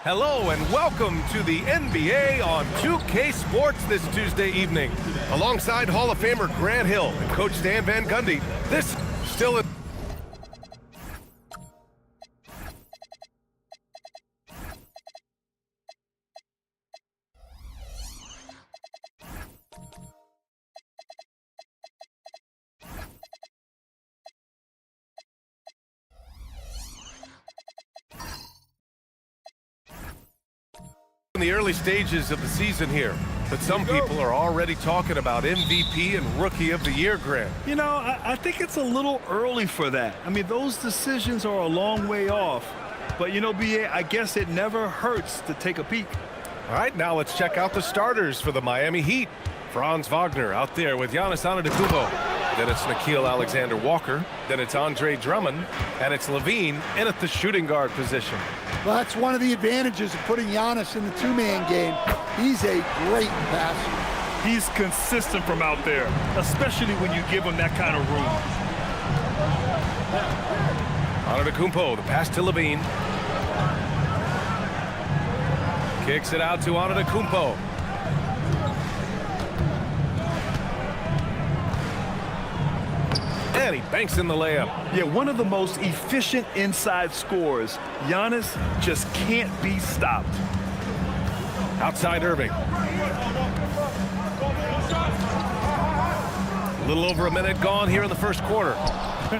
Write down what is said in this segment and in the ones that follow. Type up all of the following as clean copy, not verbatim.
Hello and welcome to the NBA on 2K Sports this Tuesday evening. Alongside Hall of Famer Grant Hill and Coach Stan Van Gundy, this still in the early stages of the season here, but some people are already talking about MVP and Rookie of the Year, Grant. You know, I think it's a little early for that. I mean, those decisions are a long way off. But, you know, B.A., I guess it never hurts to take a peek. All right, now let's check out the starters for the Miami Heat. Franz Wagner out there with Giannis Antetokounmpo. Then it's Nickeil Alexander-Walker. Then it's Andre Drummond. And it's LaVine in at the shooting guard position. Well, that's one of the advantages of putting Giannis in the two-man game. He's a great passer. He's consistent from out there, especially when you give him that kind of room. Antetokounmpo, the pass to LaVine. Kicks it out to Antetokounmpo. And he banks in the layup. Yeah, one of the most efficient inside scorers. Giannis just can't be stopped. Outside Irving. A little over a minute gone here in the first quarter.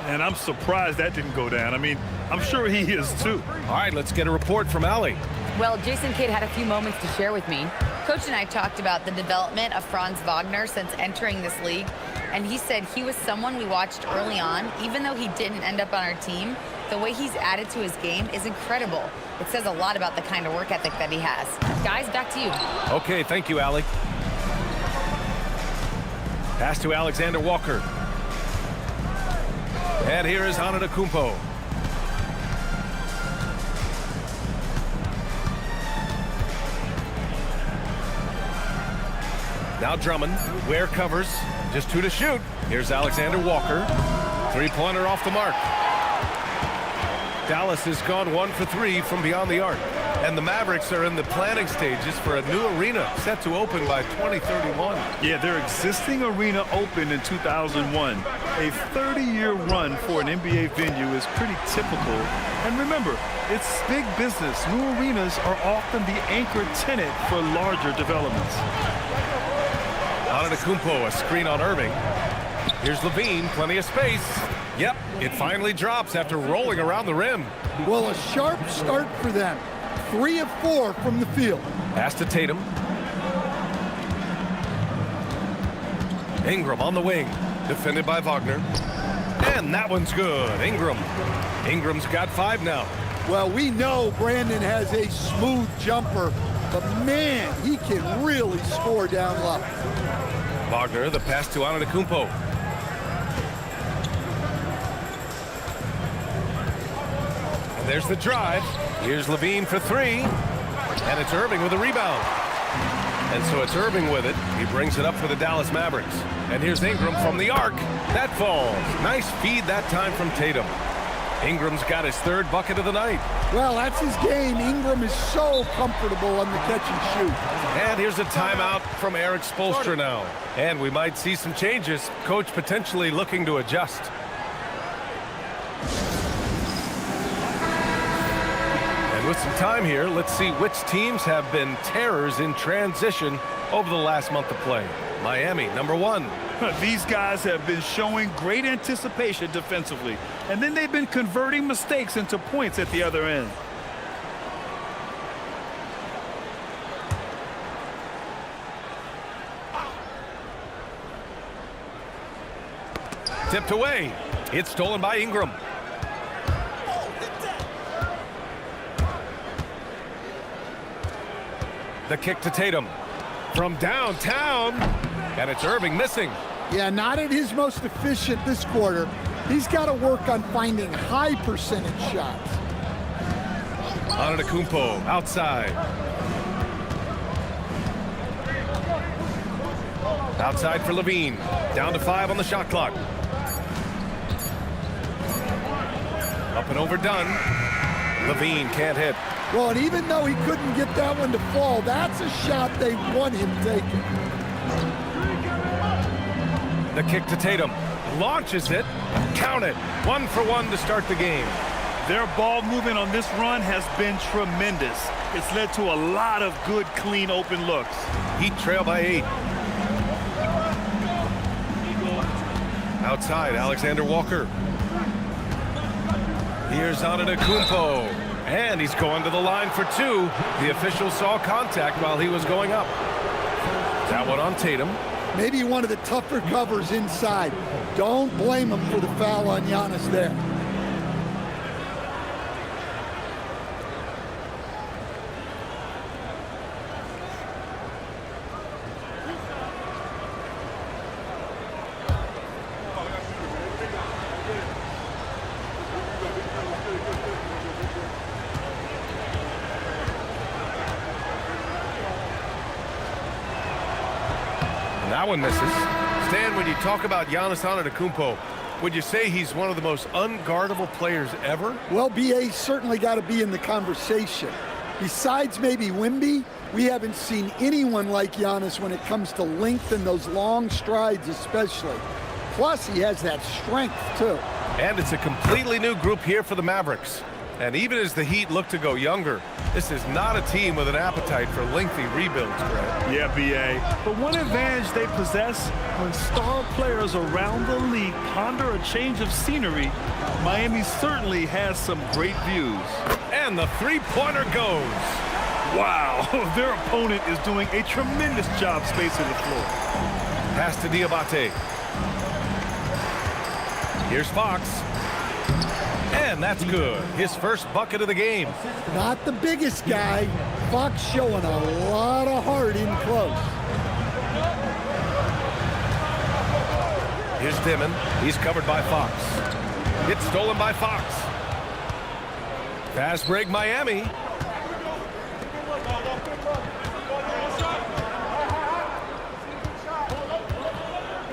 And I'm surprised that didn't go down. I mean, I'm sure he is too. All right, let's get a report from Allie. Well, Jason Kidd had a few moments to share with me. Coach and I talked about the development of Franz Wagner since entering this league, and he said he was someone we watched early on. Even though he didn't end up on our team, the way he's added to his game is incredible. It says a lot about the kind of work ethic that he has. Guys, back to you. Okay, thank you, Allie. Pass to Alexander Walker. And here is Antetokounmpo. Now Drummond, Ware covers, just two to shoot. Here's Alexander Walker, three-pointer off the mark. Dallas has gone 1 for 3 from beyond the arc, and the Mavericks are in the planning stages for a new arena set to open by 2031. Yeah, their existing arena opened in 2001. A 30-year run for an NBA venue is pretty typical. And remember, it's big business. New arenas are often the anchor tenant for larger developments. Antetokounmpo, a screen on Irving. Here's LaVine, plenty of space. Yep, it finally drops after rolling around the rim. Well, a sharp start for them. 3 of 4 from the field. Pass to Tatum. Ingram on the wing, defended by Wagner. And that one's good. Ingram's got 5 now. Well, we know Brandon has a smooth jumper, but man, he can really score down low. Wagner, the pass to Antetokounmpo. And there's the drive. Here's LaVine for 3. And it's Irving with a rebound. And so it's Irving with it. He brings it up for the Dallas Mavericks. And here's Ingram from the arc. That falls. Nice feed that time from Tatum. Ingram's got his 3rd bucket of the night. Well, that's his game. Ingram is so comfortable on the catch and shoot. And here's a timeout from Eric Spoelstra now. And we might see some changes. Coach potentially looking to adjust. And with some time here, let's see which teams have been terrors in transition over the last month of play. Miami, number 1. These guys have been showing great anticipation defensively, and then they've been converting mistakes into points at the other end. Tipped away. It's stolen by Ingram. The kick to Tatum from downtown, and it's Irving missing. Yeah, not at his most efficient this quarter. He's got to work on finding high percentage shots. Antetokounmpo outside. Outside for LaVine. Down to 5 on the shot clock. Up and overdone. LaVine can't hit. Well, and even though he couldn't get that one to fall, that's a shot they want him taking. The kick to Tatum. Launches it. Count it. 1 for 1 to start the game. Their ball movement on this run has been tremendous. It's led to a lot of good, clean, open looks. Heat trail by 8. Outside, Alexander Walker. Here's Antetokounmpo. And he's going to the line for 2. The official saw contact while he was going up. That one on Tatum. Maybe one of the tougher covers inside. Don't blame him for the foul on Giannis there. That one misses. Stan, when you talk about Giannis Antetokounmpo, would you say he's one of the most unguardable players ever? Well, BA's certainly got to be in the conversation. Besides maybe Wemby, we haven't seen anyone like Giannis when it comes to length and those long strides especially. Plus, he has that strength, too. And it's a completely new group here for the Mavericks. And even as the Heat look to go younger, this is not a team with an appetite for lengthy rebuilds, Brad. Yeah, BA. But one advantage they possess, when star players around the league ponder a change of scenery, Miami certainly has some great views. And the three-pointer goes. Wow, their opponent is doing a tremendous job spacing the floor. Pass to Diabate. Here's Fox. And that's good. His first bucket of the game. Not the biggest guy. Fox showing a lot of heart in close. Here's Dimon. He's covered by Fox. It's stolen by Fox. Fast break Miami.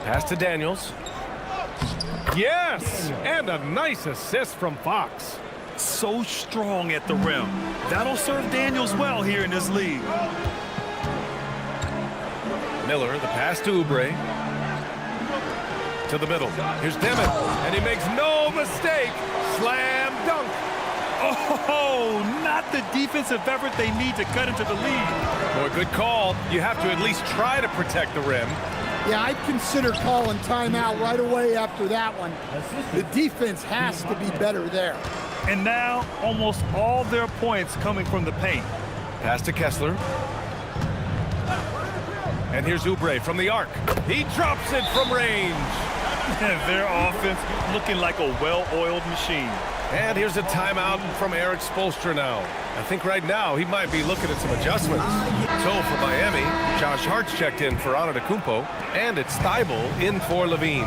Pass to Daniels. Yes! And a nice assist from Fox. So strong at the rim. That'll serve Daniels well here in this league. Miller, the pass to Oubre. To the middle. Here's Dimon. And he makes no mistake. Slam dunk. Oh, not the defensive effort they need to cut into the lead. Boy, good call. You have to at least try to protect the rim. Yeah, I'd consider calling timeout right away after that one. The defense has to be better there. And now, almost all their points coming from the paint. Pass to Kessler. And here's Oubre from the arc. He drops it from range. Their offense looking like a well-oiled machine. And here's a timeout from Eric Spoelstra now. I think right now he might be looking at some adjustments. So for Miami, Josh Hart's checked in for Antetokounmpo, and it's Thibault in for Levine.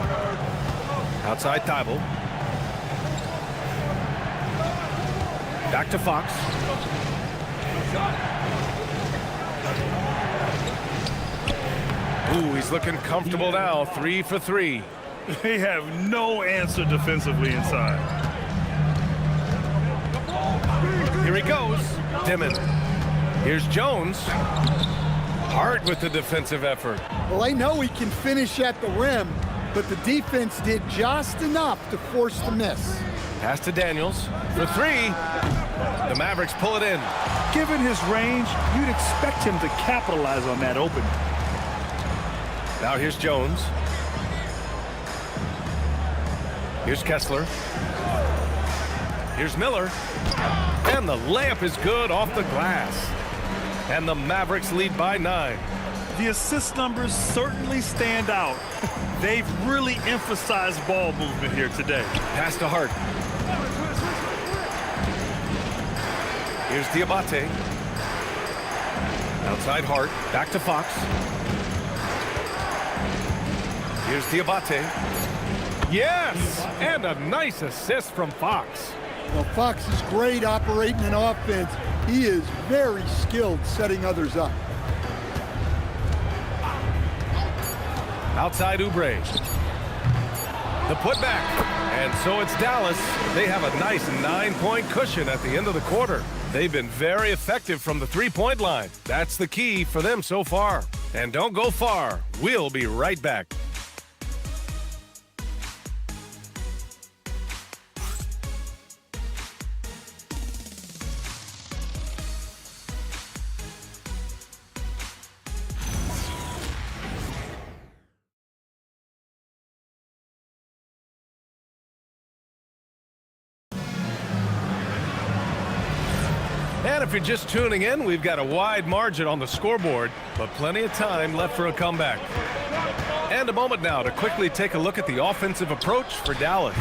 Outside Thibault. Back to Fox. Ooh, he's looking comfortable now. 3 for 3. They have no answer defensively inside. Here he goes. Dimon. Here's Jones. Hart with the defensive effort. Well, they know he can finish at the rim, but the defense did just enough to force the miss. Pass to Daniels for 3. The Mavericks pull it in. Given his range, you'd expect him to capitalize on that opening. Now here's Jones. Here's Kessler. Here's Miller. And the layup is good off the glass. And the Mavericks lead by 9. The assist numbers certainly stand out. They've really emphasized ball movement here today. Pass to Hart. Here's Diabate. Outside Hart. Back to Fox. Here's Diabate. Yes! And a nice assist from Fox. Well, Fox is great operating an offense. He is very skilled setting others up. Outside Oubre. The putback. And so it's Dallas. They have a nice 9-point cushion at the end of the quarter. They've been very effective from the three-point line. That's the key for them so far. And don't go far. We'll be right back. And if you're just tuning in, we've got a wide margin on the scoreboard, but plenty of time left for a comeback. And a moment now to quickly take a look at the offensive approach for Dallas.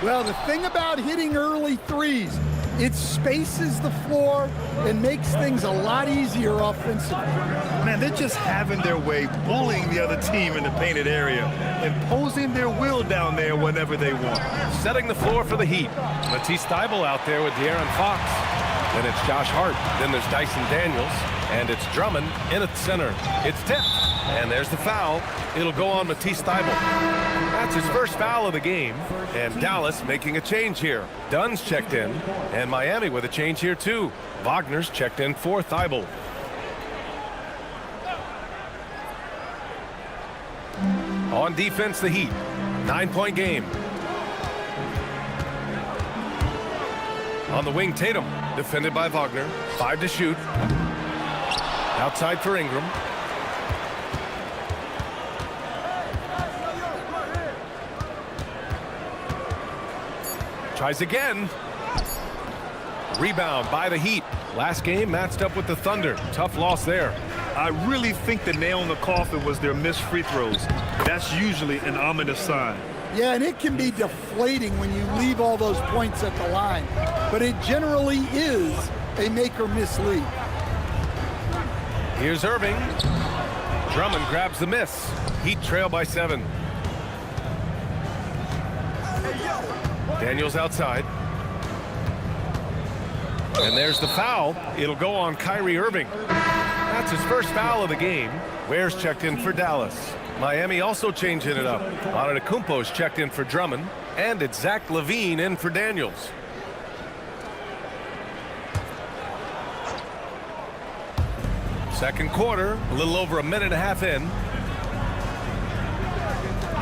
Well, the thing about hitting early threes, it spaces the floor and makes things a lot easier offensively. Man, they're just having their way, bullying the other team in the painted area, imposing their will down there whenever they want. Setting the floor for the Heat. Matisse Thybulle out there with De'Aaron Fox. Then it's Josh Hart. Then there's Dyson Daniels. And it's Drummond in at center. It's tipped. And there's the foul. It'll go on Matisse Thybulle. That's his first foul of the game. And Dallas making a change here. Dunn's checked in. And Miami with a change here too. Wagner's checked in for Thybulle. On defense, the Heat. 9-point game. On the wing, Tatum. Defended by Wagner. 5 to shoot. Outside for Ingram. Tries again. Rebound by the Heat. Last game matched up with the Thunder. Tough loss there. I really think the nail in the coffin was their missed free throws. That's usually an ominous sign. Yeah, and it can be deflating when you leave all those points at the line. But it generally is a make-or-miss lead. Here's Irving. Drummond grabs the miss. Heat trail by 7. Daniels outside. And there's the foul. It'll go on Kyrie Irving. That's his first foul of the game. Ware's checked in for Dallas. Miami also changing it up. Antetokounmpo's checked in for Drummond. And it's Zach LaVine in for Daniels. Second quarter, a little over a minute and a half in.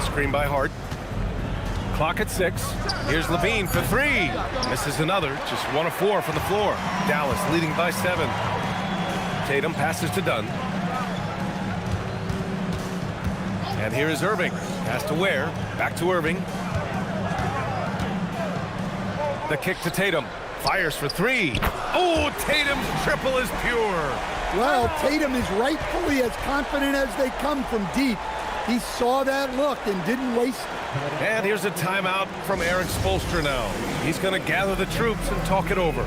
Screen by Hart. Clock at 6. Here's LaVine for 3. Misses another. Just 1 of 4 from the floor. Dallas leading by 7. Tatum passes to Dunn. And here is Irving. Pass to Ware. Back to Irving. The kick to Tatum. Fires for 3. Oh, Tatum's triple is pure. Well, Tatum is rightfully as confident as they come from deep. He saw that look and didn't waste it. And here's a timeout from Eric Spoelstra now. He's going to gather the troops and talk it over.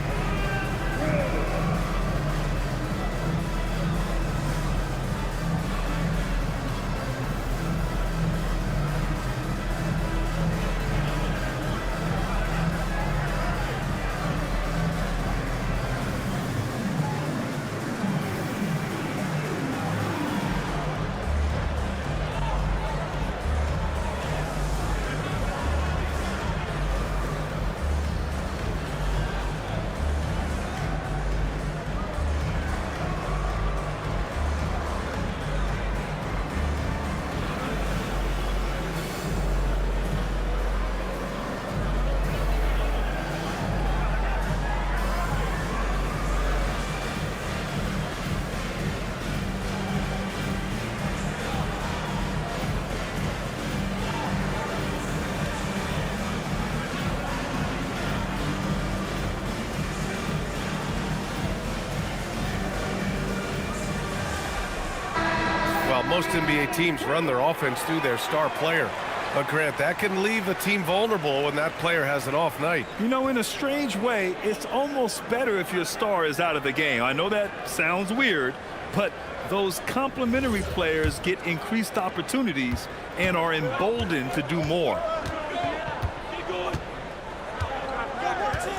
Most NBA teams run their offense through their star player. But Grant, that can leave a team vulnerable when that player has an off night. You know, in a strange way, it's almost better if your star is out of the game. I know that sounds weird, but those complementary players get increased opportunities and are emboldened to do more.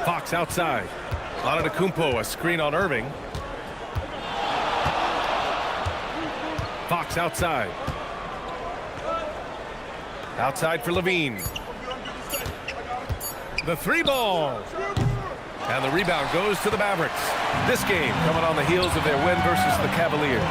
Fox outside. Antetokounmpo, a screen on Irving. Fox outside. Outside for LaVine. The 3 ball. And the rebound goes to the Mavericks. This game coming on the heels of their win versus the Cavaliers.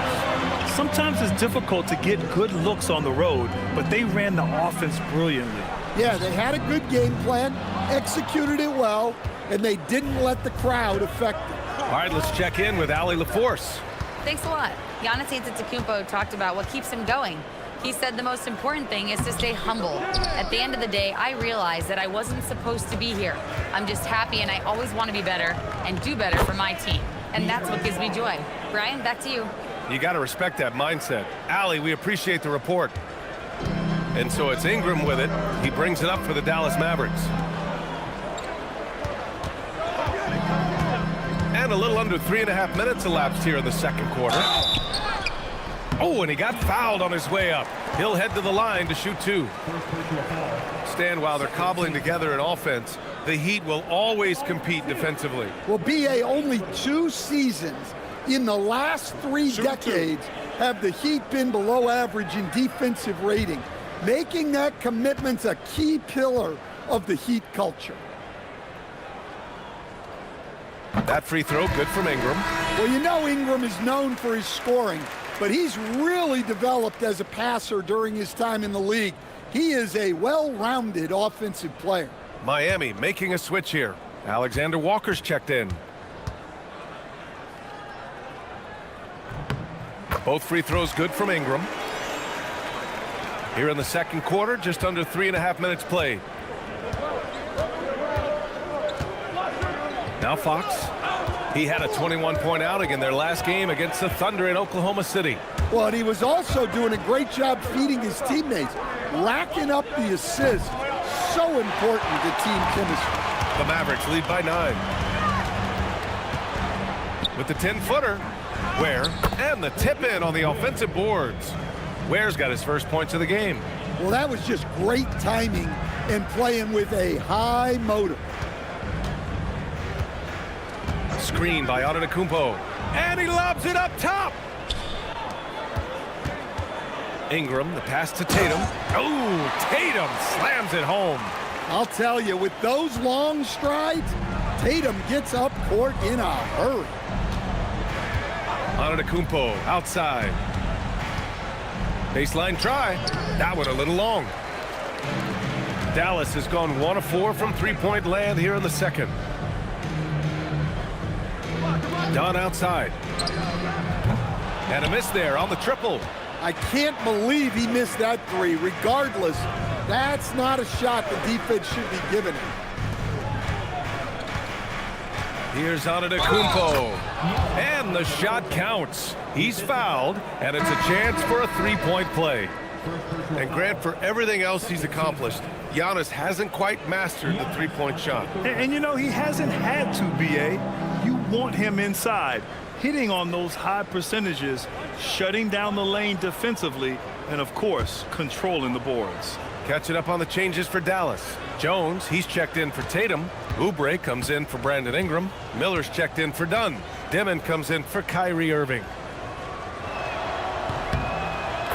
Sometimes it's difficult to get good looks on the road, but they ran the offense brilliantly. Yeah, they had a good game plan, executed it well, and they didn't let the crowd affect them. All right, let's check in with Allie LaForce. Thanks a lot. Giannis Antetokounmpo talked about what keeps him going. He said the most important thing is to stay humble. At the end of the day, I realized that I wasn't supposed to be here. I'm just happy, and I always want to be better and do better for my team. And that's what gives me joy. Brian, back to you. You got to respect that mindset. Allie, we appreciate the report. And so it's Ingram with it. He brings it up for the Dallas Mavericks. And a little under 3.5 minutes elapsed here in the second quarter. Oh, and he got fouled on his way up. He'll head to the line to shoot two. Stan, while they're cobbling together an offense, the Heat will always compete defensively. Well, BA, only 2 seasons in the last 3 decades have the Heat been below average in defensive rating, making that commitment a key pillar of the Heat culture. That free throw, good from Ingram. Well, you know Ingram is known for his scoring, but he's really developed as a passer during his time in the league. He is a well-rounded offensive player. Miami making a switch here. Alexander Walker's checked in. Both free throws good from Ingram. Here in the second quarter, just under 3.5 minutes played. Now Fox. He had a 21-point outing in their last game against the Thunder in Oklahoma City. Well, and he was also doing a great job feeding his teammates, racking up the assists. So important to team chemistry. The Mavericks lead by 9. With the 10-footer, Ware, and the tip-in on the offensive boards. Ware's got his first points of the game. Well, that was just great timing and playing with a high motor. Screen by Antetokounmpo, and he lobs it up top. Ingram, the pass to Tatum. Oh, Tatum slams it home. I'll tell you, with those long strides, Tatum gets up court in a hurry. Antetokounmpo outside. Baseline try. That one a little long. Dallas has gone 1 of 4 from three-point land here in the second. Dunn outside. And a miss there on the triple. I can't believe he missed that 3. Regardless, that's not a shot the defense should be giving him. Here's Antetokounmpo. And the shot counts. He's fouled, and it's a chance for a three-point play. And Grant, for everything else he's accomplished, Giannis hasn't quite mastered the three-point shot. And you know, he hasn't had to, B.A. You want him inside, hitting on those high percentages, shutting down the lane defensively, and, of course, controlling the boards. Catching up on the changes for Dallas. Jones, he's checked in for Tatum. Oubre comes in for Brandon Ingram. Miller's checked in for Dunn. Dimon comes in for Kyrie Irving.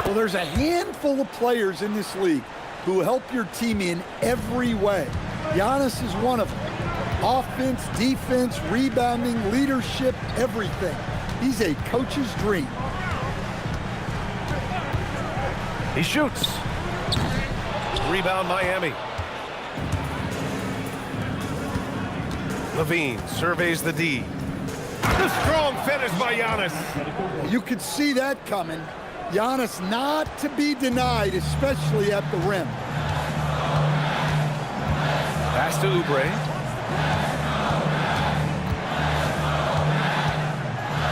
Well, there's a handful of players in this league who help your team in every way. Giannis is one of them. Offense, defense, rebounding, leadership, everything. He's a coach's dream. He shoots. Rebound Miami. Levine surveys the D. The strong finish by Giannis. You could see that coming. Giannis not to be denied, especially at the rim. Pass to Oubre.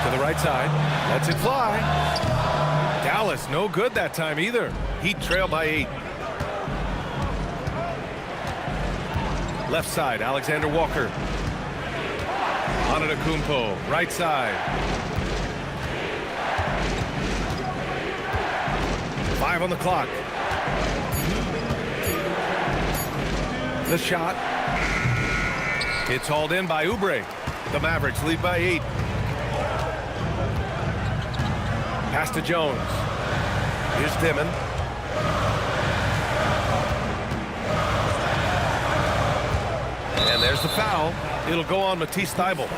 To the right side. Lets it fly. Dallas no good that time either. Heat trail by 8. Left side, Alexander Walker. Antetokounmpo, right side. 5 on the clock. The shot. It's hauled in by Oubre. The Mavericks lead by 8. Pass to Jones. Here's Dimon. And there's the foul. It'll go on Matisse Thybulle.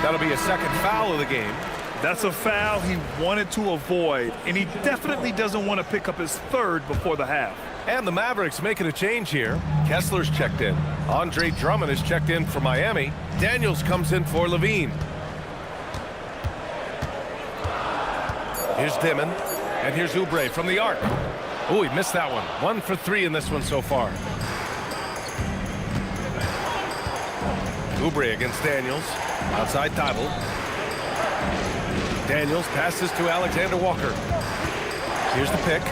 That'll be a second foul of the game. That's a foul he wanted to avoid, and he definitely doesn't want to pick up his third before the half. And the Mavericks making a change here. Kessler's checked in. Andre Drummond is checked in for Miami. Daniels comes in for Levine. Here's Dimon. And here's Oubre from the arc. Oh, he missed that one. 1 for 3 in this one so far. Oubre against Daniels. Outside Thybulle. Daniels passes to Alexander Walker. Here's the pick.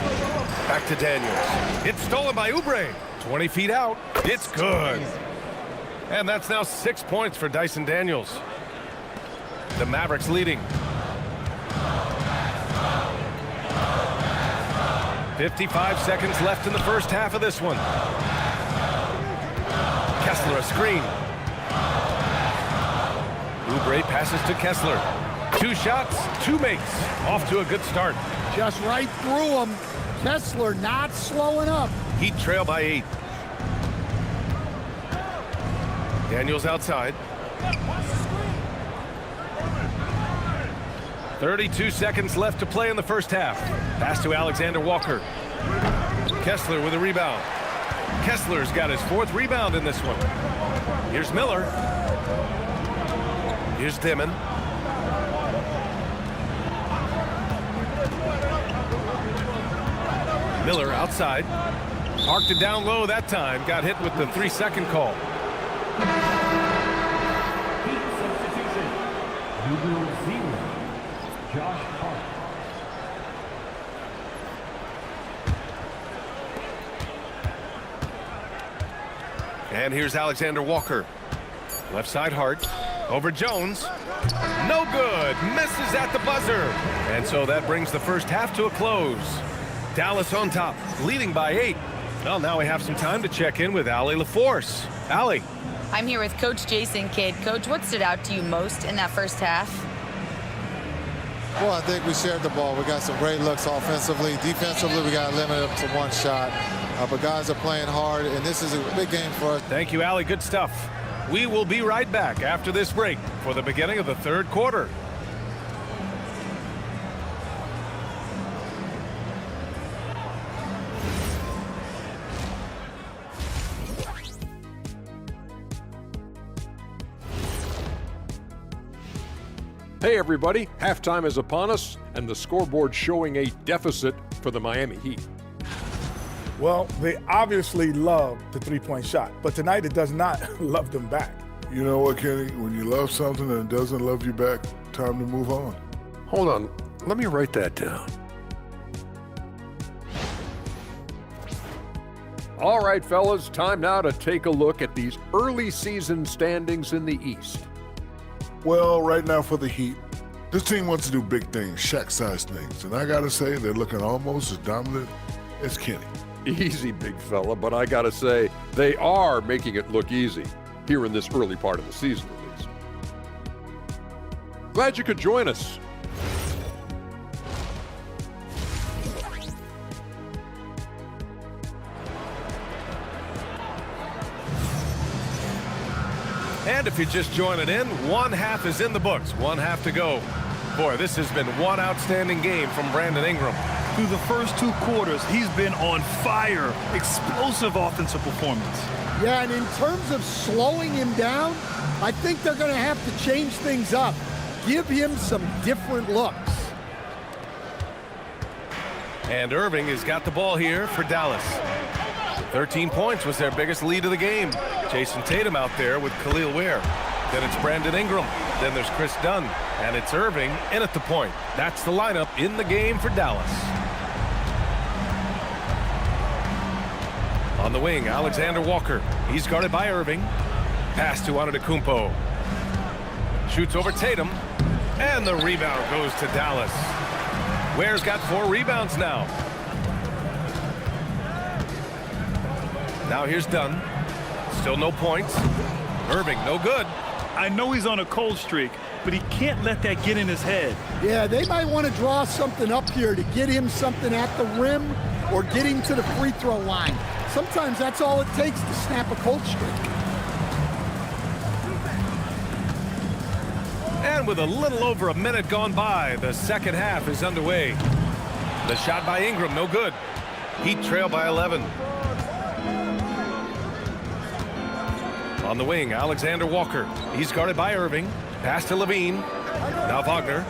Back to Daniels. It's stolen by Oubre. 20 feet out. It's good. And that's now 6 points for Dyson Daniels. The Mavericks leading. 55 seconds left in the first half of this one. Kessler a screen. Oubre passes to Kessler. 2 shots, 2 makes. Off to a good start. Just right through him. Kessler not slowing up. Heat trail by 8. Daniels outside. 32 seconds left to play in the first half. Pass to Alexander Walker. Kessler with a rebound. Kessler's got his 4th rebound in this one. Here's Miller. Here's Dimon. Miller outside. Parked it down low that time. Got hit with the 3-second call. Josh Hart. And here's Alexander Walker. Left side Hart. Over Jones. No good. Misses at the buzzer. And so that brings the first half to a close. Dallas on top, leading by 8. Well, now we have some time to check in with Allie LaForce. Allie. I'm here with Coach Jason Kidd. Coach, what stood out to you most in that first half? Well, I think we shared the ball. We got some great looks offensively. Defensively, we got limited to 1 shot. But guys are playing hard, and this is a big game for us. Thank you, Allie. Good stuff. We will be right back after this break for the beginning of the third quarter. Hey everybody, halftime is upon us and the scoreboard showing a deficit for the Miami Heat. Well, they obviously love the three-point shot, but tonight it does not love them back. You know what, Kenny? When you love something and it doesn't love you back, time to move on. Hold on, let me write that down. All right, fellas, time now to take a look at these early season standings in the East. Well, right now for the Heat, this team wants to do big things, Shaq-sized things. And I got to say, they're looking almost as dominant as Kenny. Easy, big fella, but I gotta say, they are making it look easy, here in this early part of the season at least. Glad you could join us. And if you're just joining in, 1 half is in the books. 1 half to go. Boy, this has been one outstanding game from Brandon Ingram. Through the first 2 quarters, he's been on fire. Explosive offensive performance. Yeah, and in terms of slowing him down, I think they're going to have to change things up. Give him some different looks. And Irving has got the ball here for Dallas. 13 points was their biggest lead of the game. Jason Tatum out there with Khalil Ware. Then it's Brandon Ingram. Then there's Chris Dunn. And it's Irving in at the point. That's the lineup in the game for Dallas. On the wing, Alexander Walker. He's guarded by Irving. Pass to Antetokounmpo. Shoots over Tatum. And the rebound goes to Dallas. Ware's got 4 rebounds now. Now here's Dunn. Still no points. Irving, no good. I know he's on a cold streak, but he can't let that get in his head. Yeah, they might want to draw something up here to get him something at the rim or get him to the free throw line. Sometimes that's all it takes to snap a cold streak. And with a little over a minute gone by, the second half is underway. The shot by Ingram, no good. Heat trail by 11. On the wing, Alexander Walker. He's guarded by Irving. Pass to Levine. Now Wagner.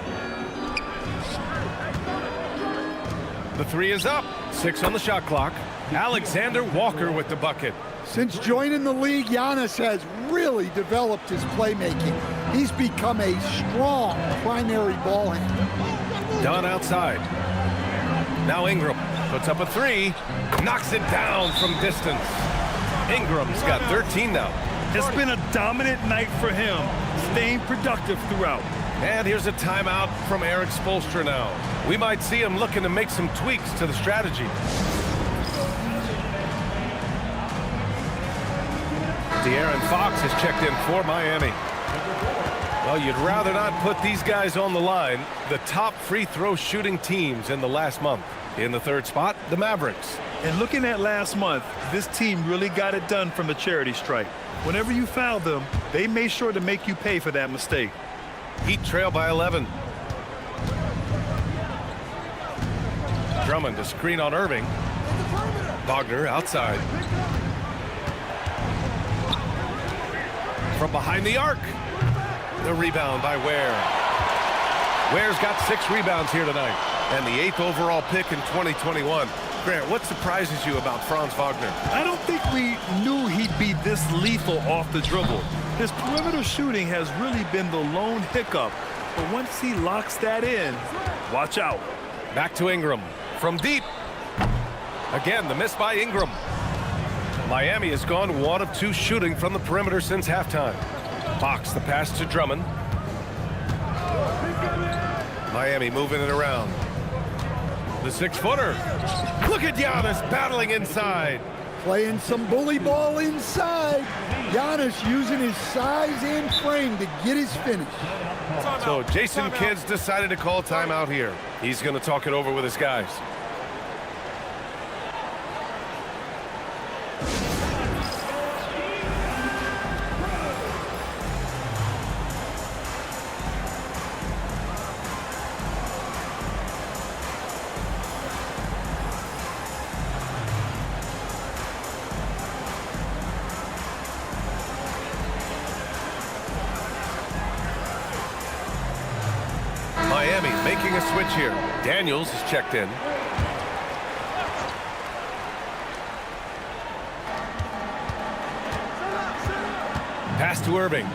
The three is up. 6 on the shot clock. Alexander Walker with the bucket. Since joining the league, Giannis has really developed his playmaking. He's become a strong primary ball handler. Done outside. Now Ingram puts up a three. Knocks it down from distance. Ingram's got 13 now. It's been a dominant night for him, staying productive throughout. And here's a timeout from Eric Spoelstra now. We might see him looking to make some tweaks to the strategy. De'Aaron Fox has checked in for Miami. Well, you'd rather not put these guys on the line. The top free throw shooting teams in the last month. In the third spot, the Mavericks. And looking at last month, this team really got it done from the charity stripe. Whenever you fouled them, they made sure to make you pay for that mistake. Heat trail by 11. Drummond to screen on Irving. Wagner outside. From behind the arc. The rebound by Ware. Ware's got 6 rebounds here tonight. And the 8th overall pick in 2021. Grant, what surprises you about Franz Wagner? I don't think we knew he'd be this lethal off the dribble. His perimeter shooting has really been the lone hiccup. But once he locks that in, watch out. Back to Ingram. From deep. Again, the miss by Ingram. Miami has gone 1 of 2 shooting from the perimeter since halftime. Fox, the pass to Drummond. Miami moving it around. The 6-footer. Look at Giannis battling inside. Playing some bully ball inside. Giannis using his size and frame to get his finish. So Jason Kidd's decided to call timeout here. He's going to talk it over with his guys. Miami making a switch here. Daniels is checked in. Pass to Irving.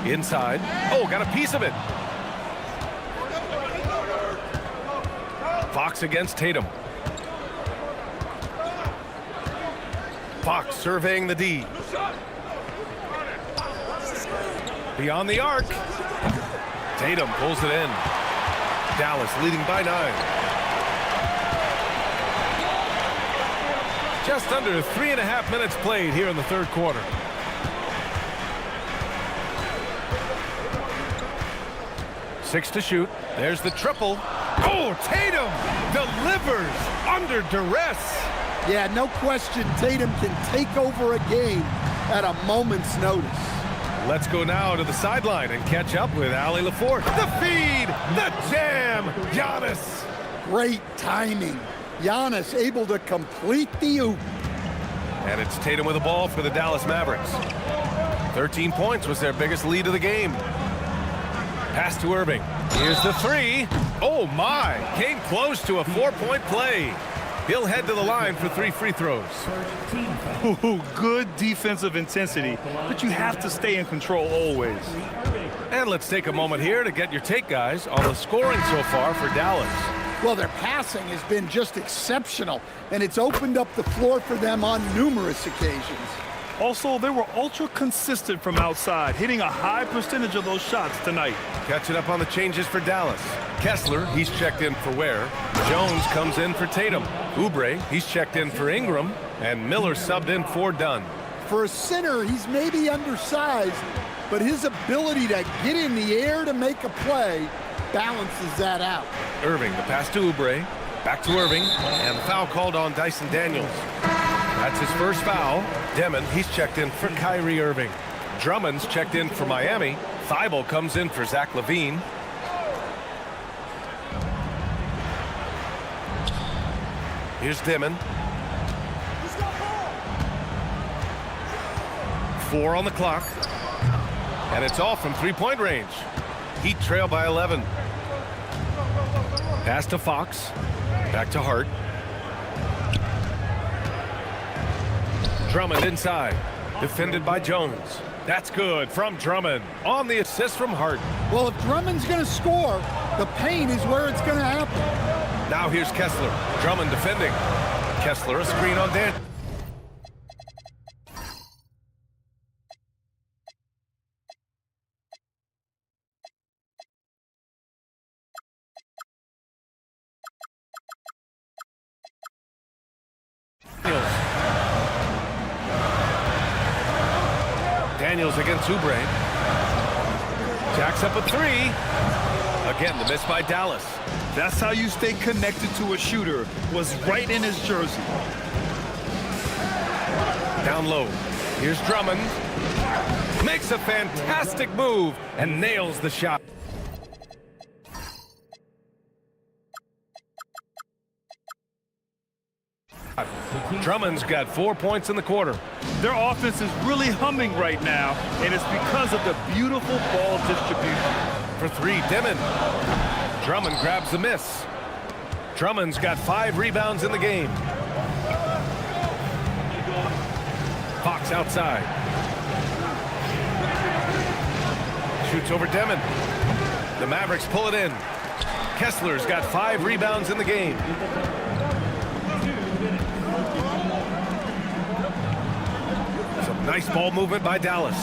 Inside. Oh, got a piece of it. Fox against Tatum. Fox surveying the D. Beyond the arc. Tatum pulls it in. Dallas leading by 9. Just under 3.5 minutes played here in the third quarter. Six to shoot. There's the triple. Oh, Tatum delivers under duress. Yeah, no question Tatum can take over a game at a moment's notice. Let's go now to the sideline and catch up with Allie LaForce. The feed, the jam, Giannis. Great timing. Giannis able to complete the oop. And it's Tatum with the ball for the Dallas Mavericks. 13 points was their biggest lead of the game. Pass to Irving. Here's the three. Oh my, came close to a 4-point play. He'll head to the line for 3 free throws. Ooh, good defensive intensity, but you have to stay in control always. And let's take a moment here to get your take, guys, on the scoring so far for Dallas. Well, their passing has been just exceptional, and it's opened up the floor for them on numerous occasions. Also, they were ultra consistent from outside, hitting a high percentage of those shots tonight. Catching up on the changes for Dallas. Kessler, he's checked in for Ware. Jones comes in for Tatum. Oubre, he's checked in for Ingram. And Miller subbed in for Dunn. For a center, he's maybe undersized, but his ability to get in the air to make a play balances that out. Irving, the pass to Oubre. Back to Irving. And the foul called on Dyson Daniels. That's his first foul. Demon, he's checked in for Kyrie Irving. Drummond's checked in for Miami. Thibault comes in for Zach LaVine. Here's Dimon. 4 on the clock. And it's all from three-point range. Heat trail by 11. Pass to Fox. Back to Hart. Drummond inside. Defended by Jones. That's good from Drummond. On the assist from Hart. Well, if Drummond's going to score, the paint is where it's going to happen. Now here's Kessler. Drummond defending. Kessler a screen on Dan. Daniels against Oubre. Jacks up a 3. Again, the miss by Dallas. That's how you stay connected to a shooter. Was right in his jersey. Down low. Here's Drummond. Makes a fantastic move and nails the shot. Drummond's got 4 points in the quarter. Their offense is really humming right now, and it's because of the beautiful ball distribution. For 3, Dimon. Drummond grabs the miss. Drummond's got 5 rebounds in the game. Fox outside. Shoots over Dimon. The Mavericks pull it in. Kessler's got 5 rebounds in the game. Some nice ball movement by Dallas.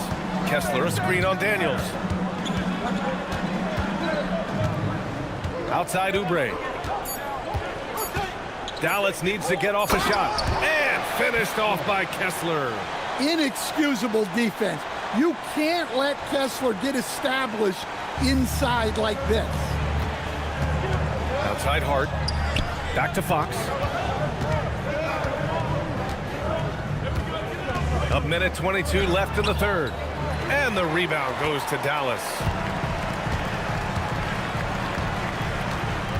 Kessler a screen on Daniels. Outside Oubre. Dallas needs to get off a shot. And finished off by Kessler. Inexcusable defense. You can't let Kessler get established inside like this. Outside Hart. Back to Fox. A minute 22 left in the third. And the rebound goes to Dallas.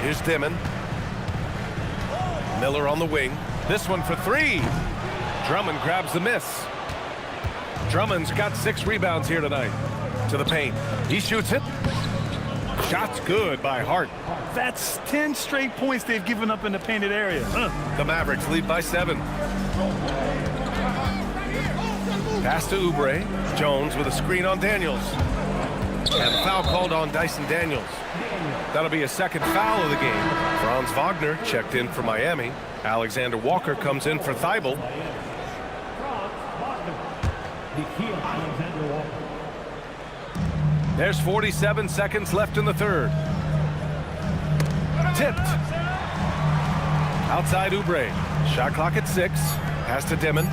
Here's Dimon. Miller on the wing. This one for 3. Drummond grabs the miss. Drummond's got 6 rebounds here tonight. To the paint. He shoots it. Shot's good by Hart. That's 10 straight points they've given up in the painted area. The Mavericks lead by 7. Pass to Oubre. Jones with a screen on Daniels. And the foul called on Dyson Daniels. That'll be a second foul of the game. Franz Wagner checked in for Miami. Alexander Walker comes in for Thibault. There's 47 seconds left in the third. Tipped. Outside Oubre. Shot clock at 6. Pass to Dimon.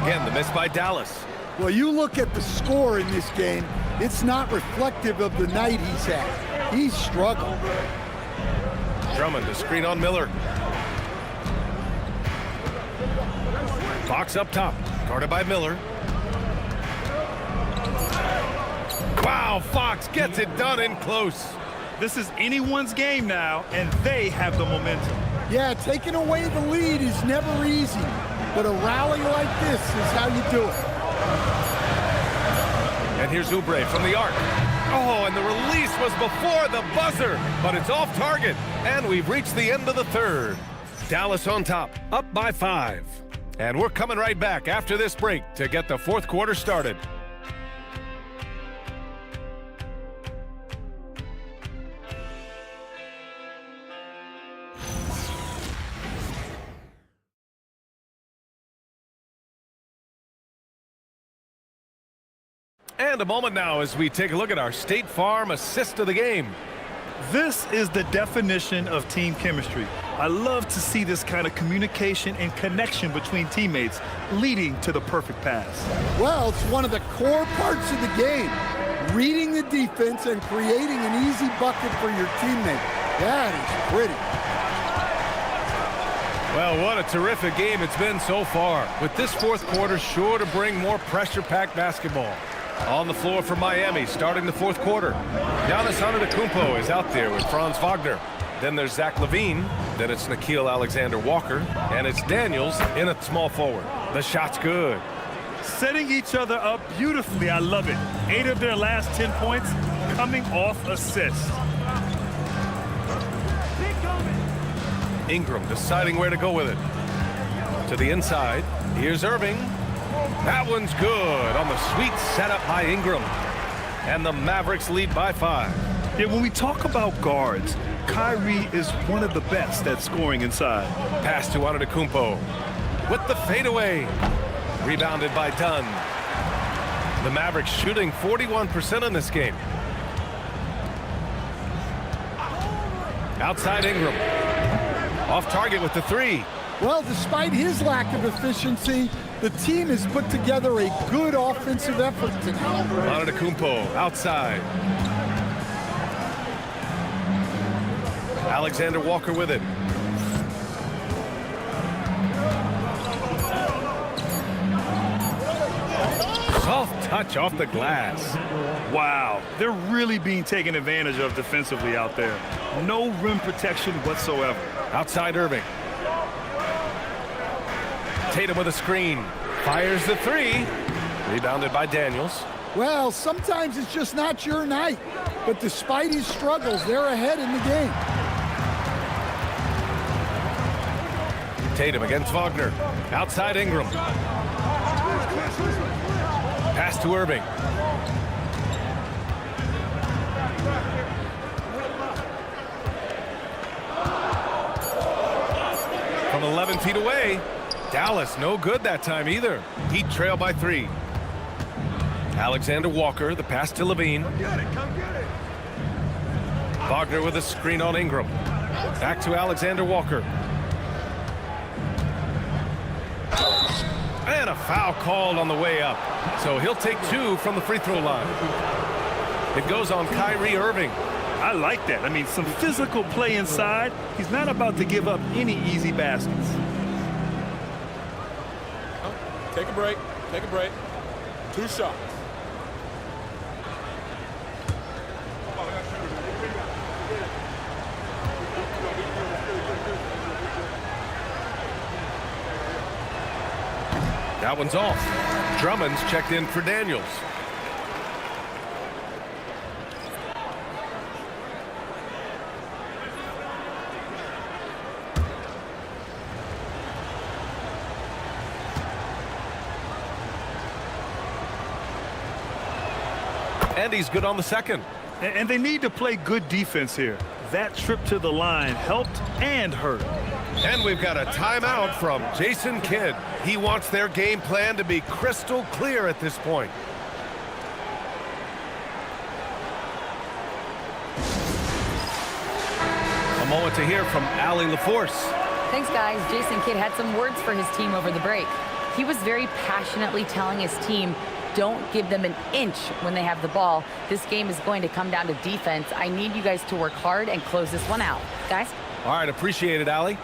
Again, the miss by Dallas. Well, you look at the score in this game, it's not reflective of the night he's had. He's struggled. Drummond to screen on Miller. Fox up top, guarded by Miller. Wow, Fox gets it done in close. This is anyone's game now, and they have the momentum. Yeah, taking away the lead is never easy, but a rally like this is how you do it. And here's Oubre from the arc. Oh, and the release was before the buzzer, but it's off target, and we've reached the end of the third. Dallas on top, up by 5. And we're coming right back after this break to get the fourth quarter started. And a moment now as we take a look at our State Farm assist of the game. This is the definition of team chemistry. I love to see this kind of communication and connection between teammates leading to the perfect pass. Well, it's one of the core parts of the game. Reading the defense and creating an easy bucket for your teammate. That is pretty. Well, what a terrific game it's been so far, with this fourth quarter sure to bring more pressure-packed basketball. On the floor for Miami, starting the fourth quarter. Giannis Antetokounmpo is out there with Franz Wagner. Then there's Zach LaVine. Then it's Nickeil Alexander-Walker. And it's Daniels in at small forward. The shot's good. Setting each other up beautifully. I love it. 8 of their last 10 points coming off assists. Ingram deciding where to go with it. To the inside. Here's Irving. That one's good on the sweet setup by Ingram. And the Mavericks lead by 5. Yeah, when we talk about guards, Kyrie is one of the best at scoring inside. Pass to Antetokounmpo with the fadeaway. Rebounded by Dunn. The Mavericks shooting 41% in this game. Outside Ingram. Off target with the 3. Well, despite his lack of efficiency, the team has put together a good offensive effort tonight. Antetokounmpo outside. Alexander Walker with it. Soft touch off the glass. Wow, they're really being taken advantage of defensively out there. No rim protection whatsoever. Outside Irving. Tatum with a screen. Fires the 3. Rebounded by Daniels. Well, sometimes it's just not your night. But despite his struggles, they're ahead in the game. Tatum against Wagner. Outside Ingram. Pass to Irving. From 11 feet away. Dallas no good that time either. Heat trail by 3. Alexander Walker, the pass to LaVine. Wagner with a screen on Ingram. Back to Alexander Walker. And a foul called on the way up. So he'll take 2 from the free throw line. It goes on Kyrie Irving. I like that. I mean, some physical play inside. He's not about to give up any easy baskets. Take a break. Take a break. 2 shots. That one's off. Drummond's checked in for Daniels. And he's good on the second. And they need to play good defense here. That trip to the line helped and hurt. And we've got a timeout from Jason Kidd. He wants their game plan to be crystal clear at this point. A moment to hear from Allie LaForce. Thanks, guys. Jason Kidd had some words for his team over the break. He was very passionately telling his team, don't give them an inch when they have the ball. This game is going to come down to defense. I need you guys to work hard and close this one out. Guys? All right, appreciate it, Allie.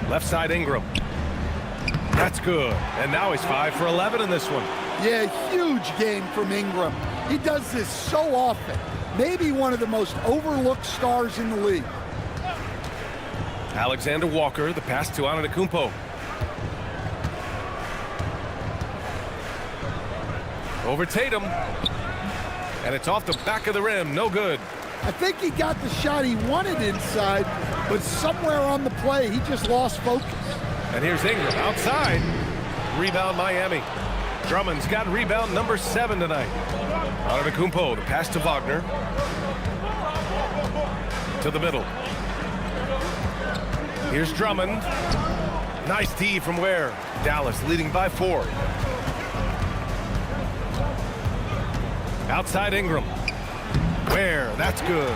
Left side Ingram. That's good. And now he's 5 for 11 in this one. Yeah, huge game from Ingram. He does this so often. Maybe one of the most overlooked stars in the league. Alexander Walker, the pass to Antetokounmpo. Over Tatum. And it's off the back of the rim. No good. I think he got the shot he wanted inside, but somewhere on the play, he just lost focus. And here's Ingram outside. Rebound Miami. Drummond's got rebound number 7 tonight. Antetokounmpo, the pass to Wagner. To the middle. Here's Drummond. Nice D from Ware. Dallas leading by 4. Outside Ingram. Ware, that's good.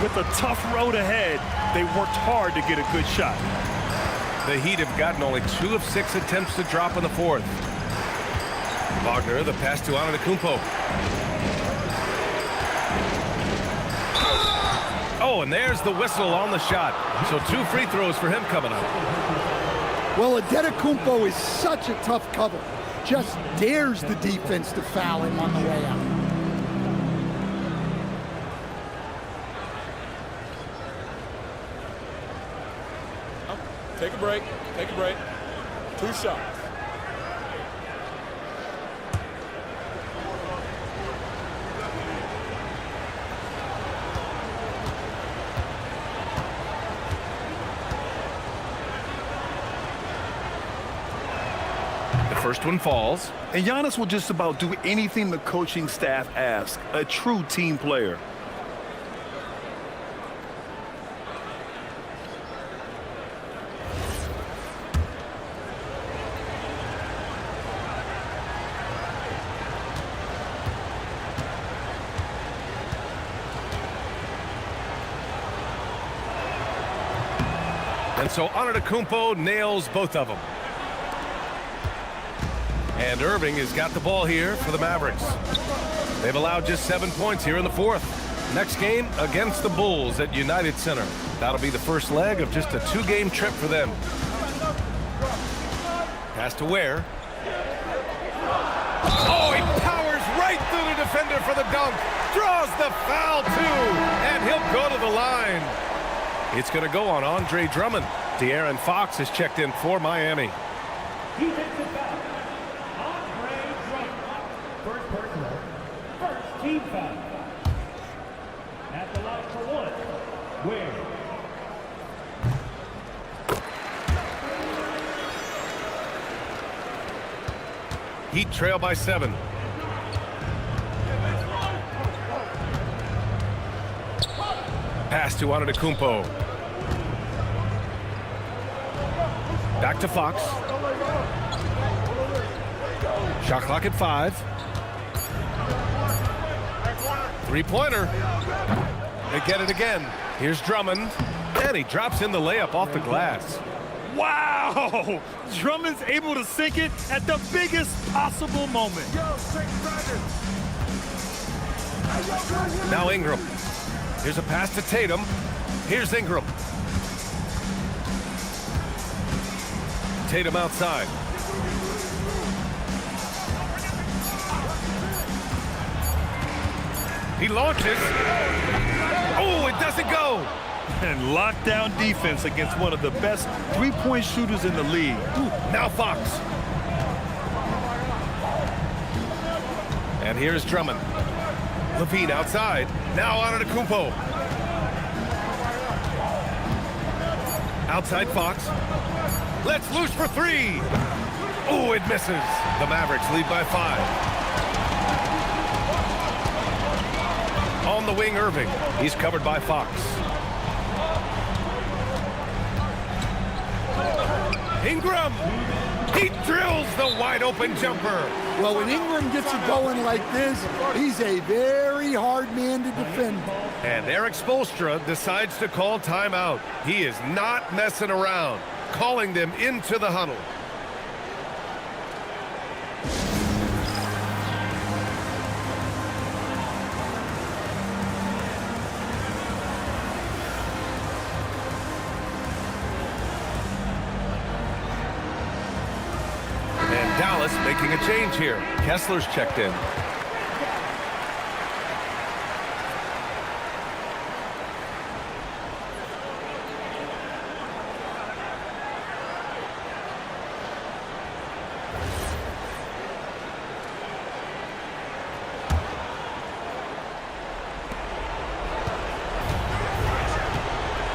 With a tough road ahead, they worked hard to get a good shot. The Heat have gotten only 2 of 6 attempts to drop in the 4th. Wagner, the pass to Antetokounmpo. Oh, and there's the whistle on the shot. So 2 free throws for him coming up. Well, Adetokounmpo is such a tough cover. Just dares the defense to foul him on the way out. Take a break. Take a break. 2 shots. The first one falls. And Giannis will just about do anything the coaching staff asks. A true team player. And so Antetokounmpo nails both of them. And Irving has got the ball here for the Mavericks. They've allowed just 7 points here in the fourth. Next game against the Bulls at United Center. That'll be the first leg of just a 2-game trip for them. Pass to Ware. Oh, he powers right through the defender for the dunk. Draws the foul too. And he'll go to the line. It's going to go on Andre Drummond. De'Aaron Fox has checked in for Miami. He takes it back. Andre Drummond. First personal. First team foul. At the line for 1. Ware. Heat trail by 7. Pass to Antetokounmpo. Back to Fox. Shot clock at 5. 3-pointer. They get it again. Here's Drummond. And he drops in the layup off the glass. Wow! Drummond's able to sink it at the biggest possible moment. Now Ingram. Here's a pass to Tatum. Here's Ingram. Tatum outside. He launches. Oh, it doesn't go. And lockdown defense against one of the best three-point shooters in the league. Now Fox. And here's Drummond. Levine outside. Now Antetokounmpo. Outside Fox. Let's loose for 3. Oh, it misses. The Mavericks lead by 5. On the wing, Irving. He's covered by Fox. Ingram. He drills the wide open jumper. Well, when Ingram gets it going like this, he's a very hard man to defend. And Eric Spoelstra decides to call timeout. He is not messing around, calling them into the huddle. And Dallas making a change here. Kessler's checked in.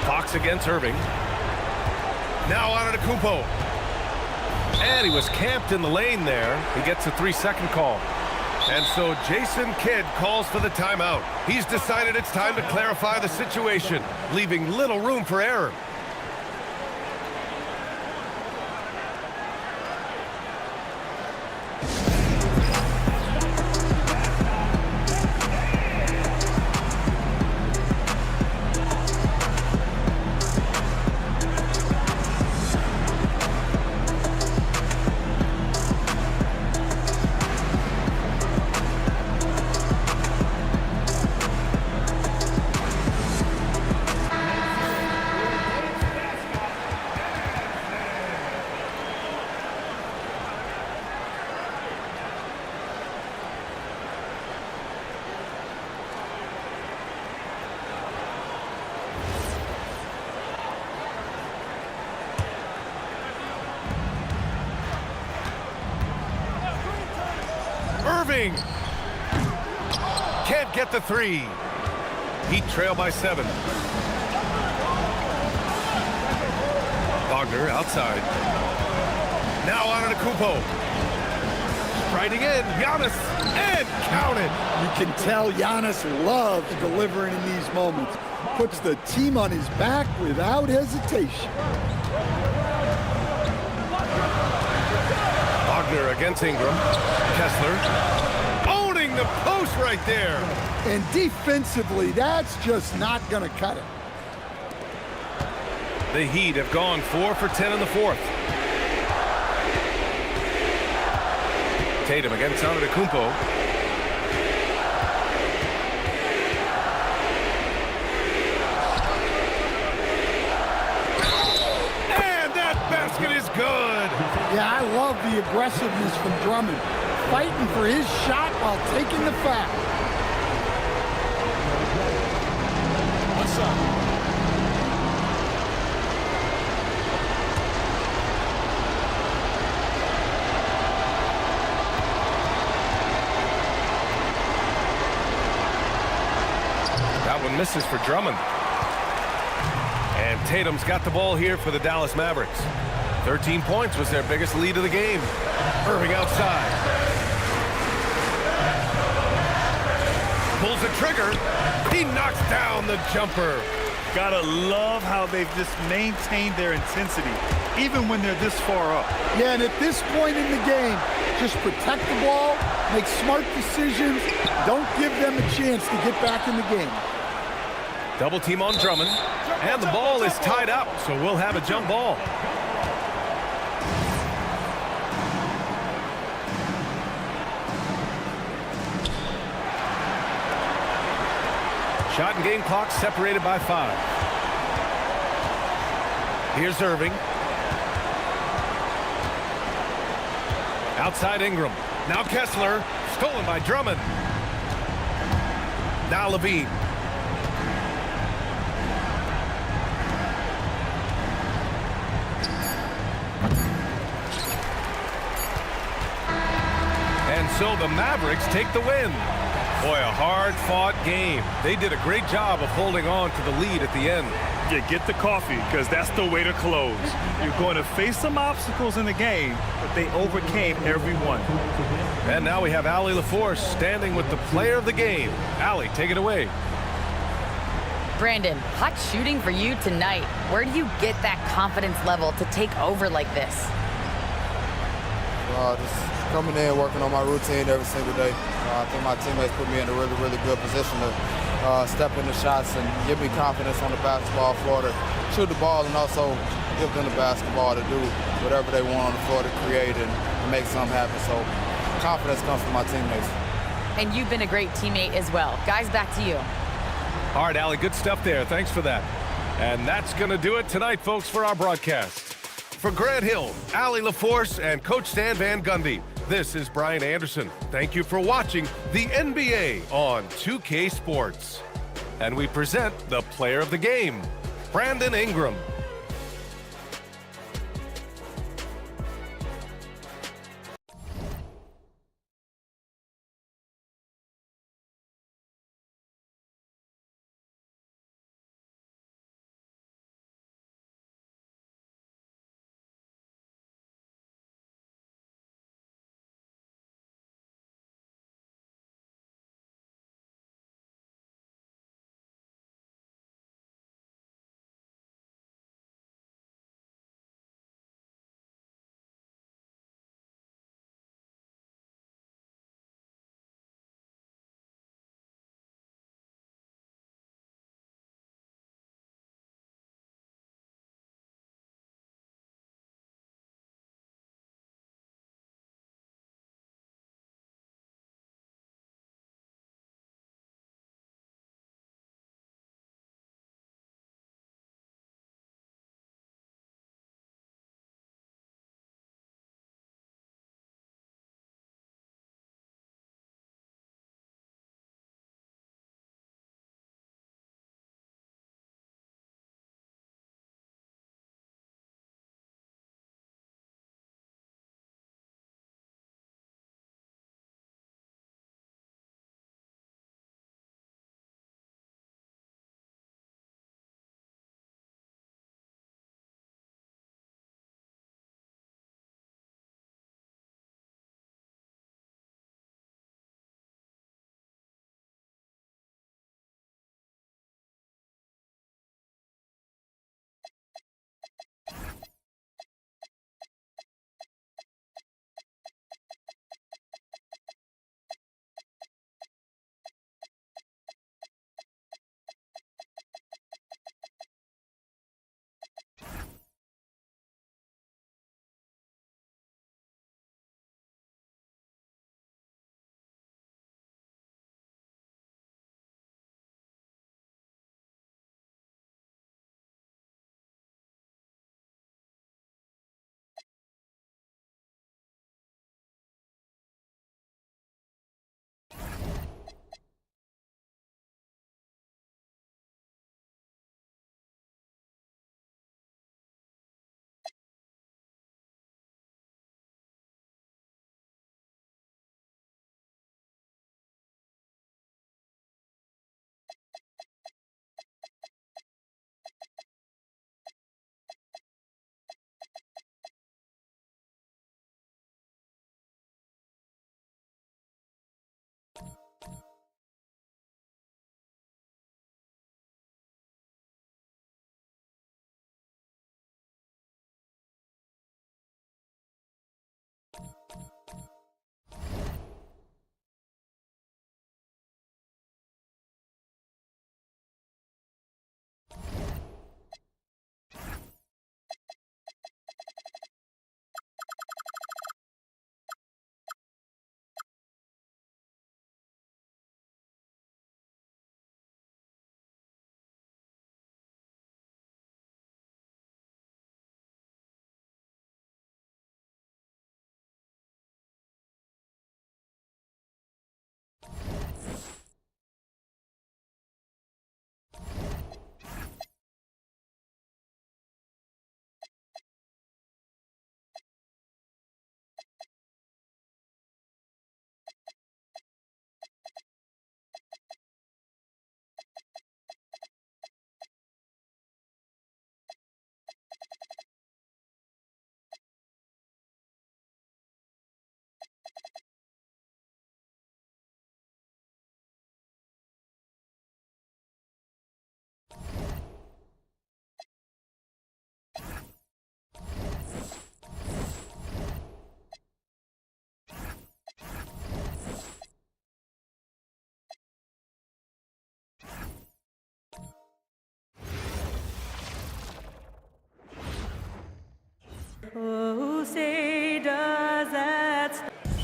Fox against Irving. Now Antetokounmpo. And he was camped in the lane there. He gets a 3-second call. And so Jason Kidd calls for the timeout. He's decided it's time to clarify the situation, leaving little room for error. Irving! Can't get the three. Heat trail by 7. Wagner outside. Now on Antetokounmpo. Striding in, Giannis, and count it. You can tell Giannis loves delivering in these moments. Puts the team on his back without hesitation. Wagner against Ingram. Kessler owning the post right there. And defensively, that's just not going to cut it. The Heat have gone 4 for 10 in the fourth. Tatum against Antetokounmpo. And that basket is good. Yeah, I love the aggressiveness from Drummond. Fighting for his shot while taking the foul. What's up? That one misses for Drummond. And Tatum's got the ball here for the Dallas Mavericks. 13 points was their biggest lead of the game. Irving outside. Pulls the trigger. He knocks down the jumper. Gotta love how they've just maintained their intensity, even when they're this far up. Yeah, and at this point in the game, just protect the ball, make smart decisions, don't give them a chance to get back in the game. Double team on Drummond. And the ball is tied up, so we'll have a jump ball. Shot and game clock separated by 5. Here's Irving. Outside Ingram. Now Kessler. Stolen by Drummond. Now Levine. And so the Mavericks take the win. Boy, a hard-fought game. They did a great job of holding on to the lead at the end. Yeah, get the coffee, because that's the way to close. You're going to face some obstacles in the game, but they overcame every one. And now we have Allie LaForce standing with the player of the game. Allie, take it away. Brandon, hot shooting for you tonight. Where do you get that confidence level to take over like this? Just coming in, working on my routine every single day. I think my teammates put me in a really, really good position to step into shots and give me confidence on the basketball floor to shoot the ball and also give them the basketball to do whatever they want on the floor to create and make something happen. So confidence comes from my teammates. And you've been a great teammate as well. Guys, back to you. All right, Allie, good stuff there. Thanks for that. And that's going to do it tonight, folks, for our broadcast. For Grant Hill, Allie LaForce, and Coach Stan Van Gundy, this is Brian Anderson. Thank you for watching the NBA on 2K Sports. And we present the player of the game, Brandon Ingram.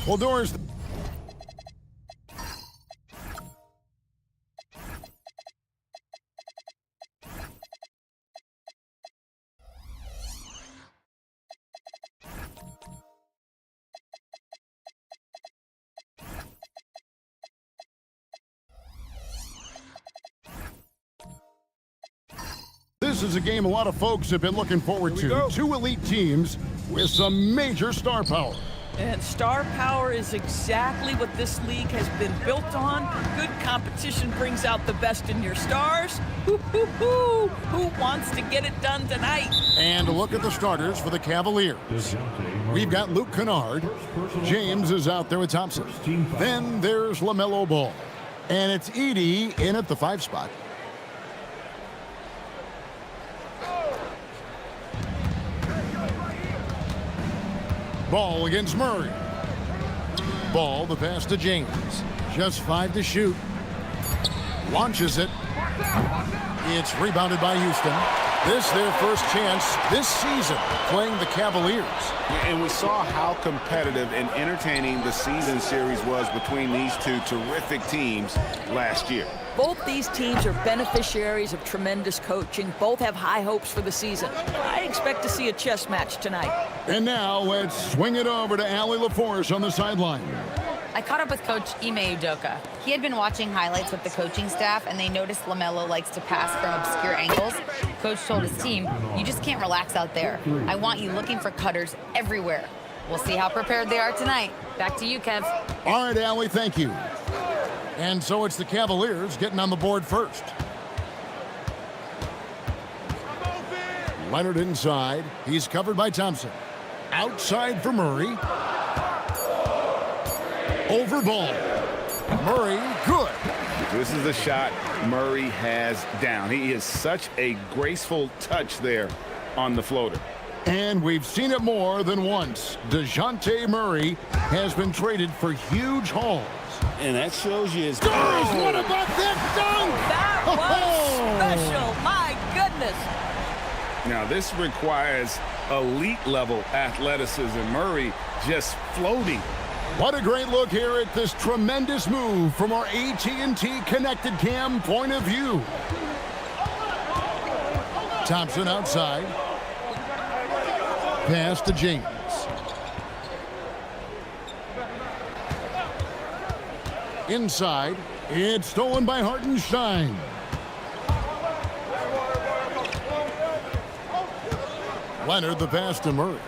Well, Doris. This is a game a lot of folks have been looking forward to. Two elite teams with some major star power. And star power is exactly what this league has been built on. Good competition brings out the best in your stars. Who wants to get it done tonight? And a look at the starters for the Cavaliers. We've got Luke Kennard. James is out there with Thompson. Then there's LaMelo Ball. And it's Edey in at the 5 spot. Ball against Murray. Ball, the pass to James. Just 5 to shoot. Launches it. It's rebounded by Houston. This their first chance this season playing the Cavaliers. And we saw how competitive and entertaining the season series was between these two terrific teams last year. Both these teams are beneficiaries of tremendous coaching. Both have high hopes for the season. I expect to see a chess match tonight. And now let's swing it over to Allie LaForce on the sideline. I caught up with Coach Ime Udoka. He had been watching highlights with the coaching staff, and they noticed LaMelo likes to pass from obscure angles. Coach told his team, you just can't relax out there. I want you looking for cutters everywhere. We'll see how prepared they are tonight. Back to you, Kev. All right, Allie, thank you. And so it's the Cavaliers getting on the board first. Leonard inside. He's covered by Thompson. Outside for Murray. Over ball. Murray, good. This is the shot Murray has down. He is such a graceful touch there on the floater. And we've seen it more than once. DeJounte Murray has been traded for huge hauls. And that shows you his... Oh, what about that dunk? That was special. My goodness. Now, this requires elite-level athleticism. Murray just floating. What a great look here at this tremendous move from our AT&T Connected Cam point of view. Thompson outside. Pass to James. Inside. It's stolen by Hartenstein. Leonard, the pass to Murray.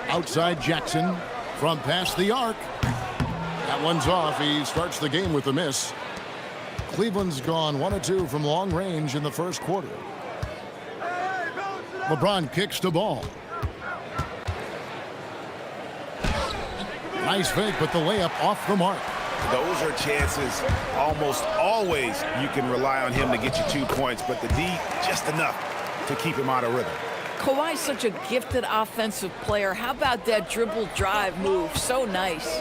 Outside Jackson from past the arc. That one's off. He starts the game with a miss. Cleveland's gone 1 of 2 from long range in the first quarter. LeBron kicks the ball. Nice fake, but the layup off the mark. Those are chances almost always you can rely on him to get you 2 points, but the D just enough to keep him out of rhythm. Kawhi's such a gifted offensive player. How about that dribble drive move? So nice.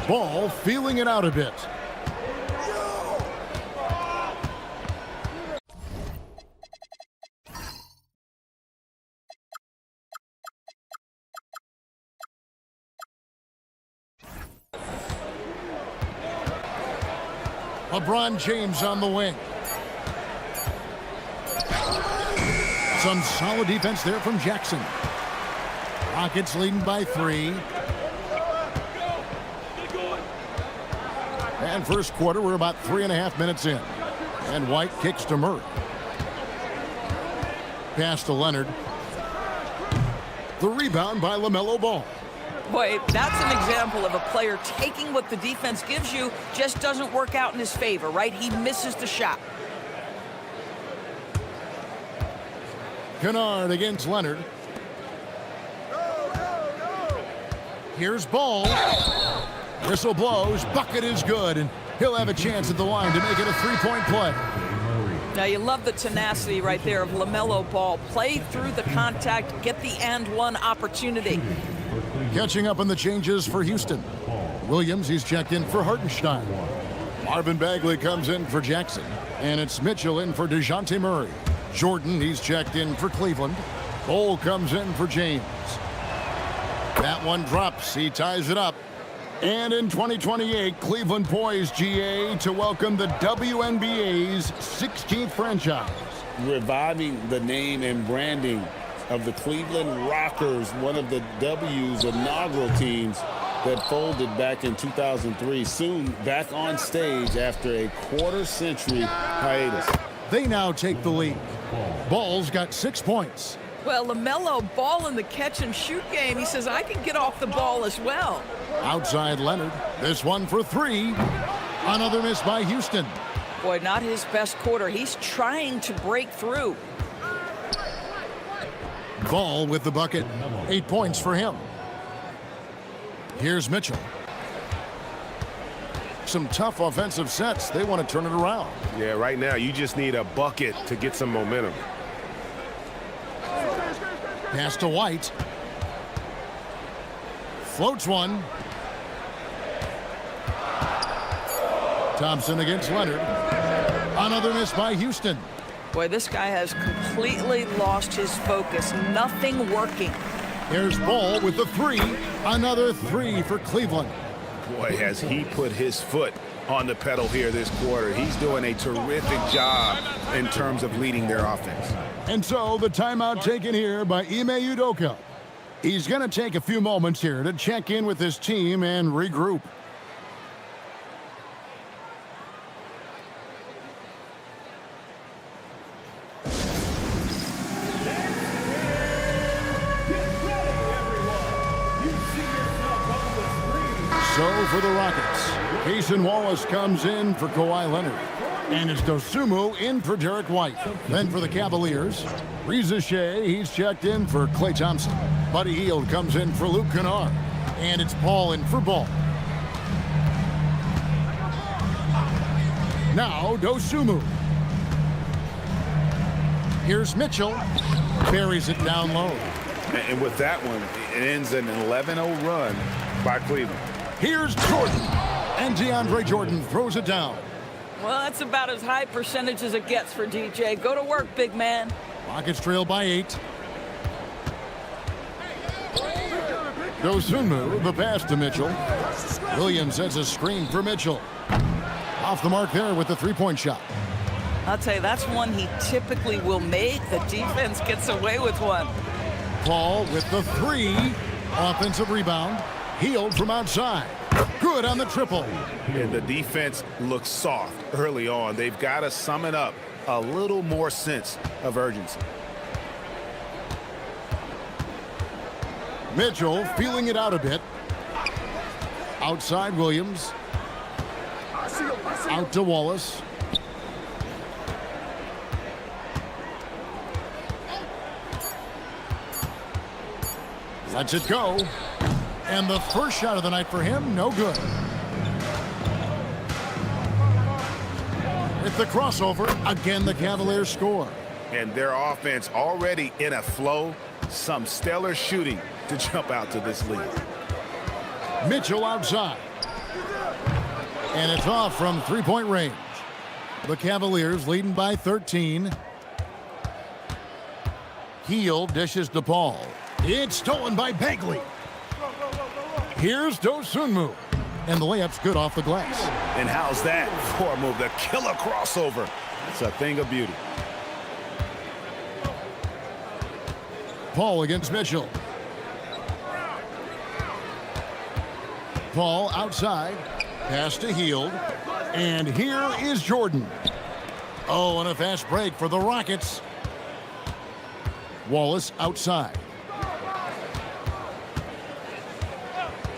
Ball feeling it out a bit. LeBron James on the wing. Some solid defense there from Jackson. Rockets leading by 3. And first quarter, we're about 3.5 minutes in. And White kicks to Murray. Pass to Leonard. The rebound by LaMelo Ball. Boy, that's an example of a player taking what the defense gives you, just doesn't work out in his favor, right? He misses the shot. Kennard against Leonard. Here's Ball. Whistle blows. Bucket is good, and he'll have a chance at the line to make it a 3-point play. Now, you love the tenacity right there of LaMelo Ball. Play through the contact, get the and one opportunity. Catching up on the changes for Houston. Williams, he's checked in for Hartenstein. Marvin Bagley comes in for Jackson. And it's Mitchell in for DeJounte Murray. Jordan, he's checked in for Cleveland. Bol comes in for James. That one drops. He ties it up. And in 2028, Cleveland poised, GA, to welcome the WNBA's 16th franchise. Reviving the name and branding of the Cleveland Rockers, one of the W's inaugural teams that folded back in 2003. Soon back on stage after a quarter-century hiatus. They now take the lead. Ball's got 6 points. Well, LaMelo Ball in the catch-and-shoot game. He says, I can get off the ball as well. Outside Leonard. This one for 3. Another miss by Houston. Boy, not his best quarter. He's trying to break through. Ball with the bucket. 8 points for him. Here's Mitchell. Some tough offensive sets. They want to turn it around. Yeah, right now you just need a bucket to get some momentum. Pass to White. Floats one. Thompson against Leonard. Another miss by Houston. Boy, this guy has completely lost his focus. Nothing working. Here's Ball with the 3. Another 3 for Cleveland. Boy, has he put his foot on the pedal here this quarter. He's doing a terrific job in terms of leading their offense. And so the timeout taken here by Ime Udoka. He's going to take a few moments here to check in with his team and regroup. So for the Rockets, Cason Wallace comes in for Kawhi Leonard. And it's Dosunmu in for Derek White. Then for the Cavaliers, Reza Shea, he's checked in for Klay Thompson. Buddy Hield comes in for Luke Kennard. And it's Paul in for Ball. Now Dosunmu. Here's Mitchell. Buries it down low. And with that one, it ends an 11-0 run by Cleveland. Here's Jordan. And DeAndre Jordan throws it down. Well, that's about as high percentage as it gets for DJ. Go to work, big man. Rockets trail by 8. Dosunmu, the pass to Mitchell. Williams sets a screen for Mitchell. Off the mark there with the 3-point shot. I'll tell you, that's one he typically will make. The defense gets away with one. Paul with the 3. Offensive rebound. Hield from outside. Good on the triple. And the defense looks soft early on. They've got to summon up a little more sense of urgency. Mitchell feeling it out a bit. Outside Williams. Out to Wallace. Lets it go. And the first shot of the night for him, no good. With the crossover, again the Cavaliers score. And their offense already in a flow. Some stellar shooting to jump out to this lead. Mitchell outside. And it's off from 3-point range. The Cavaliers leading by 13. Hield dishes to Paul. It's stolen by Bagley. Here's Dosunmu. And the layup's good off the glass. And how's that for a move? The killer crossover. It's a thing of beauty. Paul against Mitchell. Paul outside. Pass to Hield. And here is Jordan. Oh, and a fast break for the Rockets. Wallace outside.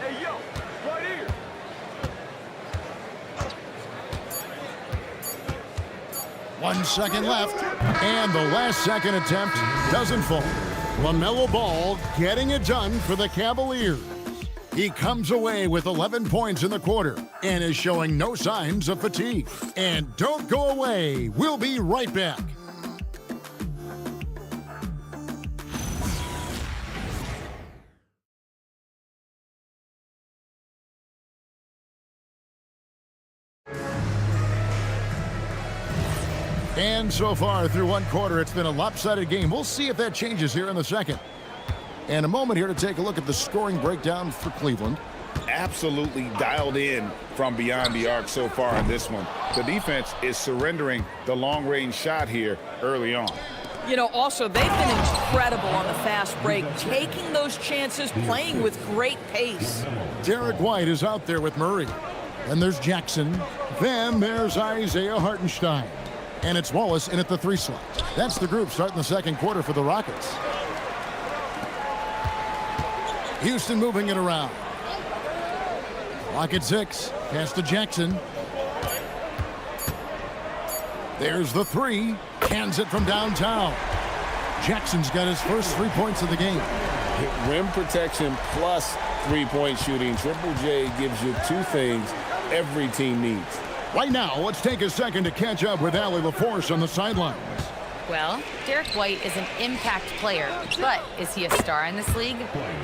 Hey, yo, right here. 1 second left. And the last second attempt doesn't fall. LaMelo Ball getting it done for the Cavaliers. He comes away with 11 points in the quarter and is showing no signs of fatigue. And don't go away. We'll be right back. time so far through one quarter. It's been a lopsided game. We'll see if that changes here in the second. And a moment here to take a look at the scoring breakdown for Cleveland. Absolutely dialed in from beyond the arc so far in this one. The defense is surrendering the long-range shot here early on. You know, also, they've been incredible on the fast break, taking those chances, playing with great pace. Derek White is out there with Murray. Then there's Jackson. Then there's Isaiah Hartenstein. And it's Wallace in at the 3 slot. That's the group starting the second quarter for the Rockets. Houston moving it around. Clock at 6. Pass to Jackson. There's the 3. Hands it from downtown. Jackson's got his first 3 points of the game. Rim protection plus three-point shooting. Triple J gives you 2 things every team needs. Right now, let's take a second to catch up with Allie LaForce on the sidelines. Well, Derek White is an impact player, but is he a star in this league?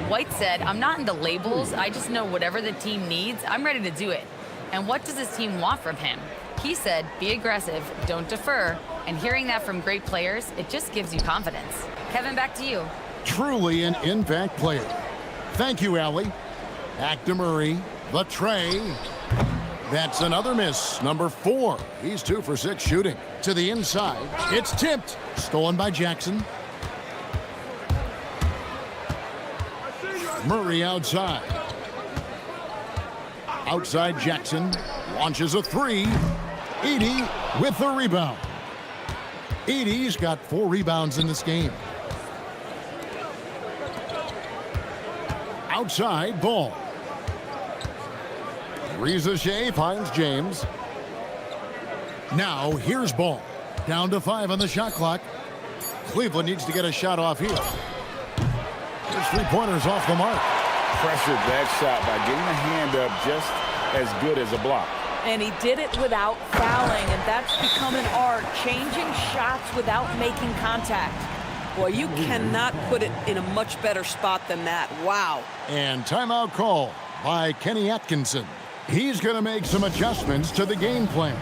White said, "I'm not into labels. I just know whatever the team needs, I'm ready to do it. And what does this team want from him?" He said, "Be aggressive, don't defer." And hearing that from great players, it just gives you confidence. Kevin, back to you. Truly an impact player. Thank you, Allie. Back to Murray. The tray. That's another miss. Number 4. He's 2 for 6 shooting. To the inside. It's tipped. Stolen by Jackson. Murray outside. Outside Jackson. Launches a 3. Edey with the rebound. Edey's got 4 rebounds in this game. Outside Ball. Reza Shea finds James. Now here's Ball. Down to 5 on the shot clock. Cleveland needs to get a shot off here. His 3-pointers off the mark. Pressured that shot by getting a hand up just as good as a block. And he did it without fouling, and that's become an art, changing shots without making contact. Boy, you cannot put it in a much better spot than that. Wow. And timeout call by Kenny Atkinson. He's going to make some adjustments to the game plan.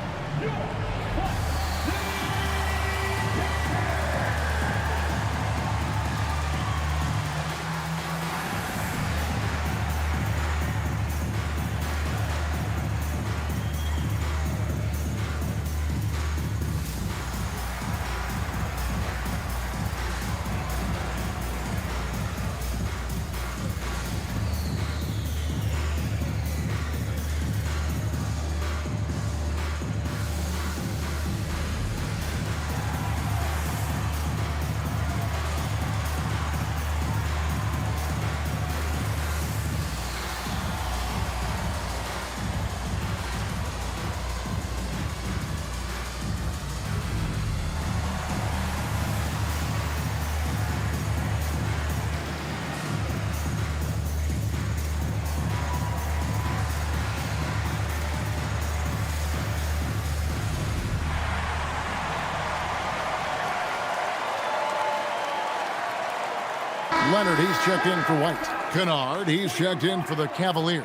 Leonard, he's checked in for White. Kennard, he's checked in for the Cavaliers.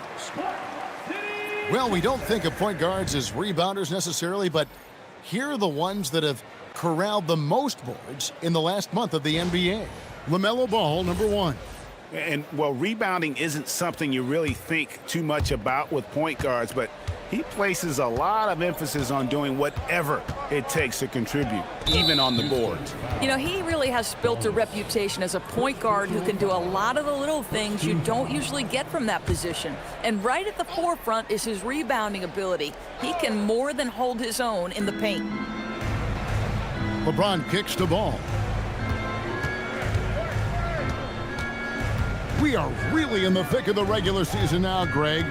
Well, we don't think of point guards as rebounders necessarily, but here are the ones that have corralled the most boards in the last month of the NBA. LaMelo Ball, number 1. And, well, rebounding isn't something you really think too much about with point guards, but he places a lot of emphasis on doing whatever it takes to contribute, even on the boards. You know, he really has built a reputation as a point guard who can do a lot of the little things you don't usually get from that position. And right at the forefront is his rebounding ability. He can more than hold his own in the paint. LeBron kicks the ball. We are really in the thick of the regular season now, Greg.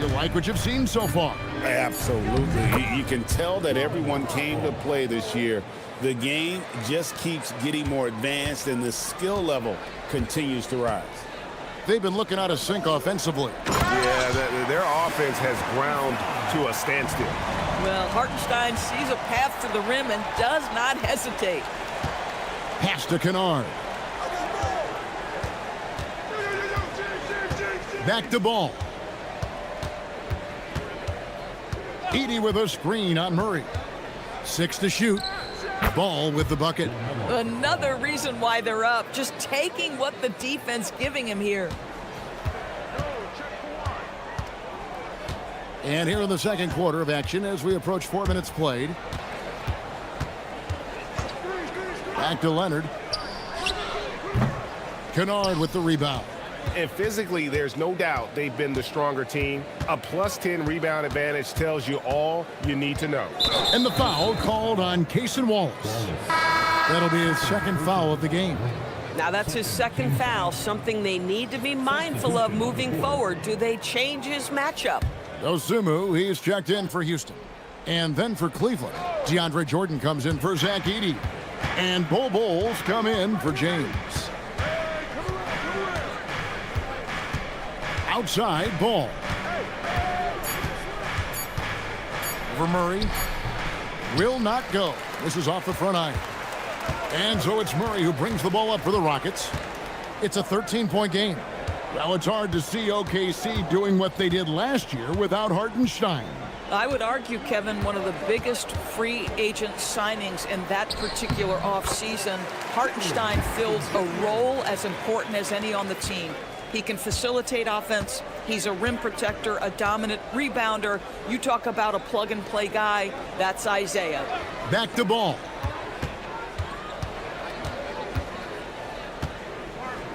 You like what you've seen so far? Absolutely. You can tell that everyone came to play this year. The game just keeps getting more advanced, and the skill level continues to rise. They've been looking out of sync offensively. Yeah, their offense has ground to a standstill. Well, Hartenstein sees a path to the rim and does not hesitate. Pass to Kennard. Back to Ball. Edey with a screen on Murray. 6 to shoot. Ball with the bucket. Another reason why they're up, just taking what the defense giving him here. And here in the second quarter of action as we approach 4 minutes played. Back to Leonard. Kennard with the rebound. And physically, there's no doubt they've been the stronger team. A +10 rebound advantage tells you all you need to know. And the foul called on Cason Wallace. That'll be his second foul of the game. Now that's his second foul, something they need to be mindful of moving forward. Do they change his matchup? Dosunmu, he's checked in for Houston. And then for Cleveland, DeAndre Jordan comes in for Zach Edey. And Bol Bol's come in for James. Outside, Ball. Over Murray. Will not go. This is off the front iron. And so it's Murray who brings the ball up for the Rockets. It's a 13-point game. Well, it's hard to see OKC doing what they did last year without Hartenstein. I would argue, Kevin, one of the biggest free agent signings in that particular offseason. Hartenstein fills a role as important as any on the team. He can facilitate offense. He's a rim protector, a dominant rebounder. You talk about a plug-and-play guy, that's Isaiah. Back to Ball.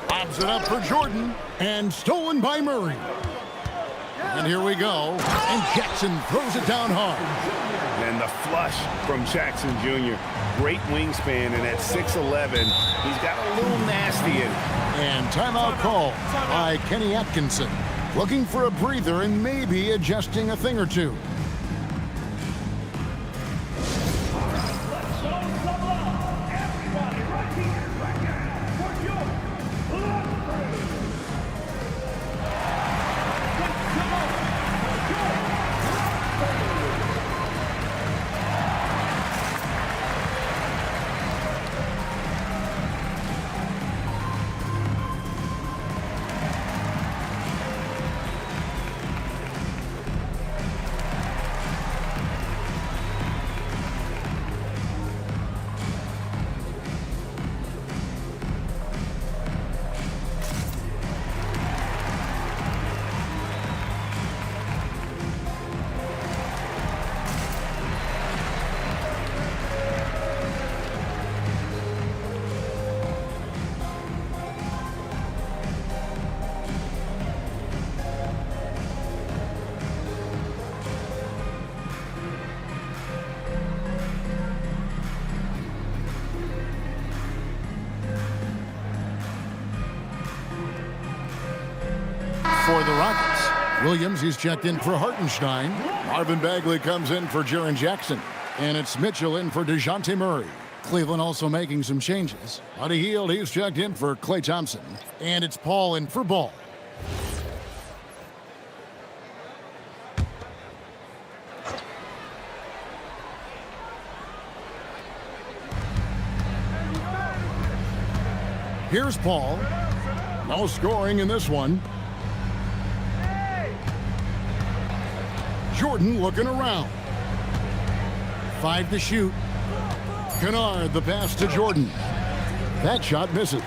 Lobs it up for Jordan, and stolen by Murray. And here we go, and Jackson throws it down hard. And the flush from Jackson Jr. Great wingspan, and at 6'11", he's got a little nasty in it. And timeout call by Kenny Atkinson. Looking for a breather and maybe adjusting a thing or two. For the Rockets, Williams, he's checked in for Hartenstein. Marvin Bagley comes in for Jaren Jackson. And it's Mitchell in for DeJounte Murray. Cleveland also making some changes. Buddy Hield, he's checked in for Klay Thompson. And it's Paul in for Ball. Here's Paul. No scoring in this one. Jordan looking around. 5 to shoot. Kennard, the pass to Jordan. That shot misses.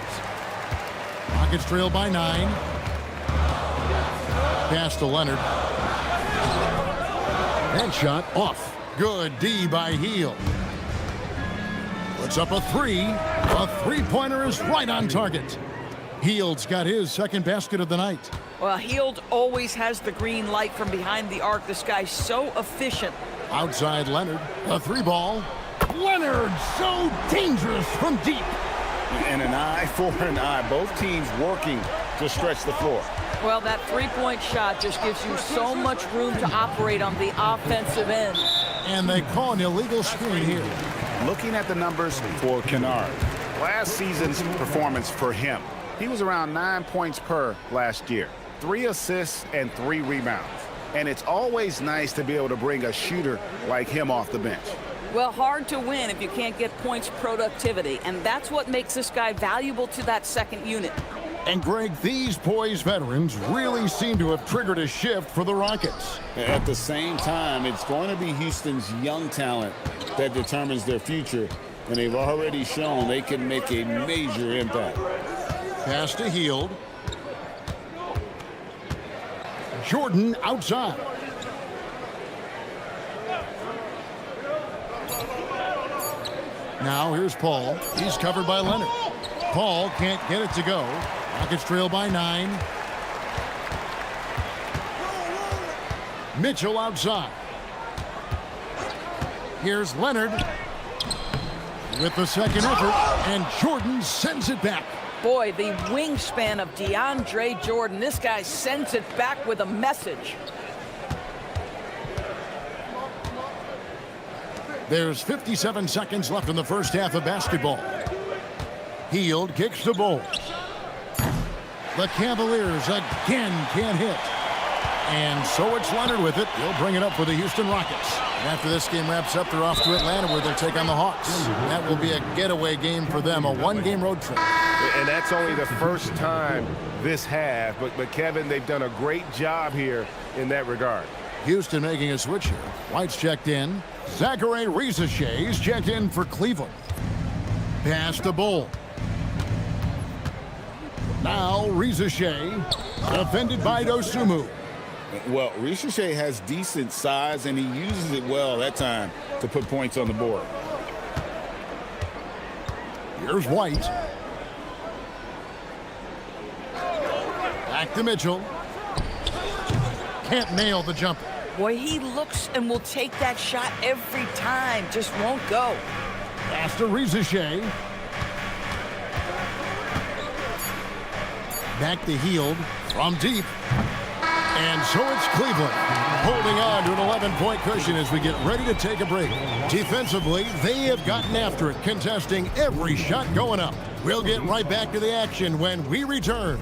Rockets trail by 9. Pass to Leonard. That shot off. Good D by Hield. Puts up a 3. A three-pointer is right on target. Hield's got his second basket of the night. Well, Hield always has the green light from behind the arc. This guy's so efficient. Outside Leonard, a 3-ball. Leonard, so dangerous from deep. And an eye for an eye. Both teams working to stretch the floor. Well, that three-point shot just gives you so much room to operate on the offensive end. And they call an illegal screen here. Looking at the numbers for Kennard. Last season's performance for him. He was around 9 points per last year. 3 assists and 3 rebounds. And it's always nice to be able to bring a shooter like him off the bench. Well, hard to win if you can't get points productivity, and that's what makes this guy valuable to that second unit. And Greg, these poised veterans really seem to have triggered a shift for the Rockets. At the same time, it's going to be Houston's young talent that determines their future. and they've already shown they can make a major impact. Pass to Hield. Jordan outside. Now here's Paul. He's covered by Leonard. Paul can't get it to go. Rockets trail by 9. Mitchell outside. Here's Leonard with the second effort, and Jordan sends it back. Boy, the wingspan of DeAndre Jordan. This guy sends it back with a message. There's 57 seconds left in the first half of basketball. Hield kicks the ball. The Cavaliers again can't hit. And so it's Leonard with it. He'll bring it up for the Houston Rockets. And after this game wraps up, they're off to Atlanta where they'll take on the Hawks. That will be a getaway game for them, a one-game road trip. And that's only the first time this half. But Kevin, they've done a great job here in that regard. Houston making a switch here. White's checked in. Zachary Risacher checked in for Cleveland. Pass to Bull. Now Risacher, defended by Dosunmu. Well, Risacher has decent size, and he uses it well that time to put points on the board. Here's White. Back to Mitchell. Can't nail the jumper. Boy, he looks and will take that shot every time. Just won't go. Pass to Risacher. Back to Hield from deep. And so it's Cleveland holding on to an 11-point cushion as we get ready to take a break. Defensively, they have gotten after it, contesting every shot going up. We'll get right back to the action when we return.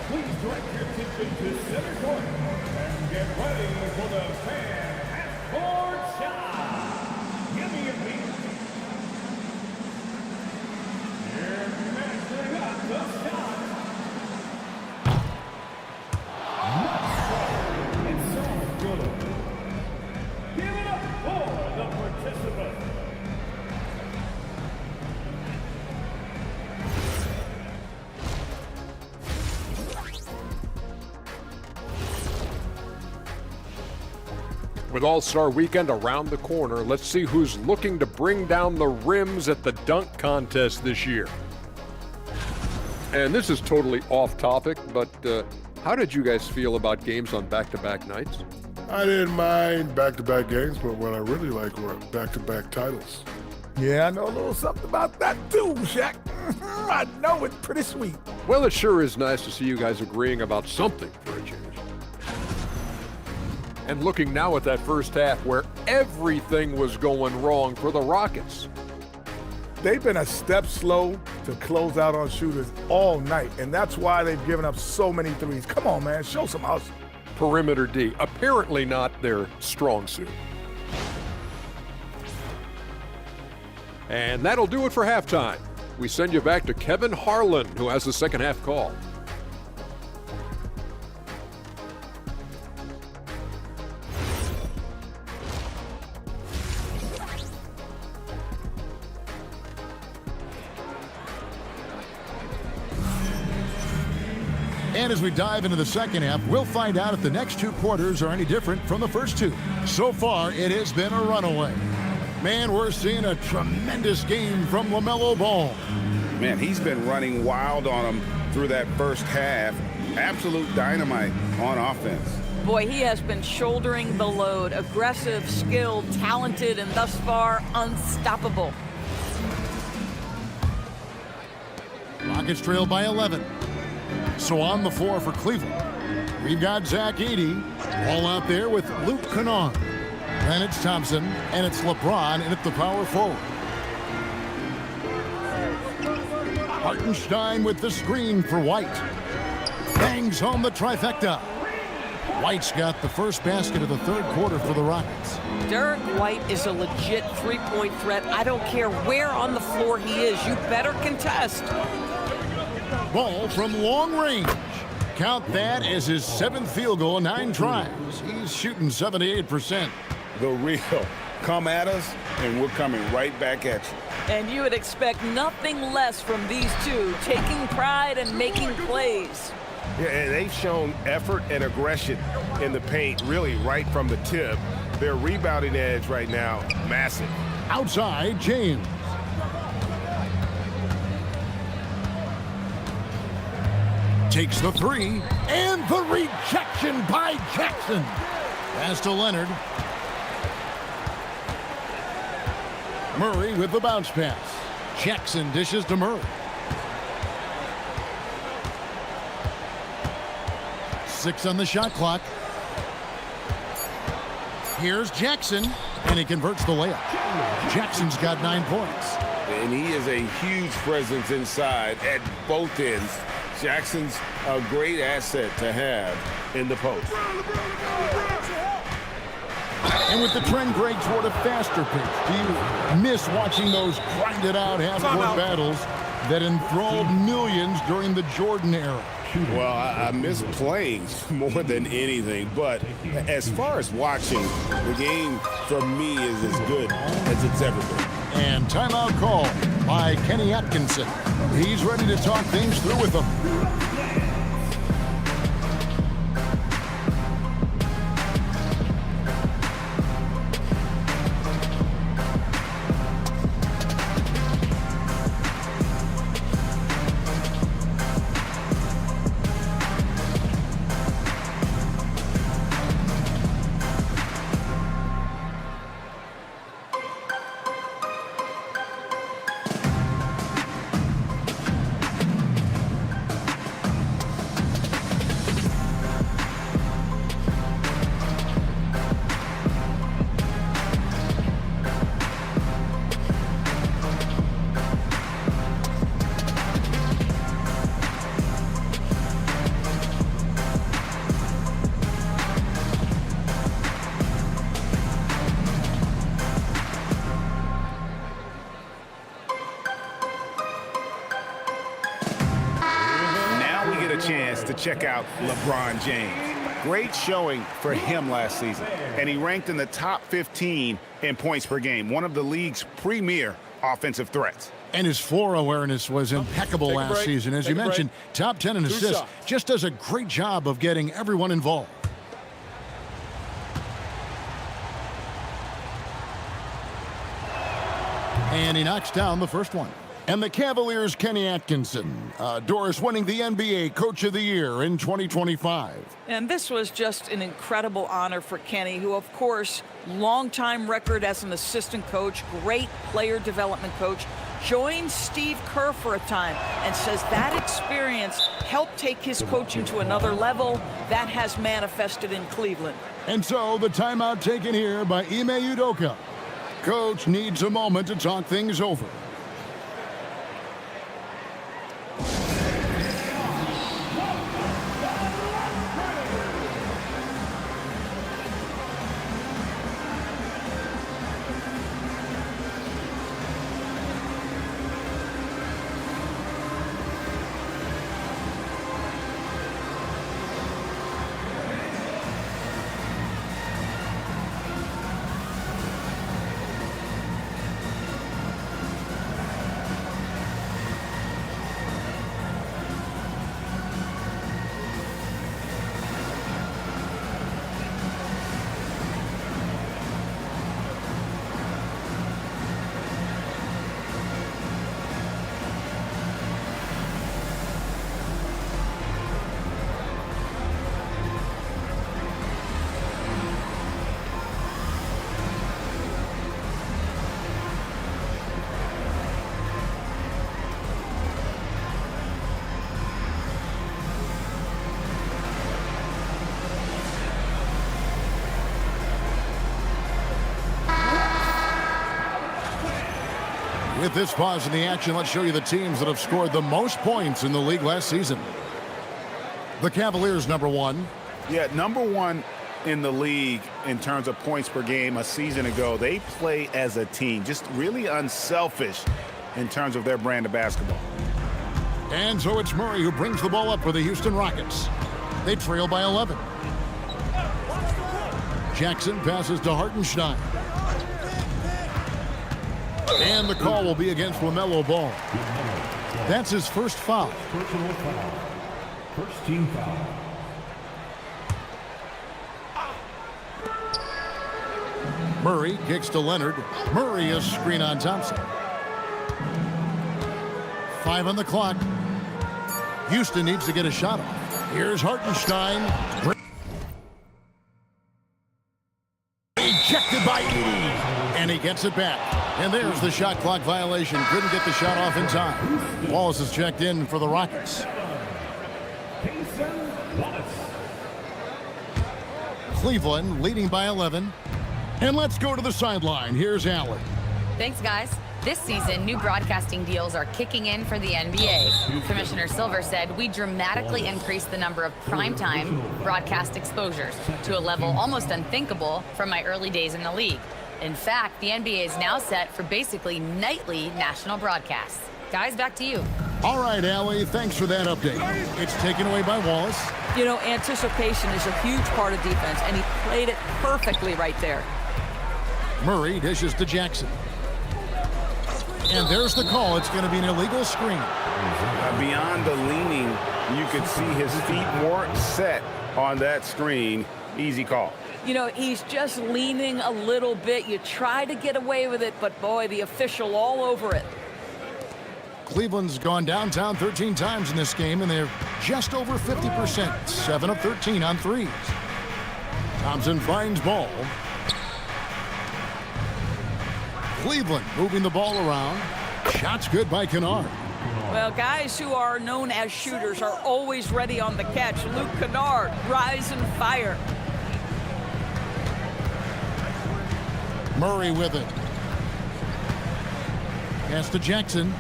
Please direct your attention to center court and get ready for the fan half-court shot. Give me a beat. Here, mastering up the shot. It's so good. Give it up for the participants. With All-Star Weekend around the corner, let's see who's looking to bring down the rims at the dunk contest this year. And this is totally off topic, but how did you guys feel about games on back-to-back nights? I didn't mind back-to-back games, but what I really like were back-to-back titles. Yeah, I know a little something about that too, Shaq. I know it's pretty sweet. Well, it sure is nice to see you guys agreeing about something for a change. And looking now at that first half where everything was going wrong for the Rockets. They've been a step slow to close out on shooters all night, and that's why they've given up so many threes. Come on, man, show some hustle. Perimeter D, apparently not their strong suit. And that'll do it for halftime. We send you back to Kevin Harlan, who has the second half call. And as we dive into the second half, we'll find out if the next two quarters are any different from the first two. So far, it has been a runaway. Man, we're seeing a tremendous game from LaMelo Ball. Man, he's been running wild on him through that first half. Absolute dynamite on offense. Boy, he has been shouldering the load. Aggressive, skilled, talented, and thus far, unstoppable. Rockets trail by 11. So on the floor for Cleveland, we've got Zach Edey all out there with Luke Kennard. Then it's Thompson, and it's LeBron, and it's the power forward. Hartenstein with the screen for White. Bangs home the trifecta. White's got the first basket of the third quarter for the Rockets. Derek White is a legit three-point threat. I don't care where on the floor he is. You better contest. Ball from long range. Count that as his 7th field goal in 9 tries. He's shooting 78%. The real. Come at us, and we're coming right back at you. And you would expect nothing less from these two, taking pride and making plays. Yeah, and they've shown effort and aggression in the paint, really right from the tip. Their rebounding edge right now, massive. Outside, James. Takes the 3, and the rejection by Jackson. Pass to Leonard. Murray with the bounce pass. Jackson dishes to Murray. 6 on the shot clock. Here's Jackson, and he converts the layup. Jackson's got 9 points. And he is a huge presence inside at both ends. Jackson's a great asset to have in the post. And with the trend break toward a faster pace, do you miss watching those grinded-out half-court battles that enthralled millions during the Jordan era? Well, I miss playing more than anything, but as far as watching, the game for me is as good as it's ever been. And timeout call by Kenny Atkinson. He's ready to talk things through with them. Chance to check out LeBron James. Great showing for him last season, and he ranked in the top 15 in points per game, one of the league's premier offensive threats. And his floor awareness was impeccable last season. As you mentioned, top 10 in assists. Just does a great job of getting everyone involved. And he knocks down the first one. And the Cavaliers' Kenny Atkinson. Doris winning the NBA Coach of the Year in 2025. And this was just an incredible honor for Kenny, who, of course, longtime record as an assistant coach, great player development coach, joined Steve Kerr for a time and says that experience helped take his coaching to another level. That has manifested in Cleveland. And so the timeout taken here by Ime Udoka. Coach needs a moment to talk things over. With this pause in the action, let's show you the teams that have scored the most points in the league last season. The Cavaliers, #1. Yeah, #1 in the league in terms of points per game a season ago. They play as a team, just really unselfish in terms of their brand of basketball. And so it's Murray who brings the ball up for the Houston Rockets. They trail by 11. Jackson passes to Hartenstein. And the call will be against LaMelo Ball. That's his first foul. Personal foul. First team foul. Murray kicks to Leonard. Murray a screen on Thompson. 5 on the clock. Houston needs to get a shot off. Here's Hartenstein. Ejected by Edey. And he gets it back. And there's the shot clock violation. Couldn't get the shot off in time. Wallace is checked in for the Rockets. Cleveland leading by 11. And let's go to the sideline. Here's Allen. Thanks, guys. This season, new broadcasting deals are kicking in for the NBA. Commissioner Silver said we dramatically increased the number of primetime broadcast exposures to a level almost unthinkable from my early days in the league. In fact, the NBA is now set for basically nightly national broadcasts. Guys, back to you. All right, Allie, thanks for that update. It's taken away by Wallace. You know, anticipation is a huge part of defense, and he played it perfectly right there. Murray dishes to Jackson. And there's the call. It's going to be an illegal screen. Beyond the leaning, you could see his feet weren't set on that screen. Easy call. You know, he's just leaning a little bit. You try to get away with it, but boy, the official all over it. Cleveland's gone downtown 13 times in this game, and they're just over 50%. 7 of 13 on threes. Thompson finds Ball. Cleveland moving the ball around. Shots good by Kennard. Well, guys who are known as shooters are always ready on the catch. Luke Kennard, rise and fire. Murray with it. Pass to Jackson.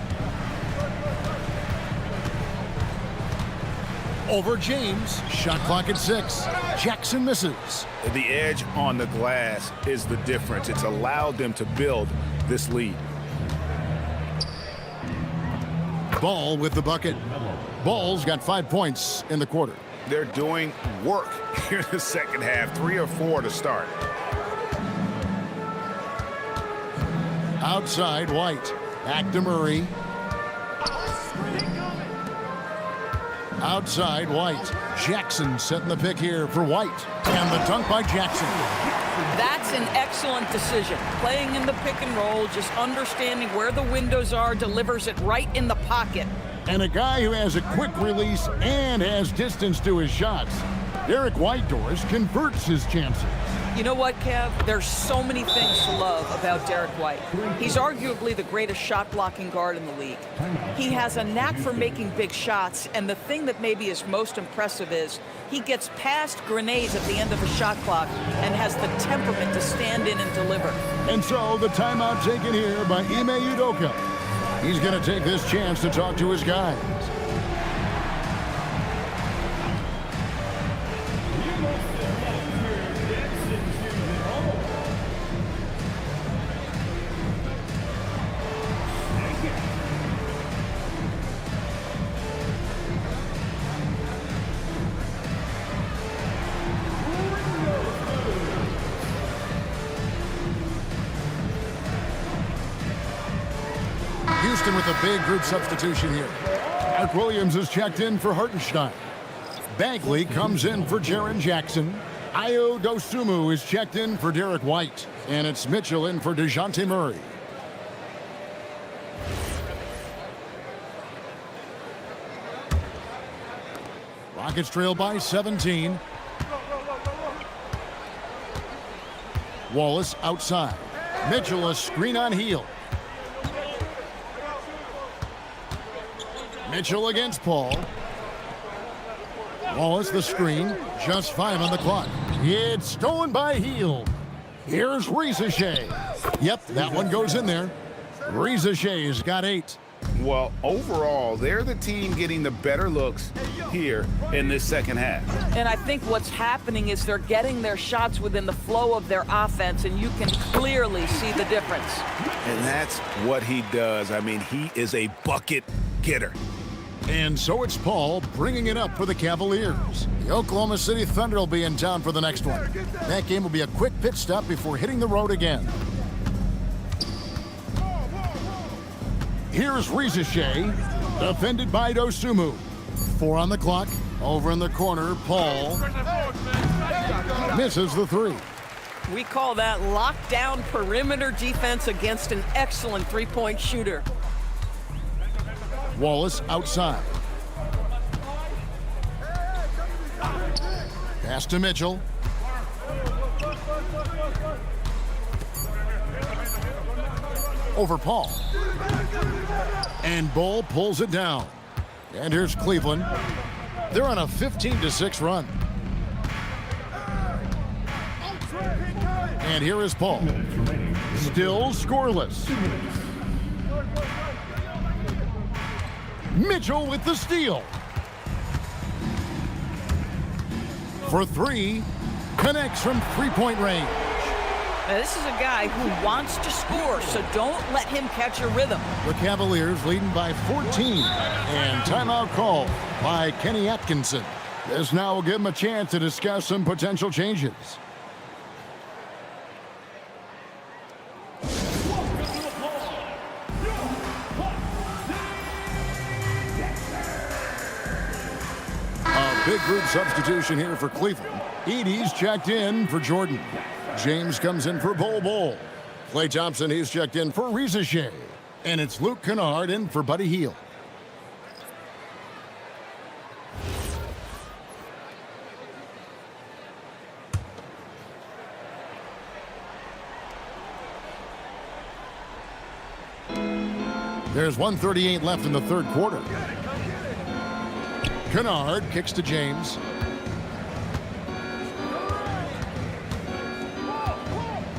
Over James. Shot clock at 6. Jackson misses. The edge on the glass is the difference. It's allowed them to build this lead. Ball with the bucket. Ball's got 5 points in the quarter. They're doing work here in the second half. 3 or 4 to start. Outside, White. Back to Murray. Outside, White. Jackson setting the pick here for White. And the dunk by Jackson. That's an excellent decision. Playing in the pick and roll, just understanding where the windows are, delivers it right in the pocket. And a guy who has a quick release and has distance to his shots. Derek Whitehorse converts his chances. You know what, Kev? There's so many things to love about Derek White. He's arguably the greatest shot-blocking guard in the league. He has a knack for making big shots, and the thing that maybe is most impressive is he gets past grenades at the end of the shot clock and has the temperament to stand in and deliver. And so the timeout taken here by Ime Udoka. He's going to take this chance to talk to his guys. Houston with a big group substitution here. Mark Williams is checked in for Hartenstein. Bagley comes in for Jaren Jackson. Ayo Dosunmu is checked in for Derek White. And it's Mitchell in for DeJounte Murray. Rockets trail by 17. Wallace outside. Mitchell a screen on heel. Mitchell against Paul. Wallace the screen. Just 5 on the clock. It's stolen by Heel. Here's Risacher. Yep, that one goes in there. Risacher's got 8. Well, overall, they're the team getting the better looks here in this second half. And I think what's happening is they're getting their shots within the flow of their offense, and you can clearly see the difference. And that's what he does. I mean, he is a bucket getter. And so it's Paul bringing it up for the Cavaliers. The Oklahoma City Thunder will be in town for the next one. That game will be a quick pit stop before hitting the road again. Here's Riziche, defended by Dosunmu. 4 on the clock. Over in the corner, Paul misses the 3. We call that lockdown perimeter defense against an excellent three-point shooter. Wallace outside. Pass to Mitchell. Over Paul. And Bull pulls it down. And here's Cleveland. They're on a 15-6 run. And here is Paul. Still scoreless. Mitchell with the steal. For 3, connects from three-point range. Now, this is a guy who wants to score, so don't let him catch a rhythm. The Cavaliers leading by 14. And timeout call by Kenny Atkinson. This now will give him a chance to discuss some potential changes. Big group substitution here for Cleveland. Edey's checked in for Jordan. James comes in for Bol. Klay Thompson, he's checked in for Riziche. And it's Luke Kennard in for Buddy Hield. There's 1:38 left in the third quarter. Kennard kicks to James.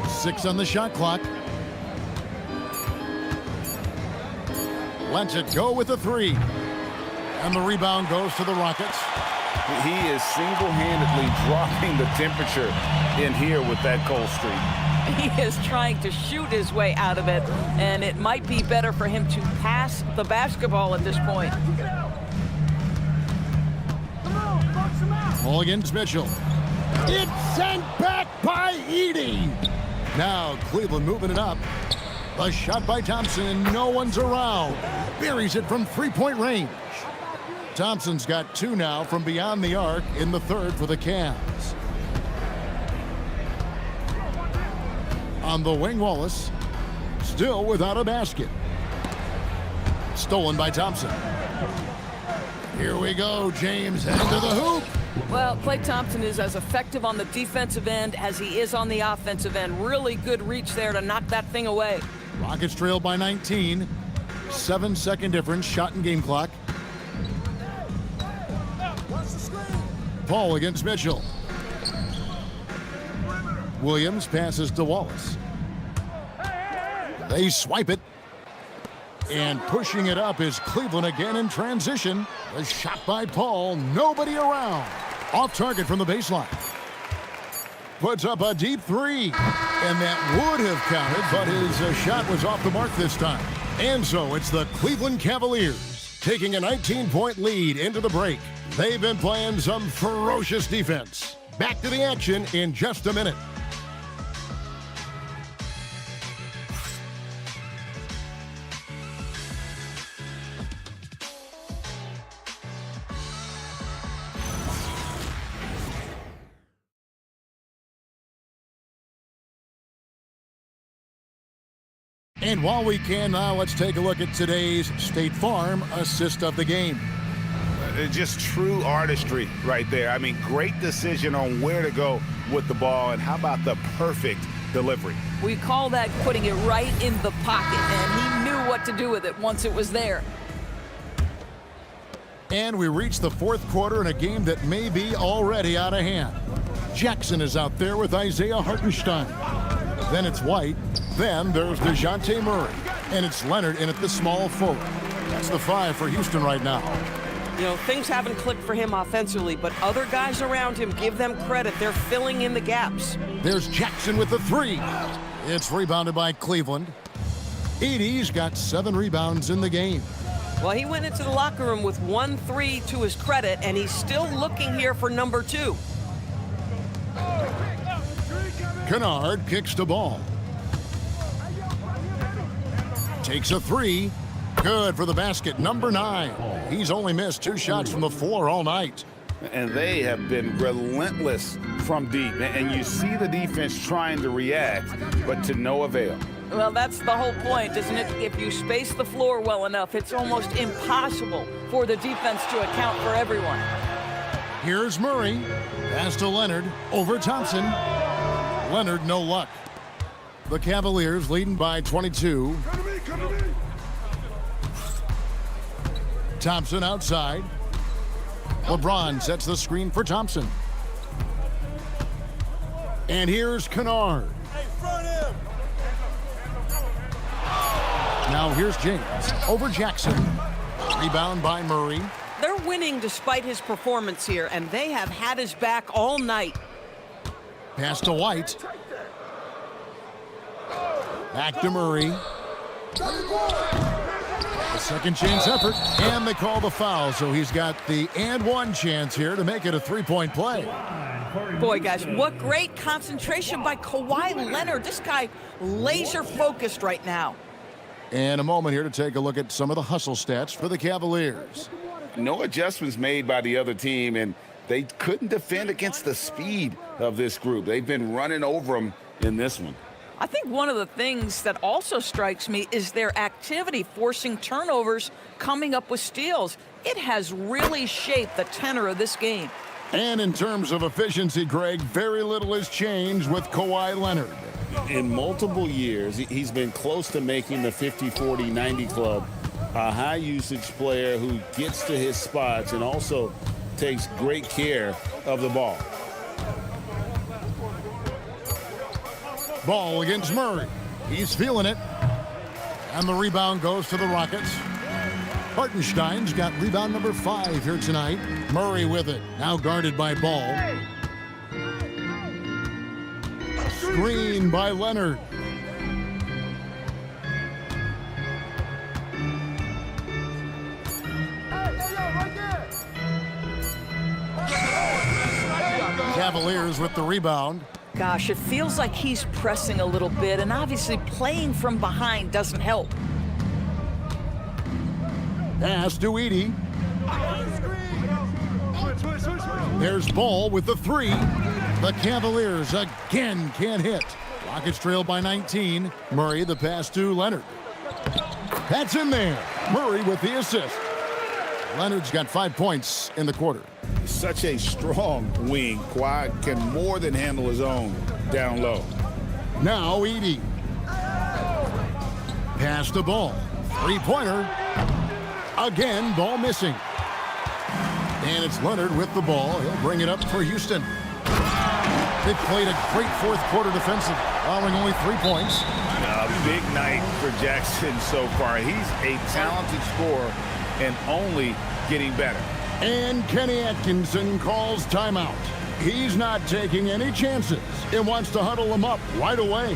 Six on the shot clock. Lets it go with a 3. And the rebound goes to the Rockets. He is single-handedly dropping the temperature in here with that cold streak. He is trying to shoot his way out of it, and it might be better for him to pass the basketball at this point. Ball against Mitchell. It's sent back by Edey. Now Cleveland moving it up. A shot by Thompson and no one's around. Buries it from three-point range. Thompson's got 2 now from beyond the arc in the third for the Cavs. On the wing, Wallace. Still without a basket. Stolen by Thompson. Here we go. James heading to the hoop. Well, Klay Thompson is as effective on the defensive end as he is on the offensive end. Really good reach there to knock that thing away. Rockets trail by 19. 7-second difference, shot and game clock. Paul against Mitchell. Williams passes to Wallace. They swipe it. And pushing it up is Cleveland again in transition. A shot by Paul, nobody around. Off target from the baseline. Puts up a deep 3. And that would have counted, but his shot was off the mark this time. And so it's the Cleveland Cavaliers taking a 19-point lead into the break. They've been playing some ferocious defense. Back to the action in just a minute. And while we can now, let's take a look at today's State Farm assist of the game. Just true artistry right there. I mean, great decision on where to go with the ball, and how about the perfect delivery? We call that putting it right in the pocket, and he knew what to do with it once it was there. And we reach the fourth quarter in a game that may be already out of hand. Jackson is out there with Isaiah Hartenstein. Then it's White. Then there's DeJounte Murray. And it's Leonard in at the small forward. That's the 5 for Houston right now. You know, things haven't clicked for him offensively, but other guys around him, give them credit. They're filling in the gaps. There's Jackson with the 3. It's rebounded by Cleveland. Edey's got 7 rebounds in the game. Well, he went into the locker room with 1-3 to his credit, and he's still looking here for number 2. Kennard kicks the ball. Takes a 3. Good for the basket. Number 9. He's only missed 2 shots from the floor all night. And they have been relentless from deep. And you see the defense trying to react, but to no avail. Well, that's the whole point, isn't it? If you space the floor well enough, it's almost impossible for the defense to account for everyone. Here's Murray. Pass to Leonard. Over Thompson. Leonard, no luck. The Cavaliers leading by 22. Thompson outside. LeBron sets the screen for Thompson. And here's Kennard. Now here's James. Over Jackson. Rebound by Murray. They're winning despite his performance here, and they have had his back all night. Pass to White. Back to Murray. A second chance effort, and they call the foul, so he's got the and one chance here to make it a 3-point play. Boy, guys, what great concentration by Kawhi Leonard. This guy laser focused right now. And a moment here to take a look at some of the hustle stats for the Cavaliers. No adjustments made by the other team, and they couldn't defend against the speed of this group. They've been running over them in this one. I think one of the things that also strikes me is their activity, forcing turnovers, coming up with steals. It has really shaped the tenor of this game. And in terms of efficiency, Greg, very little has changed with Kawhi Leonard. In multiple years, he's been close to making the 50-40-90 club. A high-usage player who gets to his spots and also takes great care of the ball. Ball against Murray. He's feeling it. And the rebound goes to the Rockets. Hartenstein's got rebound number 5 here tonight. Murray with it. Now guarded by Ball. Screen by Leonard. Cavaliers with the rebound. Gosh, it feels like he's pressing a little bit, and obviously playing from behind doesn't help. Pass to Edey. There's Ball with the 3. The Cavaliers again can't hit. Rockets trail by 19. Murray the pass to Leonard. That's in there. Murray with the assist. Leonard's got 5 points in the quarter. Such a strong wing. Kawhi can more than handle his own down low. Now Edey. Pass the Ball. 3-pointer. Again, Ball missing. And it's Leonard with the ball. He'll bring it up for Houston. They've played a great fourth quarter defensive, allowing only 3 points. Big night for Jackson so far. He's a talented scorer and only getting better. And Kenny Atkinson calls timeout. He's not taking any chances and wants to huddle them up right away.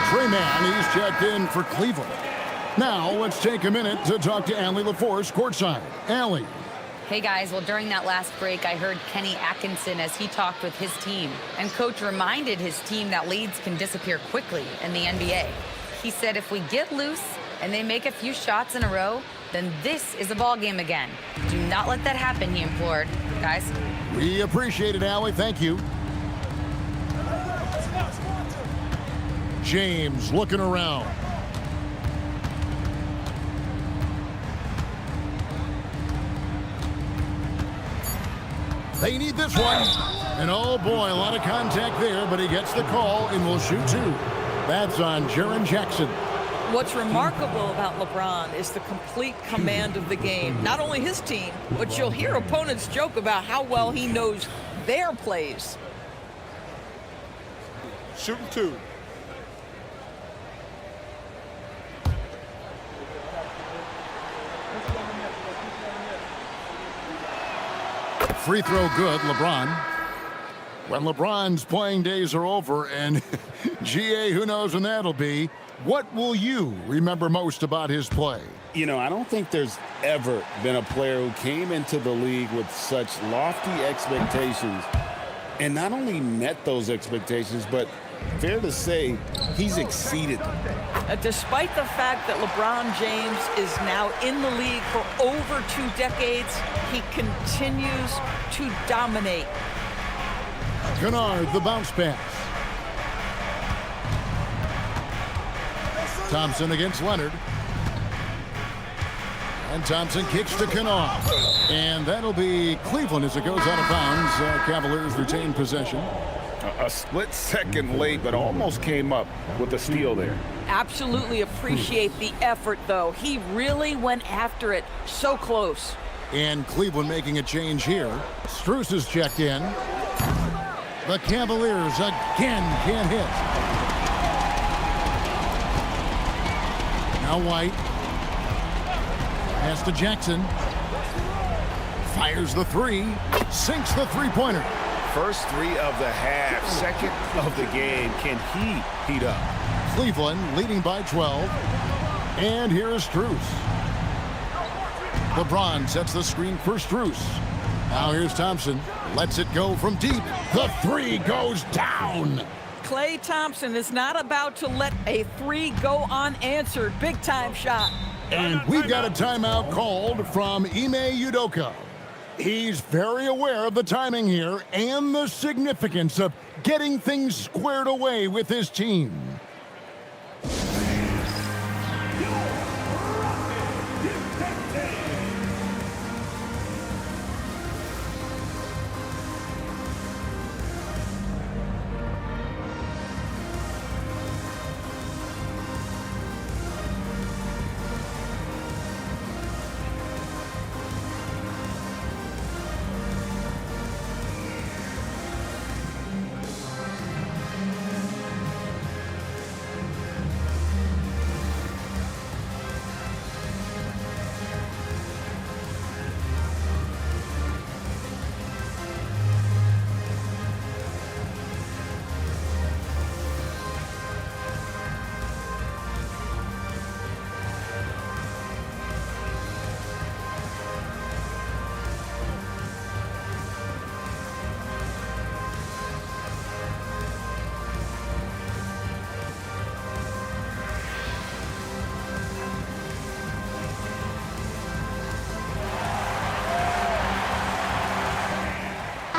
Trey Mann, he's checked in for Cleveland. Now, let's take a minute to talk to Allie LaForce courtside. Allie. Hey, guys. Well, during that last break, I heard Kenny Atkinson as he talked with his team. And Coach reminded his team that leads can disappear quickly in the NBA. He said if we get loose and they make a few shots in a row, then this is a ball game again. Do not let that happen, he implored. Guys. We appreciate it, Allie. Thank you. James looking around. They need this one. And oh boy, a lot of contact there, but he gets the call and will shoot 2. That's on Jaren Jackson. What's remarkable about LeBron is the complete command of the game. Not only his team, but you'll hear opponents joke about how well he knows their plays. Shooting 2. Free throw good, LeBron. When LeBron's playing days are over, and GA, who knows when that'll be, what will you remember most about his play? You know, I don't think there's ever been a player who came into the league with such lofty expectations and not only met those expectations, but fair to say, he's exceeded them. Despite the fact that LeBron James is now in the league for over 2 decades, he continues to dominate. Kennard, the bounce pass. Thompson against Leonard. And Thompson kicks to Kennard. And that'll be Cleveland as it goes out of bounds. Cavaliers retain possession. A split second late, but almost came up with a steal there. Absolutely appreciate the effort, though. He really went after it. So close. And Cleveland making a change here. Strus is checked in. The Cavaliers again can't hit. Now White. Pass to Jackson. Fires the three. Sinks the three-pointer. First 3 of the half, second of the game. Can he heat up? Cleveland leading by 12. And here is Strus. LeBron sets the screen for Strus. Now here's Thompson. Lets it go from deep. The three goes down. Klay Thompson is not about to let a 3 go unanswered. Big time shot. And we've got a timeout called from Ime Udoka. He's very aware of the timing here and the significance of getting things squared away with his team.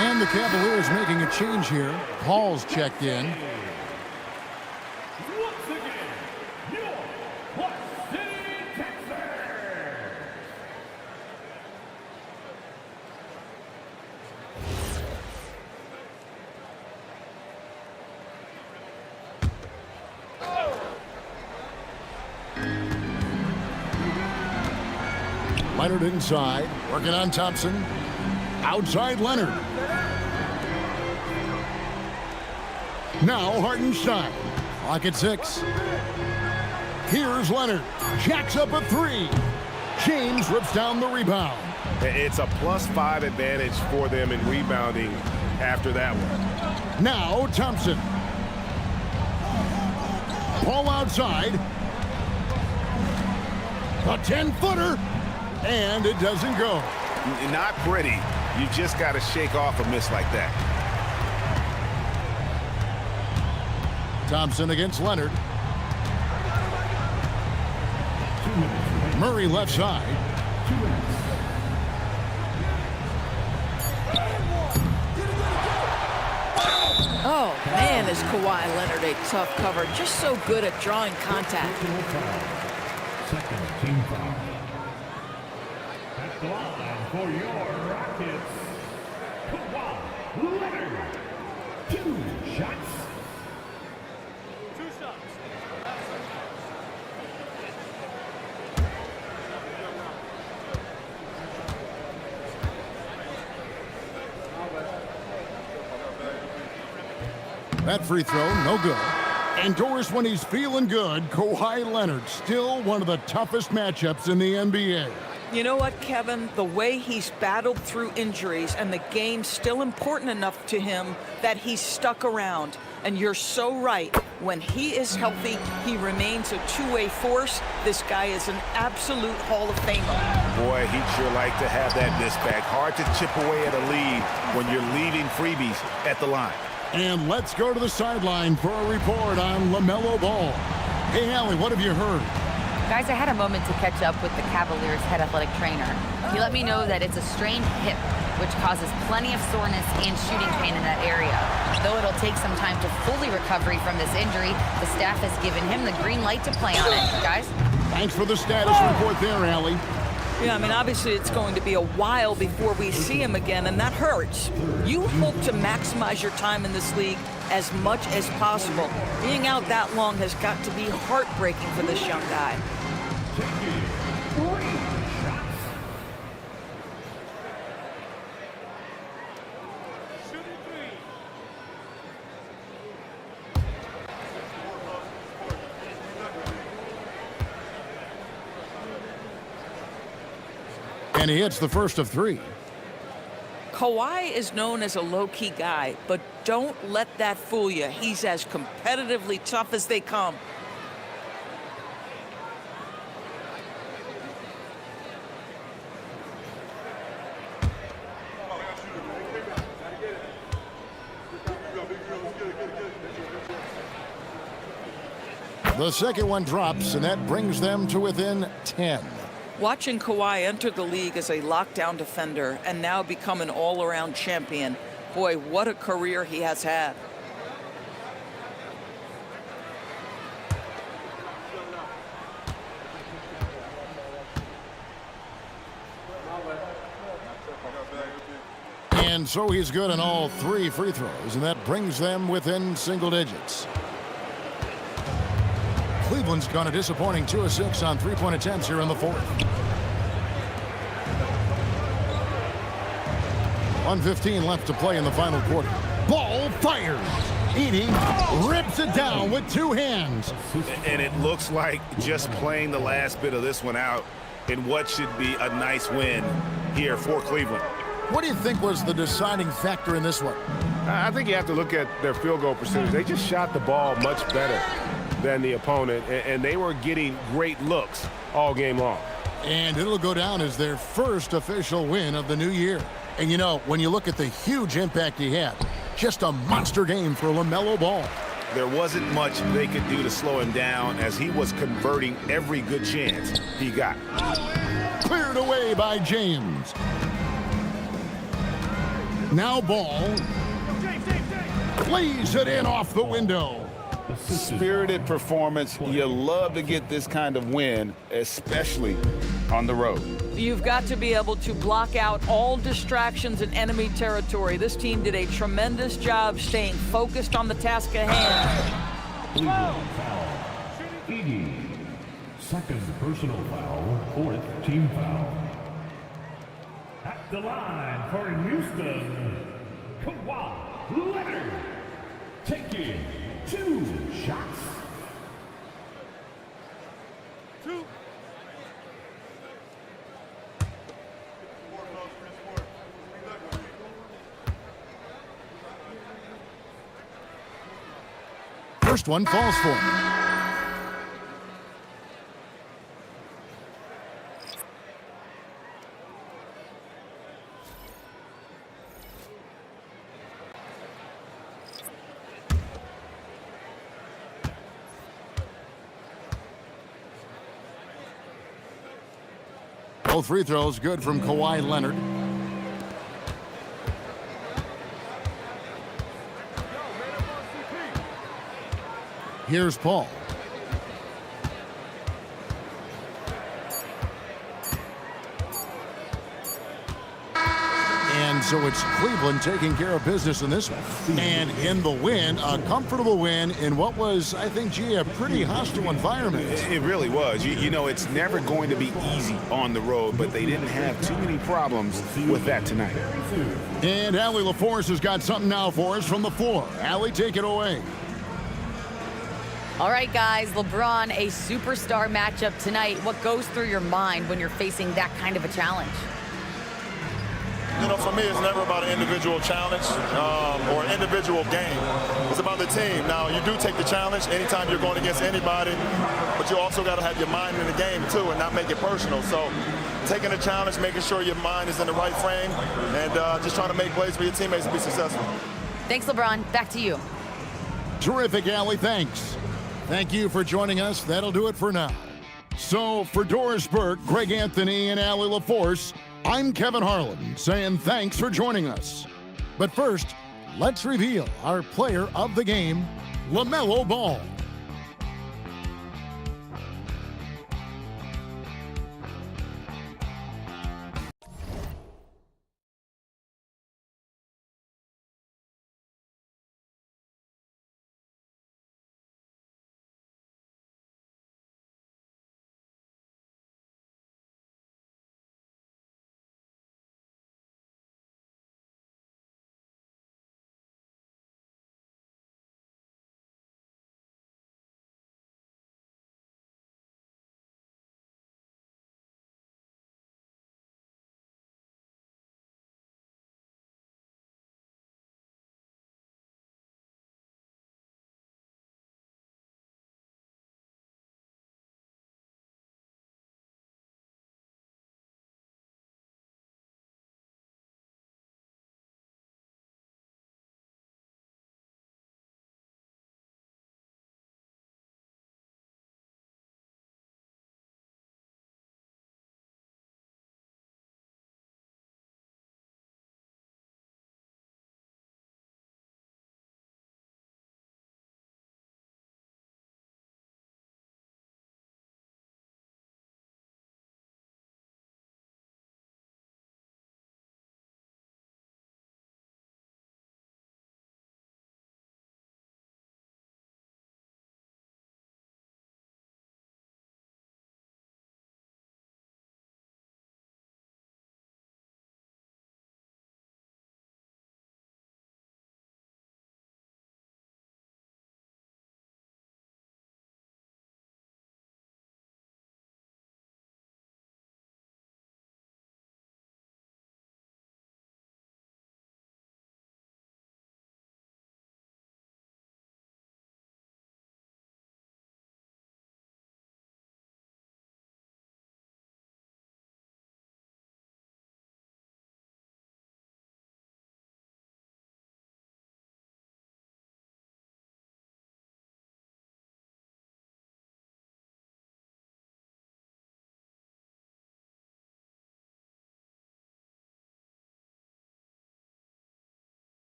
And the Cavaliers making a change here. Paul's checked in. Once again, your Plus City Texans. Leonard inside, working on Thompson. Outside Leonard. Now Hartenstein. Clock at 6. Here's Leonard. Jacks up a 3. James rips down the rebound. It's a +5 advantage for them in rebounding after that one. Now Thompson. Paul outside. A 10-footer. And it doesn't go. Not pretty. You just got to shake off a miss like that. Thompson against Leonard. Murray left side. Oh, man, is Kawhi Leonard a tough cover. Just so good at drawing contact. Second team foul. At the line for your Rockets, Kawhi Leonard. 2 shots. That free throw, no good. And Doris, when he's feeling good, Kawhi Leonard, still one of the toughest matchups in the NBA. You know what, Kevin? The way he's battled through injuries and the game's still important enough to him that he's stuck around. And you're so right. When he is healthy, he remains a two-way force. This guy is an absolute Hall of Famer. Boy, he'd sure like to have that miss back. Hard to chip away at a lead when you're leaving freebies at the line. And let's go to the sideline for a report on LaMelo Ball. Hey, Allie, what have you heard? Guys, I had a moment to catch up with the Cavaliers head athletic trainer. He let me know that it's a strained hip, which causes plenty of soreness and shooting pain in that area. Though it'll take some time to fully recovery from this injury, the staff has given him the green light to play on it. Guys? Thanks for the status report there, Allie. Yeah, I mean, obviously it's going to be a while before we see him again, and that hurts. You hope to maximize your time in this league as much as possible. Being out that long has got to be heartbreaking for this young guy. And he hits the first of three. Kawhi is known as a low-key guy, but don't let that fool you. He's as competitively tough as they come. The second one drops, and that brings them to within 10. Watching Kawhi enter the league as a lockdown defender and now become an all-around champion, boy, what a career he has had. And so he's good on all three free throws, and that brings them within single digits. Cleveland's gone a disappointing 2 of 6 on three-point attempts here in the fourth. 1:15 left to play in the final quarter. Ball fires. Edey rips it down with two hands. And it looks like just playing the last bit of this one out in what should be a nice win here for Cleveland. What do you think was the deciding factor in this one? I think you have to look at their field goal percentage. They just shot the ball much better than the opponent, and they were getting great looks all game long. And it'll go down as their first official win of the new year. And you know, when you look at the huge impact he had, just a monster game for LaMelo Ball. There wasn't much they could do to slow him down as he was converting every good chance he got. Cleared away by James. Now Ball plays it in off the window. Spirited performance. You love to get this kind of win, especially on the road. You've got to be able to block out all distractions in enemy territory. This team did a tremendous job staying focused on the task at hand. Cleveland foul. Edey. Second personal foul, fourth team foul. At the line for Houston, Kawhi Leonard taking 2 shots. First one falls for him. Both free throws good from Kawhi Leonard. Here's Paul. And so it's Cleveland taking care of business in this one. And in the win, a comfortable win in what was, I think, gee, a pretty hostile environment. It really was. You know, it's never going to be easy on the road, but they didn't have too many problems with that tonight. And Allie LaForce has got something now for us from the floor. Allie, take it away. All right, guys, LeBron, a superstar matchup tonight. What goes through your mind when you're facing that kind of a challenge? You know, for me, it's never about an individual challenge or an individual game. It's about the team. Now, you do take the challenge anytime you're going against anybody, but you also got to have your mind in the game, too, and not make it personal. So taking the challenge, making sure your mind is in the right frame, and just trying to make plays for your teammates to be successful. Thanks, LeBron. Back to you. Terrific, Allie. Thanks. Thank you for joining us. That'll do it for now. So for Doris Burke, Greg Anthony, and Allie LaForce, I'm Kevin Harlan saying thanks for joining us. But first, let's reveal our player of the game, LaMelo Ball.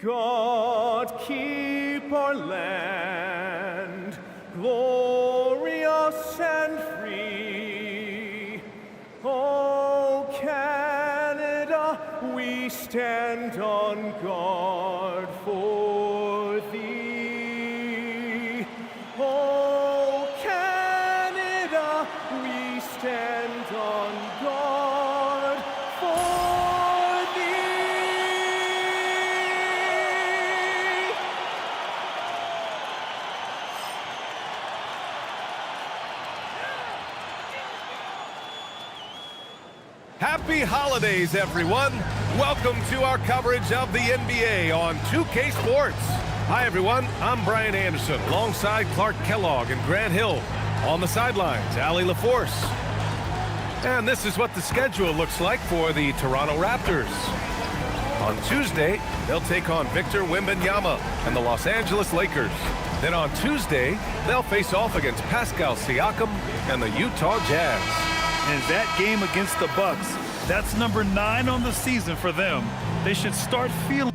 God keep our land glorious and free. Oh, Canada, we stand on guard for thee. Oh, Canada, we stand on guard for thee. Happy holidays, everyone. Welcome to our coverage of the NBA on 2K Sports. Hi, everyone. I'm Brian Anderson, alongside Clark Kellogg and Grant Hill. On the sidelines, Allie LaForce. And this is what the schedule looks like for the Toronto Raptors. On Tuesday, they'll take on Victor Wembanyama and the Los Angeles Lakers. Then on Tuesday, they'll face off against Pascal Siakam and the Utah Jazz. And that game against the Bucks, that's number 9 on the season for them. They should start feeling.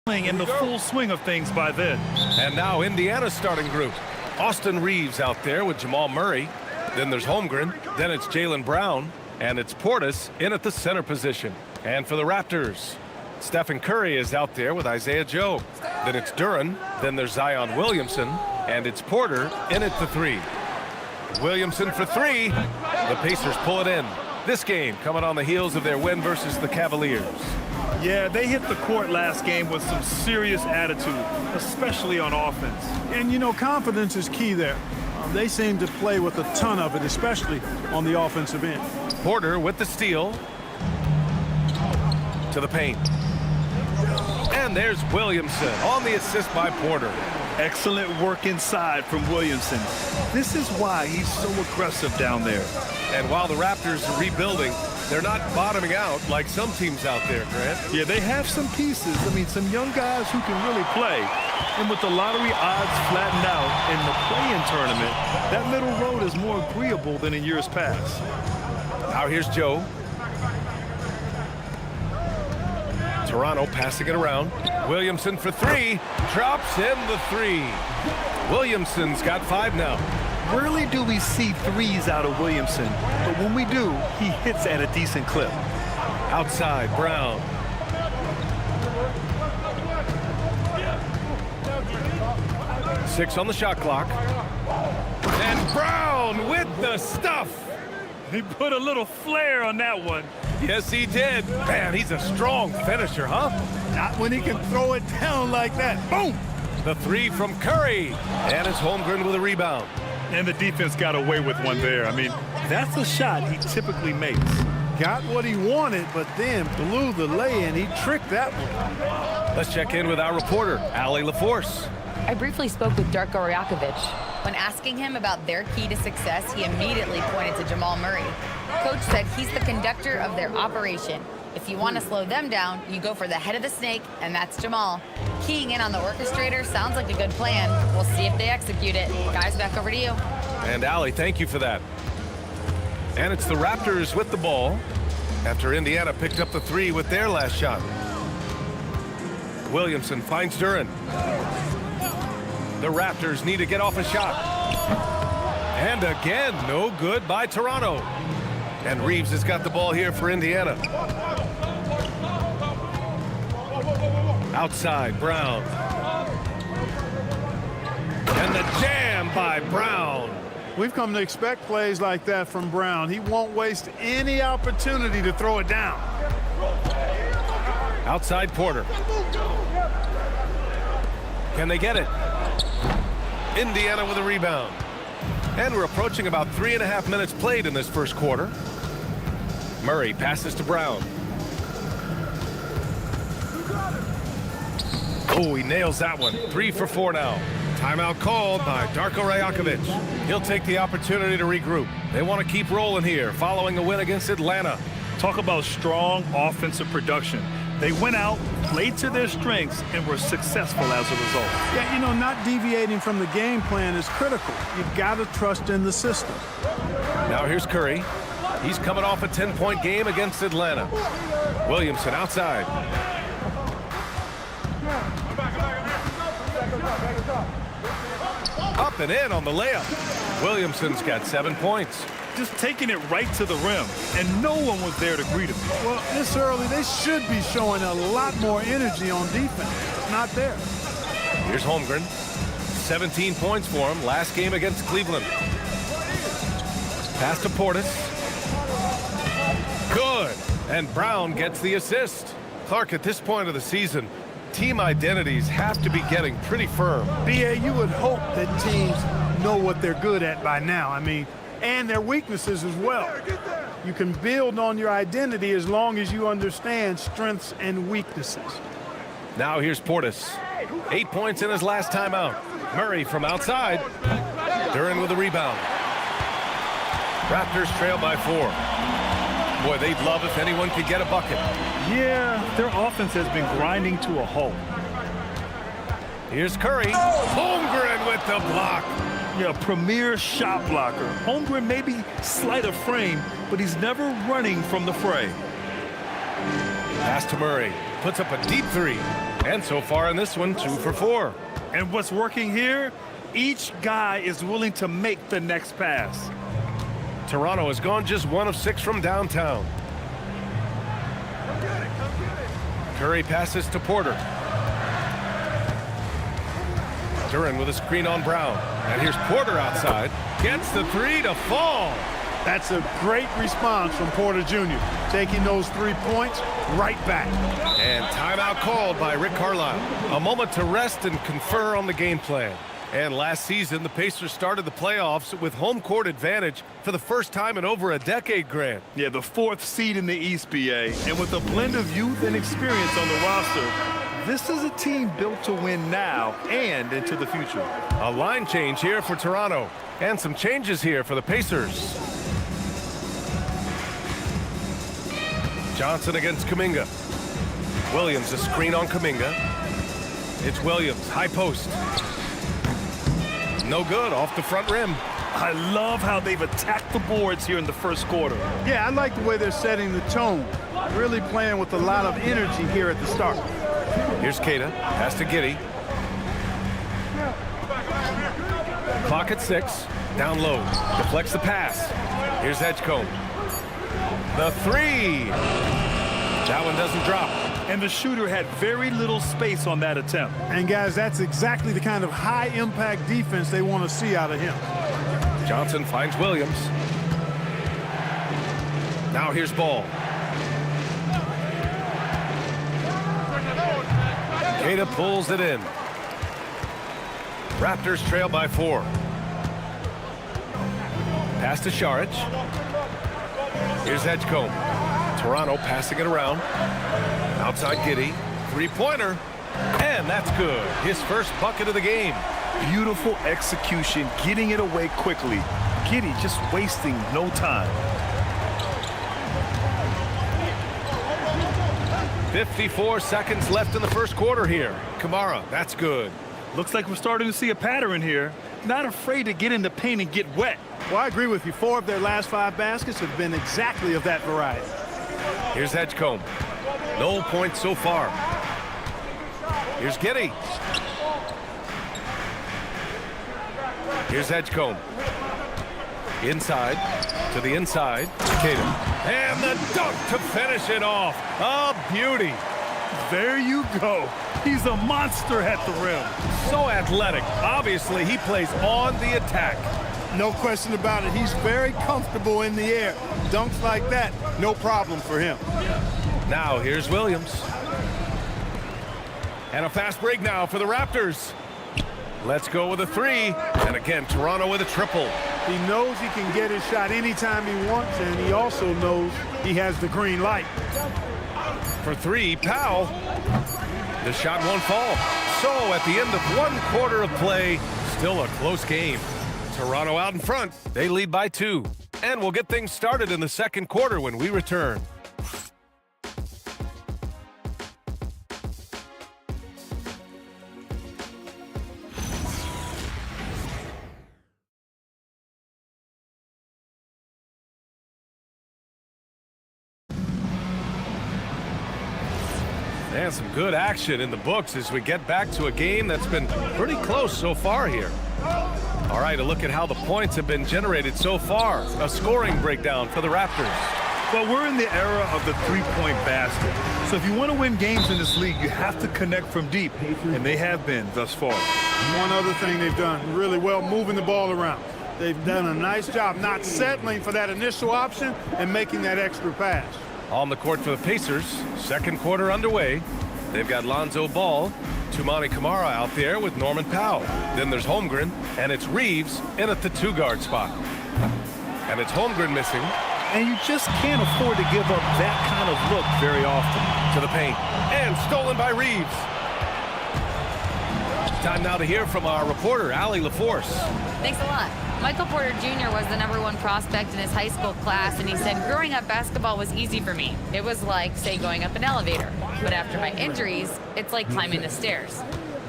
In the full swing of things by then. And now Indiana's starting group. Austin Reeves out there with Jamal Murray. Then there's Holmgren. Then it's Jaylen Brown. And it's Portis in at the center position. And for the Raptors, Stephen Curry is out there with Isaiah Joe. Then it's Duren. Then there's Zion Williamson. And it's Porter in at the 3. Williamson for 3. The Pacers pull it in. This game coming on the heels of their win versus the Cavaliers. Yeah, they hit the court last game with some serious attitude, especially on offense. And, you know, confidence is key there. They seem to play with a ton of it, especially on the offensive end. Porter with the steal. To the paint. And there's Williamson on the assist by Porter. Excellent work inside from Williamson. This is why he's so aggressive down there. And while the Raptors are rebuilding, they're not bottoming out like some teams out there, Grant. Yeah, they have some pieces. I mean, some young guys who can really play. And with the lottery odds flattened out in the play-in tournament, that middle road is more agreeable than in years past. Now here's Joe. Toronto passing it around. Williamson for 3. Drops in the 3. Williamson's got 5 now. Rarely do we see threes out of Williamson, but when we do, he hits at a decent clip. Outside, Brown. Six on the shot clock. And Brown with the stuff. He put a little flair on that one. Yes, he did. Man, he's a strong finisher, huh? Not when he can throw it down like that. Boom! The 3 from Curry. And it's Holmgren with a rebound. And the defense got away with one there. I mean, that's a shot he typically makes. Got what he wanted, but then blew the lay-in. He tricked that one. Let's check in with our reporter, Allie LaForce. I briefly spoke with Darko Rajakovic. When asking him about their key to success, he immediately pointed to Jamal Murray. Coach said he's the conductor of their operation. If you want to slow them down, you go for the head of the snake, and that's Jamal. Keying in on the orchestrator sounds like a good plan. We'll see if they execute it. Guys, back over to you. And Allie, thank you for that. And it's the Raptors with the ball after Indiana picked up the 3 with their last shot. Williamson finds Duren. The Raptors need to get off a shot. And again, no good by Toronto. And Reeves has got the ball here for Indiana. Outside, Brown. And the jam by Brown. We've come to expect plays like that from Brown. He won't waste any opportunity to throw it down. Outside Porter. Can they get it? Indiana with a rebound. And we're approaching about 3.5 minutes played in this first quarter. Murray passes to Brown. Oh, he nails that one. 3 for 4 now. Timeout called by Darko Rajakovic. He'll take the opportunity to regroup. They want to keep rolling here following a win against Atlanta. Talk about strong offensive production. They went out, played to their strengths, and were successful as a result. Yeah, you know, not deviating from the game plan is critical. You got to trust in the system. Now here's Curry. He's coming off a 10-point game against Atlanta. Williamson outside. Up and in on the layup. Williamson's got 7 points. Just taking it right to the rim, and no one was there to greet him. Well, this early, they should be showing a lot more energy on defense. It's not there. Here's Holmgren. 17 points for him last game against Cleveland. Pass to Portis. Good. And Brown gets the assist. Clark, at this point of the season, team identities have to be getting pretty firm. B.A., you would hope that teams know what they're good at by now. I mean, and their weaknesses as well. You can build on your identity as long as you understand strengths and weaknesses. Now here's Portis. 8 points in his last timeout. Murray from outside. Duren with a rebound. Raptors trail by 4. Boy, they'd love if anyone could get a bucket. Yeah, their offense has been grinding to a halt. Here's Curry. Holmgren with the block. Yeah, premier shot blocker. Holmgren may be slight of frame, but he's never running from the fray. Pass to Murray. Puts up a deep 3. And so far in this one, 2 for 4. And what's working here? Each guy is willing to make the next pass. Toronto has gone just 1 of 6 from downtown. Curry passes to Porter. Duren with a screen on Brown. And here's Porter outside. Gets the 3 to fall. That's a great response from Porter Jr. Taking those 3 points right back. And timeout called by Rick Carlisle. A moment to rest and confer on the game plan. And last season, the Pacers started the playoffs with home court advantage for the first time in over a decade, Grant. Yeah, the 4th seed in the East, BA. And with a blend of youth and experience on the roster, this is a team built to win now and into the future. A line change here for Toronto. And some changes here for the Pacers. Johnson against Kuminga. Williams a screen on Kuminga. It's Williams, high post. No good, off the front rim. I love how they've attacked the boards here in the first quarter. Yeah, I like the way they're setting the tone. Really playing with a lot of energy here at the start. Here's Keita, pass to Giddey. Clock at 6, down low, deflects the pass. Here's Edgecombe. The 3. That one doesn't drop. And the shooter had very little space on that attempt. And guys, that's exactly the kind of high-impact defense they want to see out of him. Johnson finds Williams. Now here's Ball. Keita pulls it in. Raptors trail by 4. Pass to Šarić. Here's Edgecombe. Toronto passing it around. Outside Giddey. 3-pointer. And that's good. His first bucket of the game. Beautiful execution, getting it away quickly. Giddey just wasting no time. 54 seconds left in the first quarter here. Kamara, that's good. Looks like we're starting to see a pattern here. Not afraid to get in the paint and get wet. Well, I agree with you. 4 of their last 5 baskets have been exactly of that variety. Here's Edgecombe. No points so far. Here's Giddey. Here's Edgecombe. Inside, to the inside. Keita. And the dunk to finish it off. A beauty. There you go. He's a monster at the rim. So athletic. Obviously, he plays on the attack. No question about it. He's very comfortable in the air. Dunks like that, no problem for him. Now here's Williams. And a fast break now for the Raptors. Let's go with a 3. And again, Toronto with a triple. He knows he can get his shot anytime he wants, and he also knows he has the green light. For three, Powell. The shot won't fall. So at the end of 1 quarter of play, still a close game. Toronto out in front. They lead by 2. And we'll get things started in the second quarter when we return. And some good action in the books as we get back to a game that's been pretty close so far here. All right, a look at how the points have been generated so far. A scoring breakdown for the Raptors. Well, we're in the era of the three-point basket. So if you want to win games in this league, you have to connect from deep, and they have been thus far. One other thing they've done really well, moving the ball around. They've done a nice job not settling for that initial option and making that extra pass. On the court for the Pacers, second quarter underway. They've got Lonzo Ball, Toumani Camara out there with Norman Powell. Then there's Holmgren, and it's Reeves in at the 2-guard spot. And it's Holmgren missing. And you just can't afford to give up that kind of look very often. To the paint, and stolen by Reeves. Time now to hear from our reporter, Allie LaForce. Thanks a lot. Michael Porter Jr. was the #1 prospect in his high school class, and he said, growing up, basketball was easy for me. It was like, say, going up an elevator. But after my injuries, it's like climbing the stairs.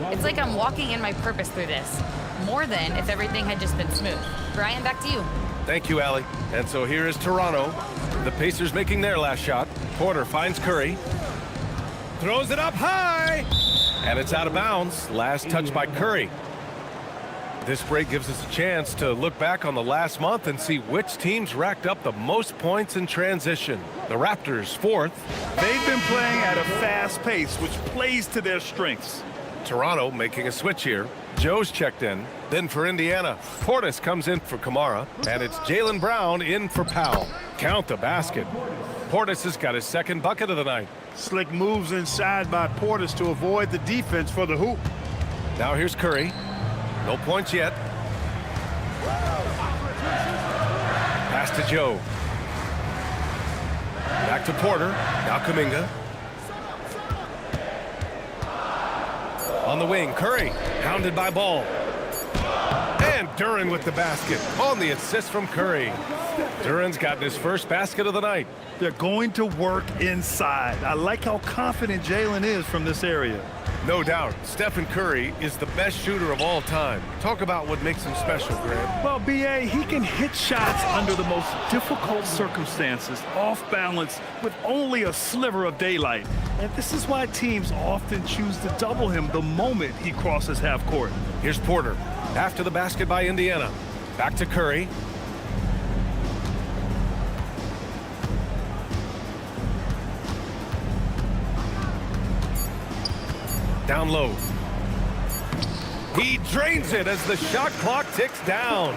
It's like I'm walking in my purpose through this, more than if everything had just been smooth. Brian, back to you. Thank you, Allie. And so here is Toronto. The Pacers making their last shot. Porter finds Curry. Throws it up high. And it's out of bounds. Last touch by Curry. This break gives us a chance to look back on the last month and see which teams racked up the most points in transition. The Raptors, 4th. They've been playing at a fast pace, which plays to their strengths. Toronto making a switch here. Joe's checked in. Then for Indiana, Portis comes in for Camara. And it's Jaylen Brown in for Powell. Count the basket. Portis has got his second bucket of the night. Slick moves inside by Portis to avoid the defense for the hoop. Now here's Curry. No points yet. Pass to Joe. Back to Porter. Now Kuminga. On the wing, Curry. Hounded by Ball. And Duren with the basket. On the assist from Curry. Duren's gotten his first basket of the night. They're going to work inside. I like how confident Jaylen is from this area. No doubt, Stephen Curry is the best shooter of all time. Talk about what makes him special, Graham. Well, B.A., he can hit shots under the most difficult circumstances, off balance, with only a sliver of daylight. And this is why teams often choose to double him the moment he crosses half court. Here's Porter. After the basket by Indiana. Back to Curry. Down low. He drains it as the shot clock ticks down.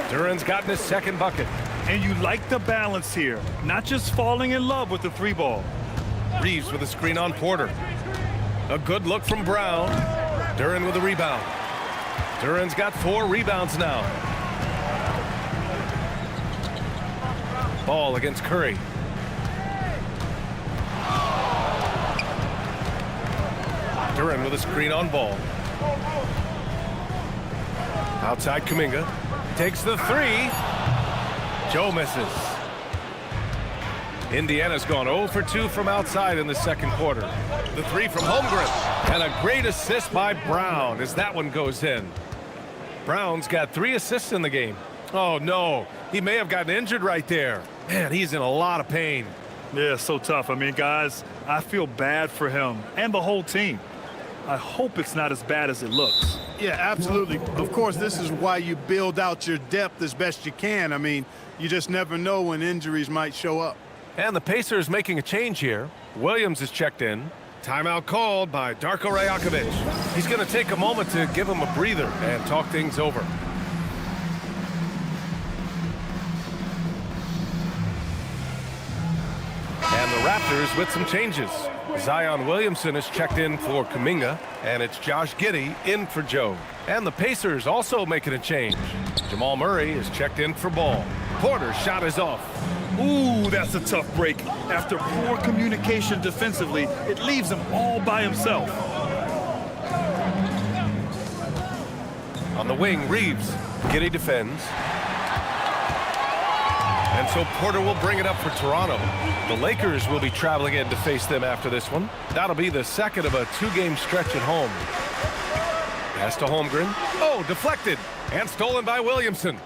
Duren's gotten his second bucket. And you like the balance here, not just falling in love with the 3-ball. Reeves with a screen on Porter. A good look from Brown. Duren with a rebound. Duren's got 4 rebounds now. Ball against Curry. Duren with a screen on Ball. Outside Kuminga. Takes the 3. Joe misses. Indiana's gone 0 for 2 from outside in the second quarter. The 3 from Holmgren. And a great assist by Brown as that one goes in. Brown's got 3 assists in the game. Oh, no. He may have gotten injured right there. Man, he's in a lot of pain. Yeah, so tough. I mean, guys, I feel bad for him and the whole team. I hope it's not as bad as it looks. Yeah, absolutely. Of course, this is why you build out your depth as best you can. I mean, you just never know when injuries might show up. And the Pacers making a change here. Williams is checked in. Timeout called by Darko Rajakovic. He's going to take a moment to give him a breather and talk things over. And the Raptors with some changes. Zion Williamson is checked in for Kuminga, and it's Josh Giddey in for Joe. And the Pacers also making a change. Jamal Murray is checked in for Ball. Porter's shot is off. Ooh, that's a tough break. After poor communication defensively, it leaves him all by himself. On the wing, Reeves. Giddey defends. And so Porter will bring it up for Toronto. The Lakers will be traveling in to face them after this one. That'll be the second of a two-game stretch at home. Pass to Holmgren. Oh, deflected. And stolen by Williamson.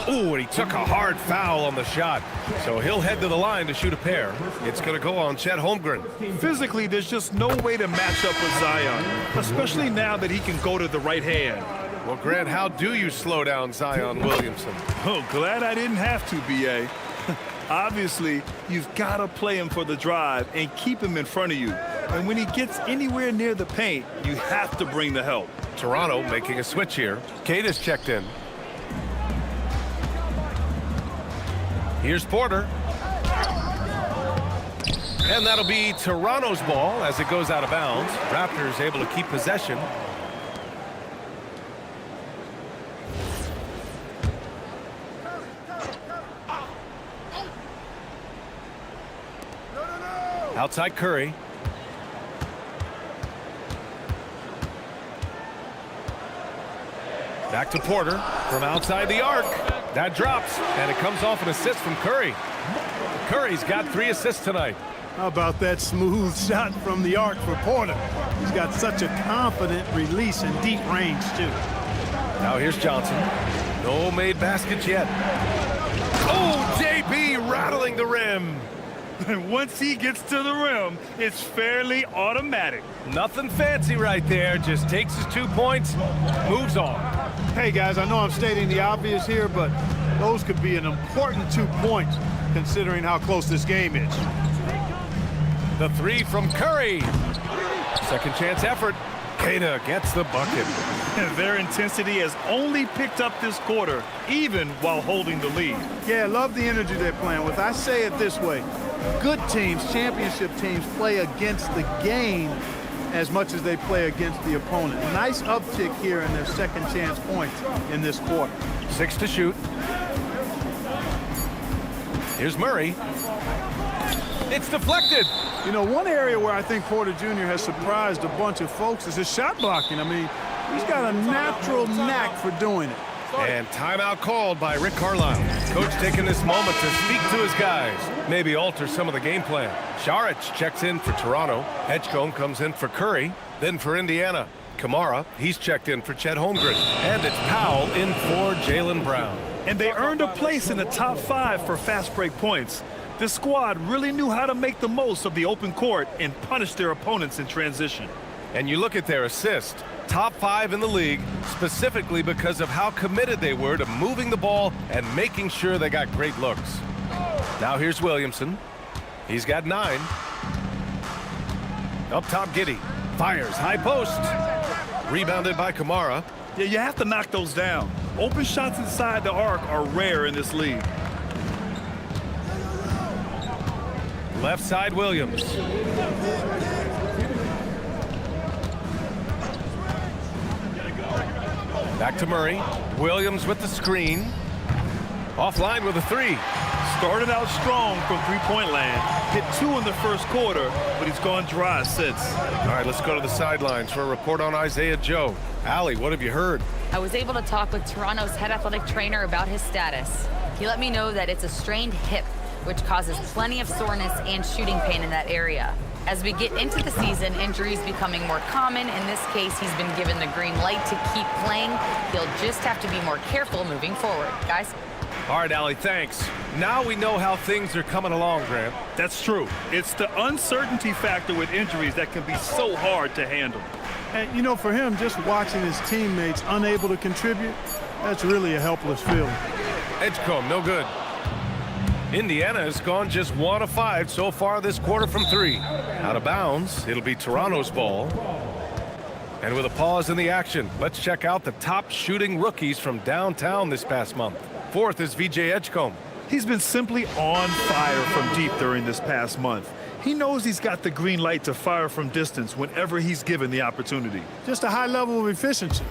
Ooh, and he took a hard foul on the shot. So he'll head to the line to shoot a pair. It's going to go on Chet Holmgren. Physically, there's just no way to match up with Zion, especially now that he can go to the right hand. Well, Grant, how do you slow down Zion Williamson? Oh, glad I didn't have to, B.A. Obviously, you've got to play him for the drive and keep him in front of you. And when he gets anywhere near the paint, you have to bring the help. Toronto making a switch here. Cade is checked in. Here's Porter. And that'll be Toronto's ball as it goes out of bounds. Raptors able to keep possession. Outside Curry. Back to Porter from outside the arc. That drops, and it comes off an assist from Curry. Curry's got 3 assists tonight. How about that smooth shot from the arc for Porter? He's got such a confident release and deep range, too. Now here's Johnson. No made baskets yet. Oh, JB rattling the rim. And once he gets to the rim, it's fairly automatic. Nothing fancy right there. Just takes his 2 points, moves on. Hey, guys, I know I'm stating the obvious here, but those could be an important 2 points considering how close this game is. The 3 from Curry. Second chance effort. Queta gets the bucket. Their intensity has only picked up this quarter, even while holding the lead. Yeah, love the energy they're playing with. I say it this way. Good teams, championship teams, play against the game as much as they play against the opponent. Nice uptick here in their second chance points in this quarter. 6 to shoot. Here's Murray. It's deflected. You know, one area where I think Porter Jr. has surprised a bunch of folks is his shot blocking. I mean, he's got a natural knack for doing it. And timeout called by Rick Carlisle. Coach taking this moment to speak to his guys. Maybe alter some of the game plan. Saric checks in for Toronto. Edgecombe comes in for Curry. Then for Indiana, Kamara. He's checked in for Chet Holmgren. And it's Powell in for Jaylen Brown. And they earned a place in the top 5 for fast break points. This squad really knew how to make the most of the open court and punish their opponents in transition. And you look at their assist. Top 5 in the league, specifically because of how committed they were to moving the ball and making sure they got great looks. Now here's Williamson. He's got 9. Up top, Giddey. Fires, high post. Rebounded by Kamara. Yeah, you have to knock those down. Open shots inside the arc are rare in this league. Left side, Williams. Back to Murray. Williams with the screen. Offline with a 3. Started out strong from three-point land. Hit 2 in the first quarter, but he's gone dry since. All right, let's go to the sidelines for a report on Isaiah Joe. Allie, what have you heard? I was able to talk with Toronto's head athletic trainer about his status. He let me know that it's a strained hip, which causes plenty of soreness and shooting pain in that area. As we get into the season, injuries becoming more common. In this case, he's been given the green light to keep playing. He'll just have to be more careful moving forward. Guys? All right, Allie, thanks. Now we know how things are coming along, Grant. That's true. It's the uncertainty factor with injuries that can be so hard to handle. And, you know, for him, just watching his teammates unable to contribute, that's really a helpless feeling. Edgecombe, no good. Indiana has gone just 1 of 5 so far this quarter from 3. Out of bounds, it'll be Toronto's ball. And with a pause in the action, let's check out the top shooting rookies from downtown this past month. 4th is VJ Edgecombe. He's been simply on fire from deep during this past month. He knows he's got the green light to fire from distance whenever he's given the opportunity. Just a high level of efficiency.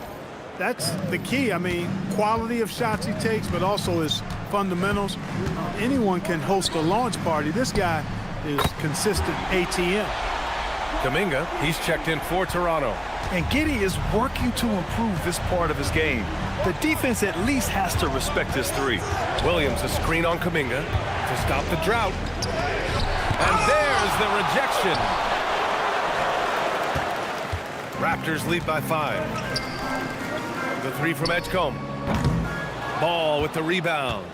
That's the key. I mean, quality of shots he takes, but also his fundamentals. Anyone can host a launch party. This guy is consistent ATM. Kuminga, he's checked in for Toronto. And Giddey is working to improve this part of his game. The defense at least has to respect his three. Williams, a screen on Kuminga to stop the drought. And there's the rejection. Raptors lead by 5. The three from Edgecombe. Ball with the rebound.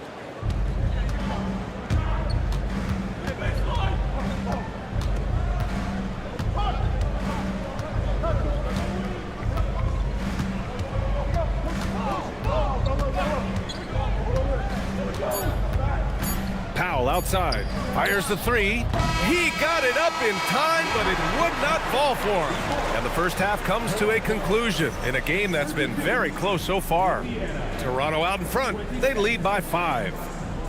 Powell outside. Fires the three. He got it up in time, but it would not fall for him. And the first half comes to a conclusion in a game that's been very close so far. Toronto out in front. They lead by 5.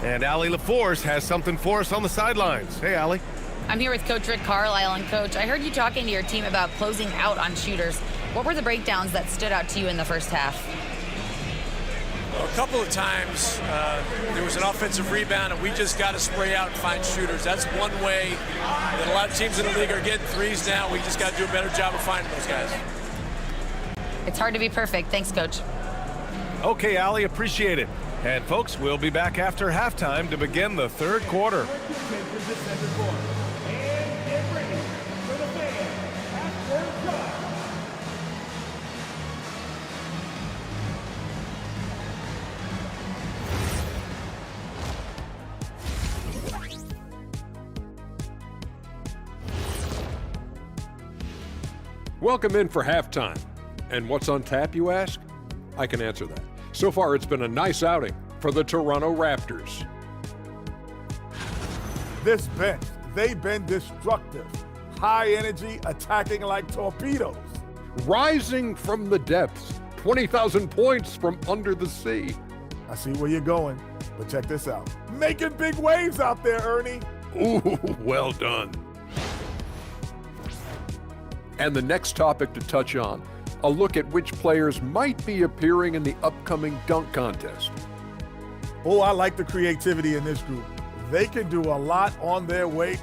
And Allie LaForce has something for us on the sidelines. Hey, Allie. I'm here with Coach Rick Carlisle. And Coach, I heard you talking to your team about closing out on shooters. What were the breakdowns that stood out to you in the first half? A couple of times there was an offensive rebound and we just got to spray out and find shooters. That's one way that a lot of teams in the league are getting threes now. We just got to do a better job of finding those guys. It's hard to be perfect. Thanks, Coach. Okay, Allie, appreciate it. And folks, we'll be back after halftime to begin the third quarter. Welcome in for halftime. And what's on tap, you ask? I can answer that. So far, it's been a nice outing for the Toronto Raptors. This bench, they've been destructive. High energy, attacking like torpedoes. Rising from the depths, 20,000 points from under the sea. I see where you're going, but check this out. Making big waves out there, Ernie. Ooh, well done. And the next topic to touch on, a look at which players might be appearing in the upcoming dunk contest. Oh, I like the creativity in this group. They can do a lot on their way.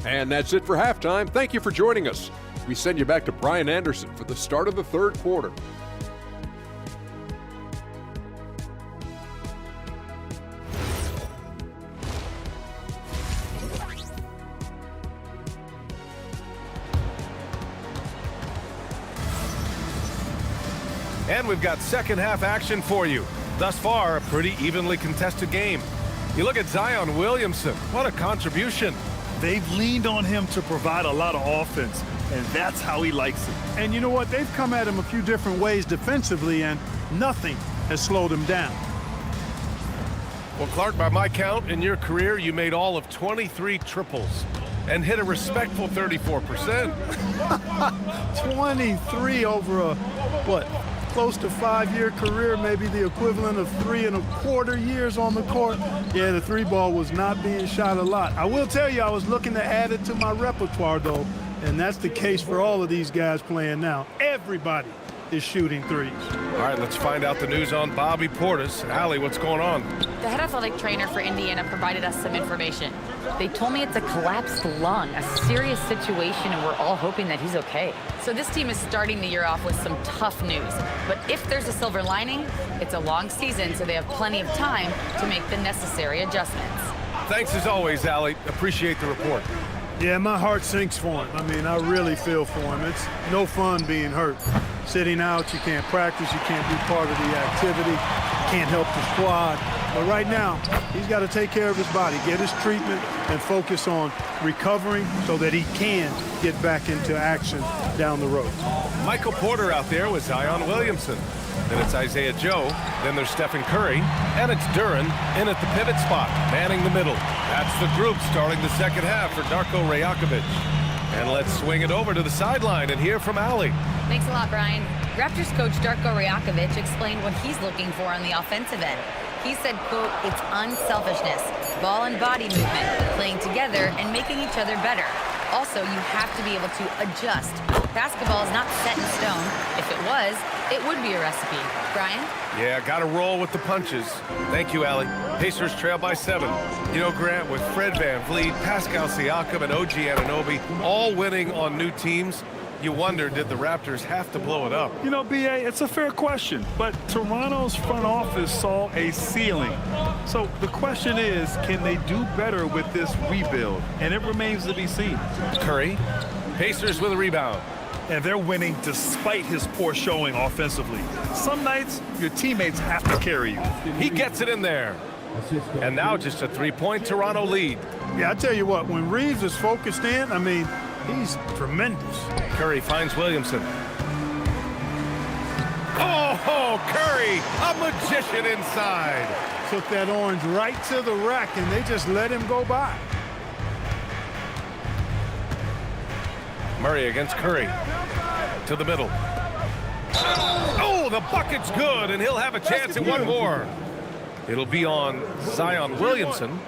And that's it for halftime. Thank you for joining us. We send you back to Brian Anderson for the start of the third quarter. And we've got second half action for you. Thus far, a pretty evenly contested game. You look at Zion Williamson. What a contribution. They've leaned on him to provide a lot of offense, and that's how he likes it. And you know what? They've come at him a few different ways defensively, and nothing has slowed him down. Well, Clark, by my count, in your career, you made all of 23 triples and hit a respectful 34%. 23 over a, what, close to 5-year career, maybe the equivalent of 3.25 years on the court. Yeah, the three ball was not being shot a lot. I will tell you, I was looking to add it to my repertoire, though, and that's the case for all of these guys playing now. Everybody is shooting threes. All right, let's find out the news on Bobby Portis. Allie, what's going on? The head athletic trainer for Indiana provided us some information. They told me it's a collapsed lung, a serious situation, and we're all hoping that he's okay. So this team is starting the year off with some tough news. But if there's a silver lining, it's a long season, so they have plenty of time to make the necessary adjustments. Thanks as always, Allie. Appreciate the report. Yeah, my heart sinks for him. I mean, I really feel for him. It's no fun being hurt. Sitting out, you can't practice, you can't be part of the activity, can't help the squad. But right now, he's got to take care of his body, get his treatment, and focus on recovering so that he can get back into action down the road. Michael Porter out there with Zion Williamson. Then it's Isaiah Joe. Then there's Stephen Curry. And it's Duren in at the pivot spot, manning the middle. That's the group starting the second half for Darko Rajakovic. And let's swing it over to the sideline and hear from Allie. Thanks a lot, Brian. Raptors coach Darko Rajakovic explained what he's looking for on the offensive end. He said, quote, "It's unselfishness, ball and body movement, playing together and making each other better. Also, you have to be able to adjust. Basketball is not set in stone. If it was, it would be a recipe." Brian? Yeah, got to roll with the punches. Thank you, Allie. Pacers trail by 7. You know, Grant, with Fred VanVleet, Pascal Siakam, and OG Anunoby all winning on new teams, you wonder, did the Raptors have to blow it up? You know, B.A., it's a fair question, but Toronto's front office saw a ceiling. So the question is, can they do better with this rebuild? And it remains to be seen. Curry, Pacers with a rebound. And they're winning despite his poor showing offensively. Some nights, your teammates have to carry you. He gets it in there. And now just a 3-point Toronto lead. Yeah, I tell you what, when Reeves is focused in, I mean, he's tremendous. Curry finds Williamson. Oh, Curry, a magician inside. Took that orange right to the rack, and they just let him go by. Murray against Curry. To the middle. Oh, the bucket's good, and he'll have a chance at one more. It'll be on Zion Williamson.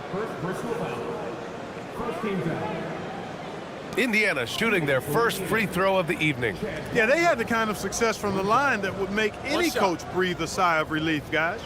Indiana shooting their first free throw of the evening. Yeah, they had the kind of success from the line that would make any coach breathe a sigh of relief, guys.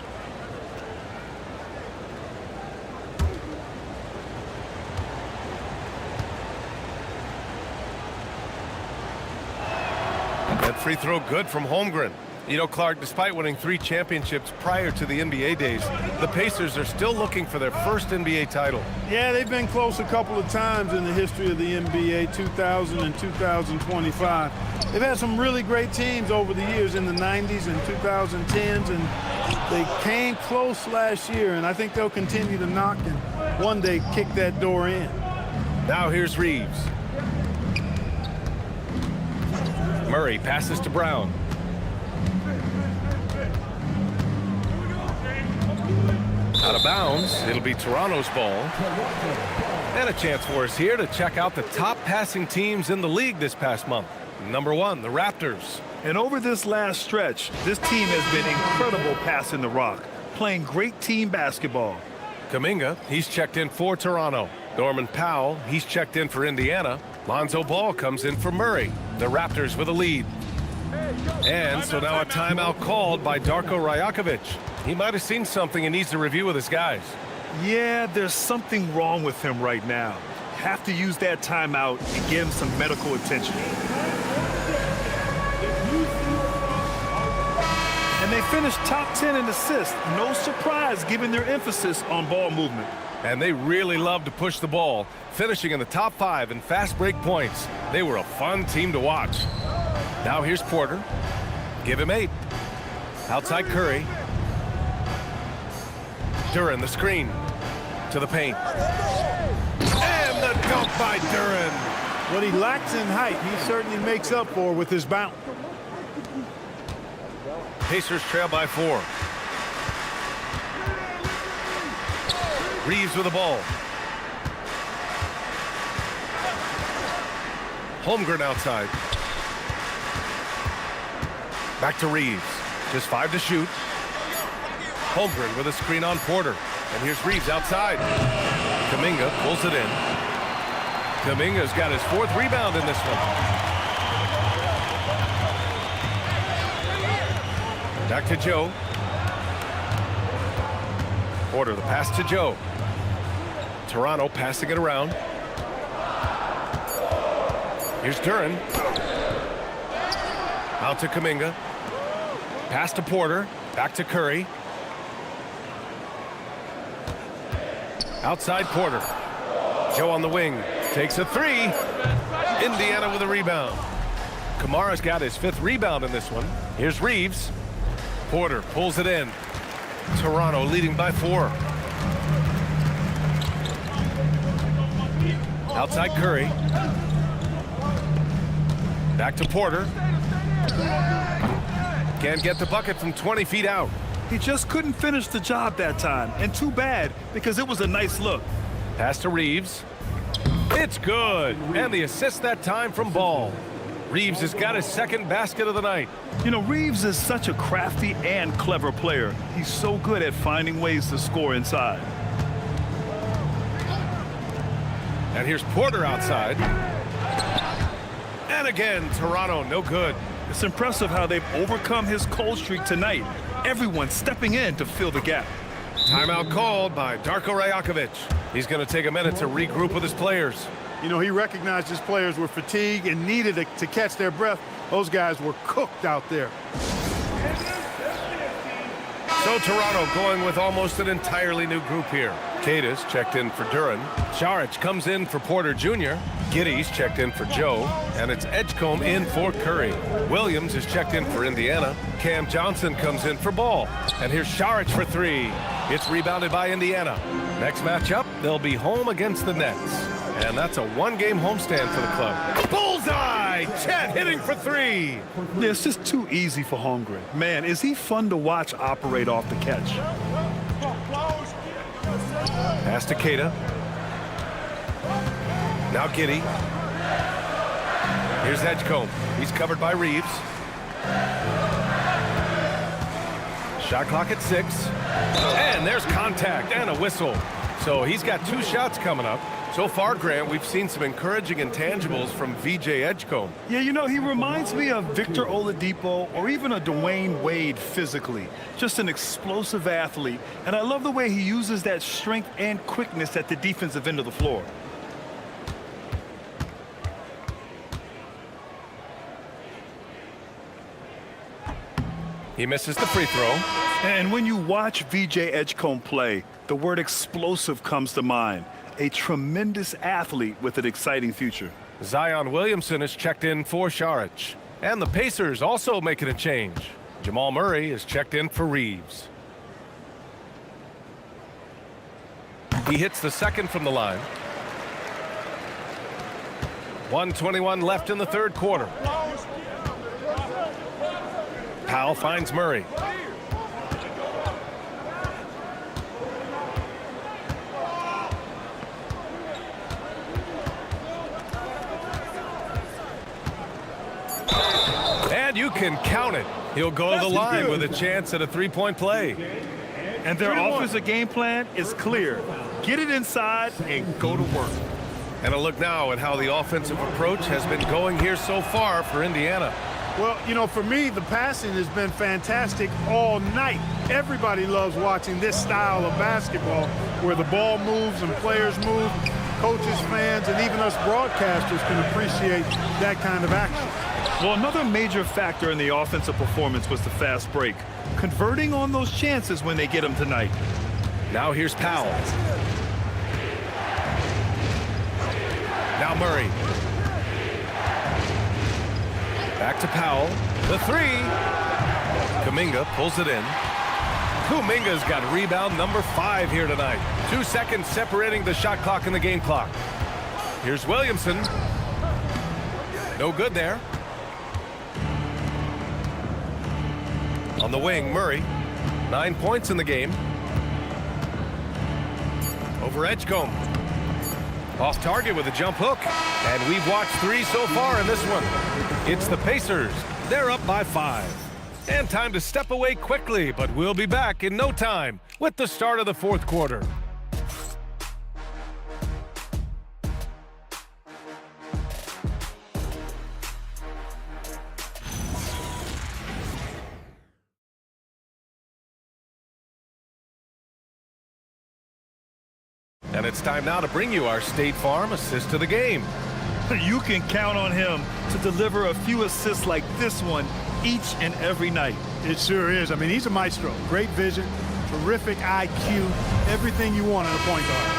That free throw good from Holmgren. You know, Clark, despite winning 3 championships prior to the NBA days, the Pacers are still looking for their first NBA title. Yeah, they've been close a couple of times in the history of the NBA, 2000 and 2025. They've had some really great teams over the years in the 90s and 2010s, and they came close last year, and I think they'll continue to knock and one day kick that door in. Now here's Reeves. Murray passes to Brown. Out of bounds, it'll be Toronto's ball. And a chance for us here to check out the top passing teams in the league this past month. Number 1, the Raptors. And over this last stretch, this team has been incredible passing the rock, playing great team basketball. Kuminga, he's checked in for Toronto. Norman Powell, he's checked in for Indiana. Lonzo Ball comes in for Murray. The Raptors with a lead. And so now a timeout called by Darko Rajakovic. He might have seen something and needs to review with his guys. Yeah, there's something wrong with him right now. Have to use that timeout and give him some medical attention. And they finished top 10 in assists. No surprise given their emphasis on ball movement. And they really love to push the ball, finishing in the top 5 in fast break points. They were a fun team to watch. Now here's Porter. Give him 8. Outside Curry. Duren, the screen. To the paint. And the dunk by Duren. What he lacks in height, he certainly makes up for with his bounce. Pacers trail by 4. Reeves with the ball. Holmgren outside. Back to Reeves. Just 5 to shoot. Holmgren with a screen on Porter. And here's Reeves outside. Kuminga pulls it in. Kuminga's got his 4th rebound in this one. Back to Joe. Porter, the pass to Joe. Toronto passing it around. Here's Duren. Out to Kuminga. Pass to Porter. Back to Curry. Outside Porter. Joe on the wing. Takes a 3. Indiana with a rebound. Kamara's got his 5th rebound in this one. Here's Reeves. Porter pulls it in. Toronto leading by 4. Outside Curry. Back to Porter. Can't get the bucket from 20 feet out. He just couldn't finish the job that time. And too bad, because it was a nice look. Pass to Reeves. It's good. And the assist that time from Ball. Reeves has got his second basket of the night. You know, Reeves is such a crafty and clever player. He's so good at finding ways to score inside. And here's Porter outside. And again, Toronto, no good. It's impressive how they've overcome his cold streak tonight. Everyone stepping in to fill the gap. Timeout called by Darko Rajakovic. He's going to take a minute to regroup with his players. You know, he recognized his players were fatigued and needed to catch their breath. Those guys were cooked out there. So Toronto going with almost an entirely new group here. Cadis checked in for Duren. Saric comes in for Porter Jr. Giddy's checked in for Joe. And it's Edgecombe in for Curry. Williams is checked in for Indiana. Cam Johnson comes in for Ball. And here's Saric for three. It's rebounded by Indiana. Next matchup, they'll be home against the Nets. And that's a one-game homestand for the club. Bullseye! Chet hitting for three. Yeah, it's just too easy for Holmgren. Man, is he fun to watch operate off the catch. Pass to Queta. Now Giddey. Here's Edgecombe. He's covered by Reeves. Shot clock at 6. And there's contact and a whistle. So he's got 2 shots coming up. So far, Grant, we've seen some encouraging intangibles from VJ Edgecombe. Yeah, you know, he reminds me of Victor Oladipo or even a Dwayne Wade physically. Just an explosive athlete. And I love the way he uses that strength and quickness at the defensive end of the floor. He misses the free throw. And when you watch VJ Edgecombe play, the word explosive comes to mind. A tremendous athlete with an exciting future. Zion Williamson is checked in for Saric. And the Pacers also making a change. Jamal Murray is checked in for Reeves. He hits the second from the line. 1:21 left in the third quarter. Powell finds Murray. And you can count it. He'll go to the line with a chance at a three-point play. And their offensive game plan is clear. Get it inside and go to work. And a look now at how the offensive approach has been going here so far for Indiana. Well, you know, for me, the passing has been fantastic all night. Everybody loves watching this style of basketball where the ball moves and players move. Coaches, fans, and even us broadcasters can appreciate that kind of action. Well, another major factor in the offensive performance was the fast break. Converting on those chances when they get them tonight. Now here's Powell. Now Murray. Back to Powell. The three. Kuminga pulls it in. Kuminga's got rebound number 5 here tonight. 2 seconds separating the shot clock and the game clock. Here's Williamson. No good there. On the wing, Murray. 9 points in the game. Over Edgecombe. Off target with a jump hook. And we've watched 3 so far in this one. It's the Pacers. They're up by 5. And time to step away quickly, but we'll be back in no time with the start of the fourth quarter. And it's time now to bring you our State Farm assist to the game. You can count on him to deliver a few assists like this one each and every night. It sure is. I mean, he's a maestro. Great vision, terrific IQ, everything you want in a point guard.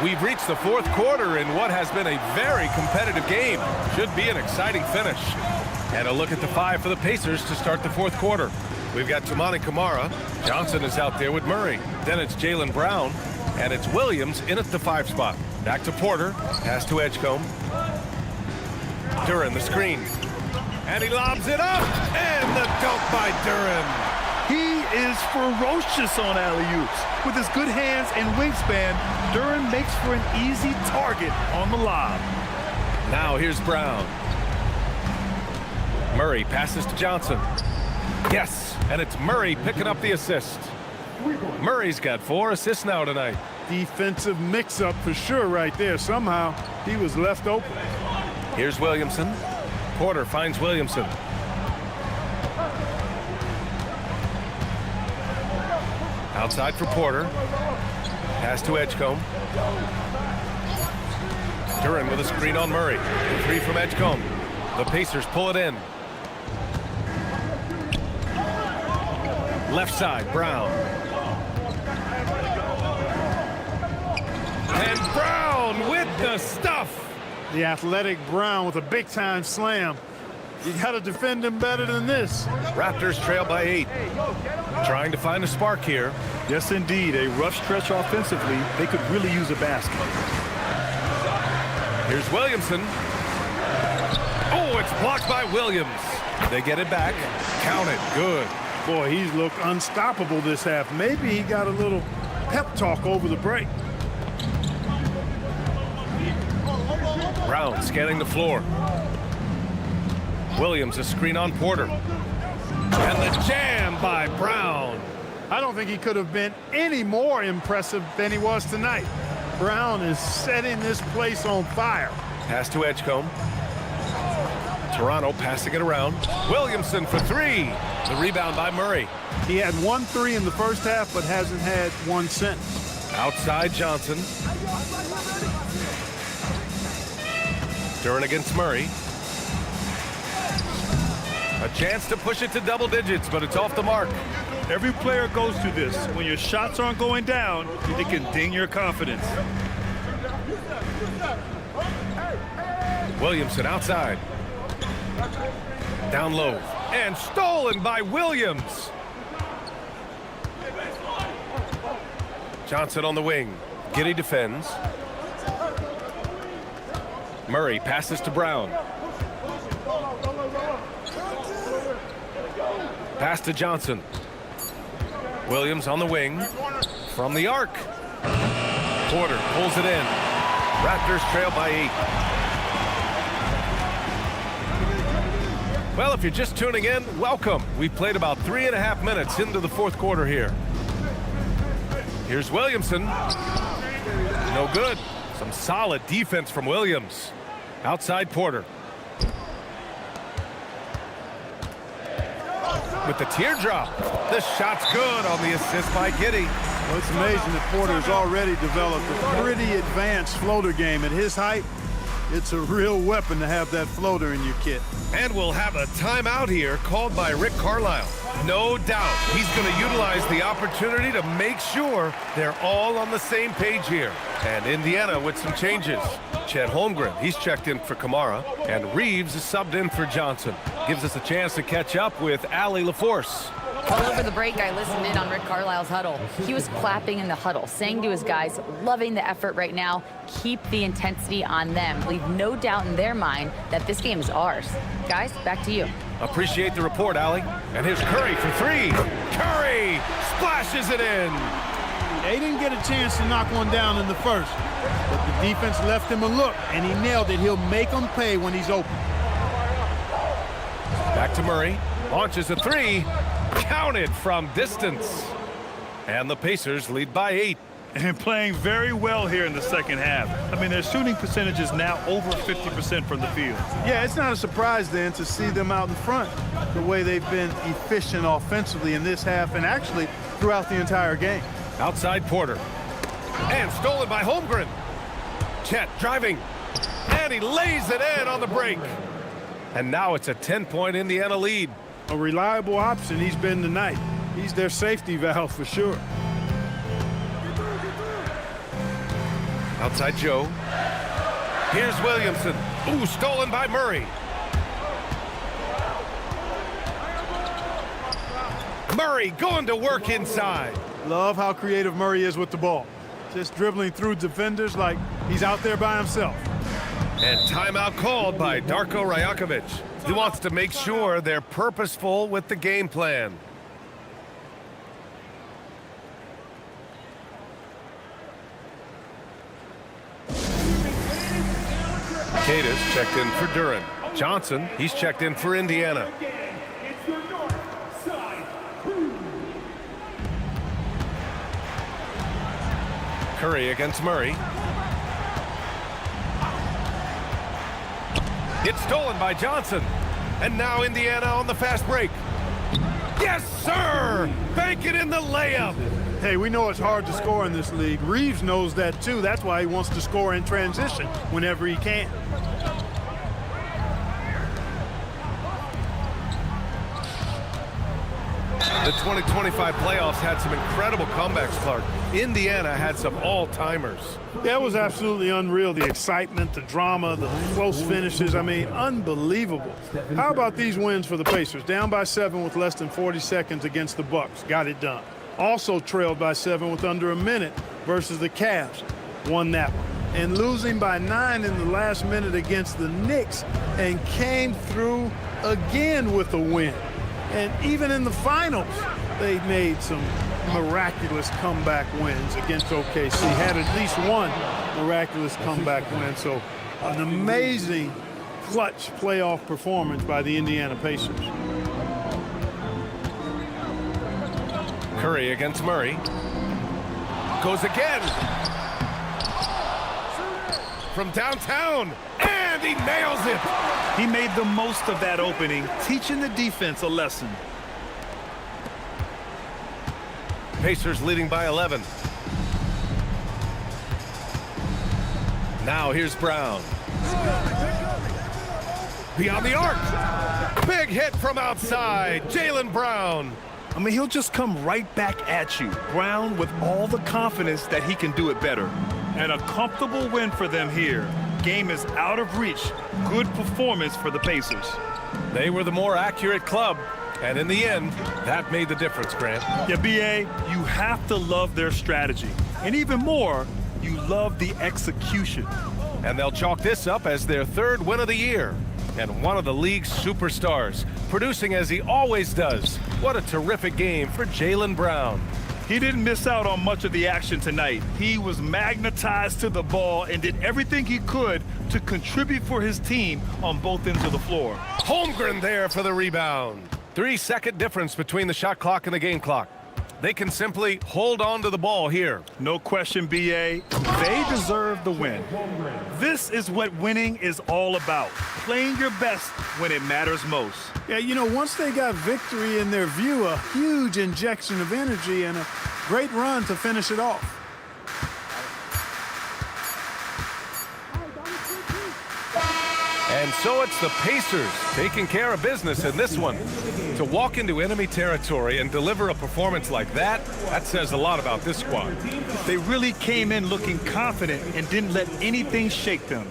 We've reached the fourth quarter in what has been a very competitive game. Should be an exciting finish. And a look at the 5 for the Pacers to start the fourth quarter. We've got Toumani Camara. Johnson is out there with Murray. Then it's Jaylen Brown. And it's Williams in at the 5 spot. Back to Porter. Pass to Edgecombe. Duren the screen. And he lobs it up. And the dunk by Duren. He is ferocious on alley-oops. With his good hands and wingspan, Duren makes for an easy target on the lob. Now here's Brown. Murray passes to Johnson. Yes, and it's Murray picking up the assist. Murray's got 4 assists now tonight. Defensive mix-up for sure right there. Somehow he was left open. Here's Williamson. Porter finds Williamson. Outside for Porter. Pass to Edgecombe. Duren with a screen on Murray. The 3 from Edgecombe. The Pacers pull it in. Left side, Brown. And Brown with the stuff. The athletic Brown with a big-time slam. You got to defend him better than this. Raptors trail by 8. Trying to find a spark here. Yes, indeed. A rough stretch offensively. They could really use a basket. Here's Williamson. Oh, it's blocked by Williams. They get it back. Count it. Good. Boy, he's looked unstoppable this half. Maybe he got a little pep talk over the break. Brown scanning the floor. Williams a screen on Porter. And the jam by Brown. I don't think he could have been any more impressive than he was tonight. Brown is setting this place on fire. Pass to Edgecombe. Toronto passing it around. Williamson for 3. The rebound by Murray. He had 1 3 in the first half, but hasn't had 1 since. Outside Johnson. Duren against Murray. A chance to push it to double digits, but it's off the mark. Every player goes through this. When your shots aren't going down, it can ding your confidence. Williamson outside. Down low. And stolen by Williams. Johnson on the wing. Giddey defends. Murray passes to Brown. Pass to Johnson. Williams on the wing. From the arc. Porter pulls it in. Raptors trail by 8. Well, if you're just tuning in, welcome. We've played about 3.5 minutes into the fourth quarter here. Here's Williamson. No good. Some solid defense from Williams. Outside Porter. With the teardrop. The shot's good on the assist by Giddey. Well, it's amazing that Porter has already developed a pretty advanced floater game. At his height, it's a real weapon to have that floater in your kit. And we'll have a timeout here called by Rick Carlisle. No doubt he's going to utilize the opportunity to make sure they're all on the same page here. And Indiana with some changes. Chet Holmgren, he's checked in for Kamara, and Reeves is subbed in for Johnson. Gives us a chance to catch up with Allie LaForce. All over the break, I listened in on Rick Carlisle's huddle. He was clapping in the huddle, saying to his guys, loving the effort right now, keep the intensity on them. Leave no doubt in their mind that this game is ours. Guys, back to you. Appreciate the report, Allie. And here's Curry for 3. Curry splashes it in. They didn't get a chance to knock one down in the first, but the defense left him a look, and he nailed it. He'll make them pay when he's open. Back to Murray. Launches a 3. Counted from distance. And the Pacers lead by 8. And playing very well here in the second half. I mean, their shooting percentage is now over 50% from the field. Yeah, it's not a surprise then to see them out in front the way they've been efficient offensively in this half and actually throughout the entire game. Outside Porter. And stolen by Holmgren. Chet driving. And he lays it in on the break. And now it's a 10-point Indiana lead. A reliable option he's been tonight. He's their safety valve for sure. Outside Joe. Here's Williamson. Ooh, stolen by Murray. Murray going to work inside. Love how creative Murray is with the ball. Just dribbling through defenders like he's out there by himself. And timeout called by Darko Rajakovic. He wants to make sure they're purposeful with the game plan. Marquez checked in for Duran. Johnson, he's checked in for Indiana. It's your north side crew. Curry against Murray. It's stolen by Johnson. And now Indiana on the fast break. Yes, sir! Bank it in the layup. Hey, we know it's hard to score in this league. Reeves knows that too. That's why he wants to score in transition whenever he can. The 2025 playoffs had some incredible comebacks, Clark. Indiana had some all-timers. That was absolutely unreal. The excitement, the drama, the close finishes. I mean, unbelievable. How about these wins for the Pacers? Down by 7 with less than 40 seconds against the Bucks. Got it done. Also trailed by 7 with under a minute versus the Cavs. Won that one. And losing by 9 in the last minute against the Knicks and came through again with a win. And even in the finals, they made some miraculous comeback wins against OKC. Had at least one miraculous comeback win. So an amazing clutch playoff performance by the Indiana Pacers. Curry against Murray. Goes again. From downtown. And he nails it. He made the most of that opening, teaching the defense a lesson. Pacers leading by 11. Now here's Brown. Beyond the arc. Big hit from outside. Jaylen Brown. I mean, he'll just come right back at you. Brown with all the confidence that he can do it better. And a comfortable win for them here. Game is out of reach. Good performance for the Pacers. They were the more accurate club. And in the end, that made the difference, Grant. Yeah, B.A., you have to love their strategy. And even more, you love the execution. And they'll chalk this up as their 3rd win of the year. And one of the league's superstars, producing as he always does. What a terrific game for Jaylen Brown. He didn't miss out on much of the action tonight. He was magnetized to the ball and did everything he could to contribute for his team on both ends of the floor. Holmgren there for the rebound. 3-second difference between the shot clock and the game clock. They can simply hold on to the ball here. No question, B.A. They deserve the win. This is what winning is all about. Playing your best when it matters most. Yeah, you know, once they got victory in their view, a huge injection of energy and a great run to finish it off. And so it's the Pacers taking care of business in this one. To walk into enemy territory and deliver a performance like that says a lot about this squad. They really came in looking confident and didn't let anything shake them.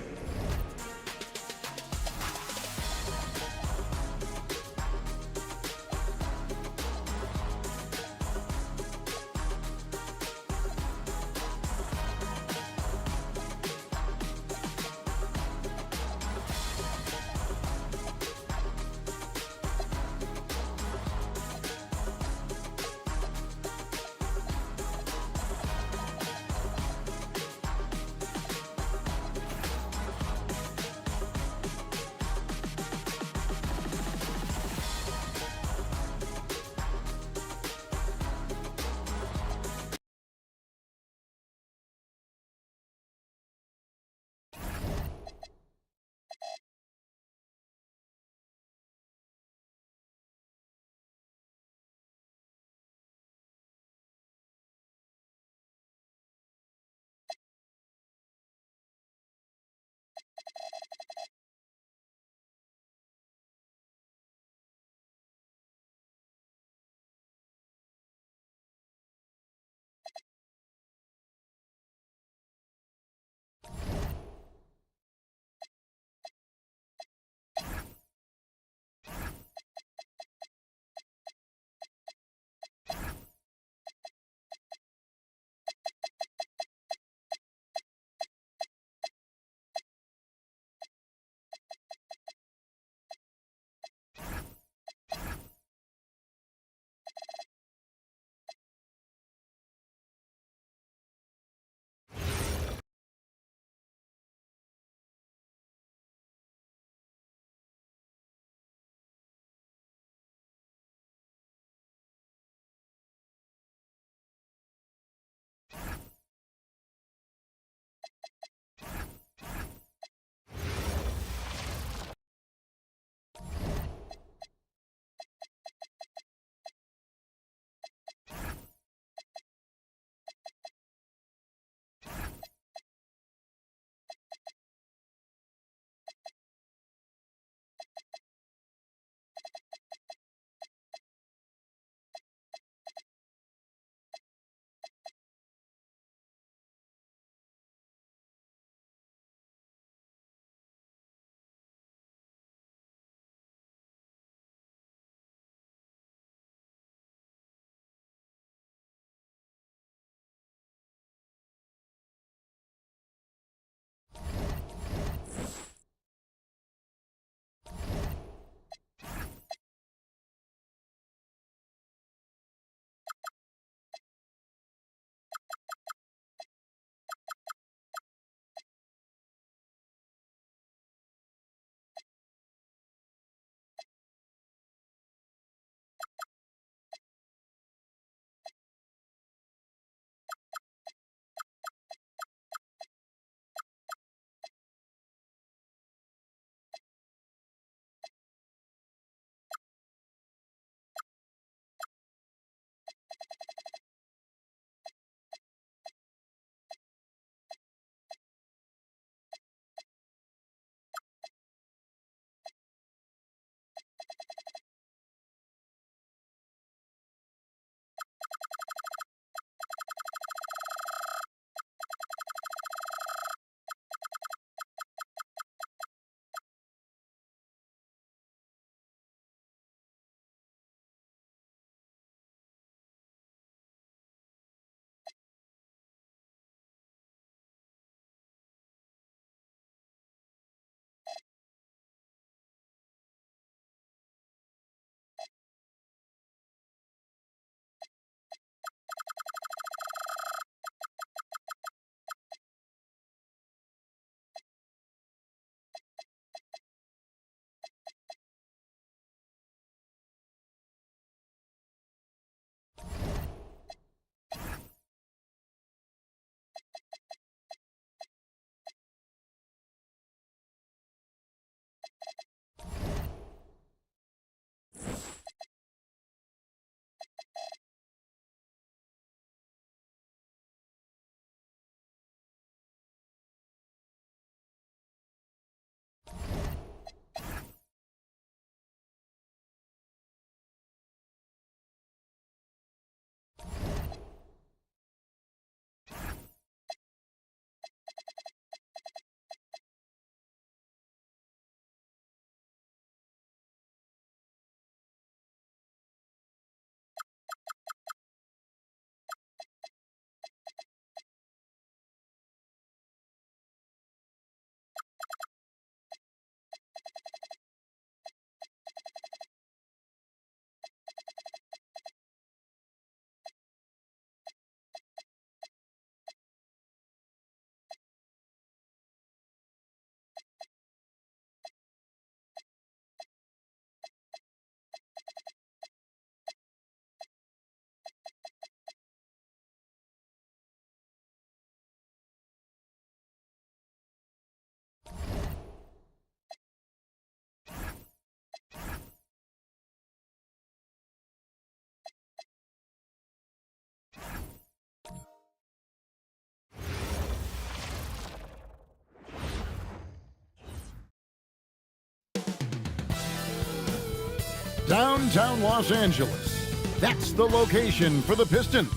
downtown Los Angeles. That's the location for the Pistons.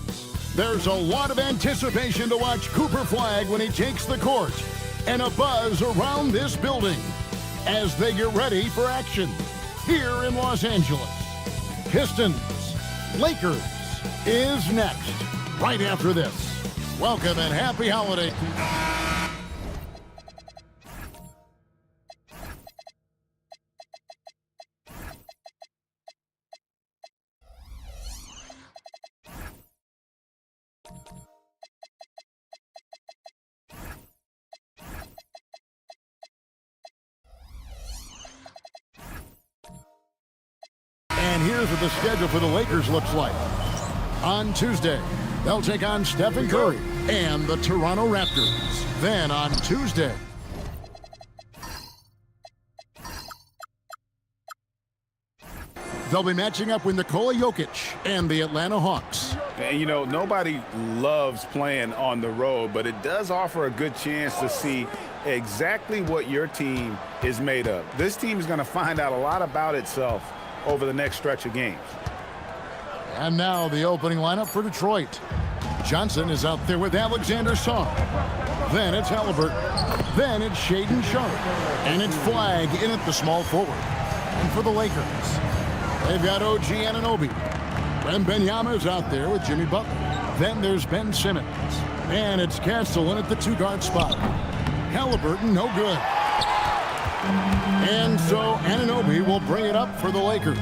There's a lot of anticipation to watch Cooper Flagg when he takes the court, and a buzz around this building as they get ready for action here in Los Angeles. Pistons, Lakers is next, right after this. Welcome and happy holiday. And here's what the schedule for the Lakers looks like. On Tuesday, they'll take on Stephen Curry and the Toronto Raptors. Then on Tuesday, they'll be matching up with Nikola Jokic and the Atlanta Hawks. And, you know, nobody loves playing on the road, but it does offer a good chance to see exactly what your team is made of. This team is going to find out a lot about itself over the next stretch of games. And now the opening lineup for Detroit. Johnson is out there with Alexander Song. Then it's Halliburton. Then it's Shaedon Sharpe. And it's Flagg in at the small forward. And for the Lakers, they've got OG Anunoby. Wembanyama is out there with Jimmy Butler. Then there's Ben Simmons. And it's Castle in at the two-guard spot. Halliburton, no good. And so Anunoby will bring it up for the Lakers.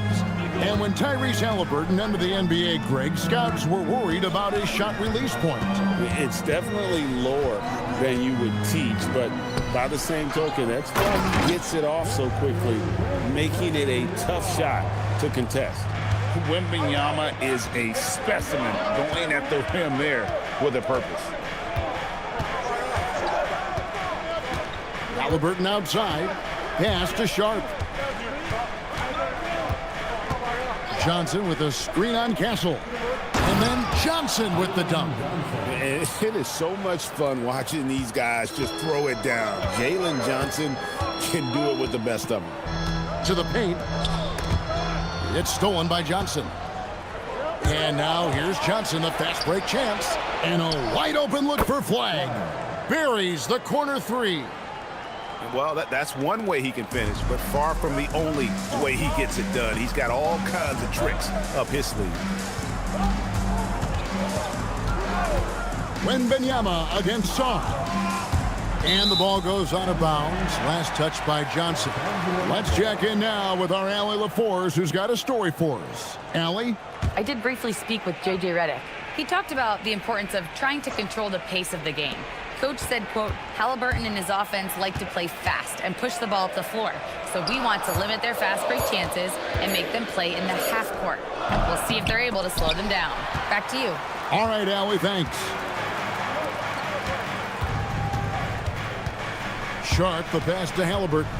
And when Tyrese Halliburton entered the NBA, Greg, scouts were worried about his shot release point. It's definitely lower than you would teach, but by the same token, that's why he gets it off so quickly, making it a tough shot to contest. Wembanyama is a specimen going at the rim there with a purpose. Halliburton outside, pass to Sharpe. Johnson with a screen on Castle. And then Johnson with the dunk. It is so much fun watching these guys just throw it down. Jalen Johnson can do it with the best of them. To the paint. It's stolen by Johnson. And now here's Johnson, the fast break chance. And a wide open look for Flagg. Buries the corner three. Well, that's one way he can finish, but far from the only way he gets it done. He's got all kinds of tricks up his sleeve. Wembanyama against Song. And the ball goes out of bounds. Last touch by Johnson. Let's check in now with our Allie LaForce, who's got a story for us. Allie? I did briefly speak with J.J. Redick. He talked about the importance of trying to control the pace of the game. Coach said, quote, Halliburton and his offense like to play fast and push the ball up the floor. So we want to limit their fast break chances and make them play in the half court. We'll see if they're able to slow them down. Back to you. All right, Allie, thanks. Sharpe, the pass to Halliburton.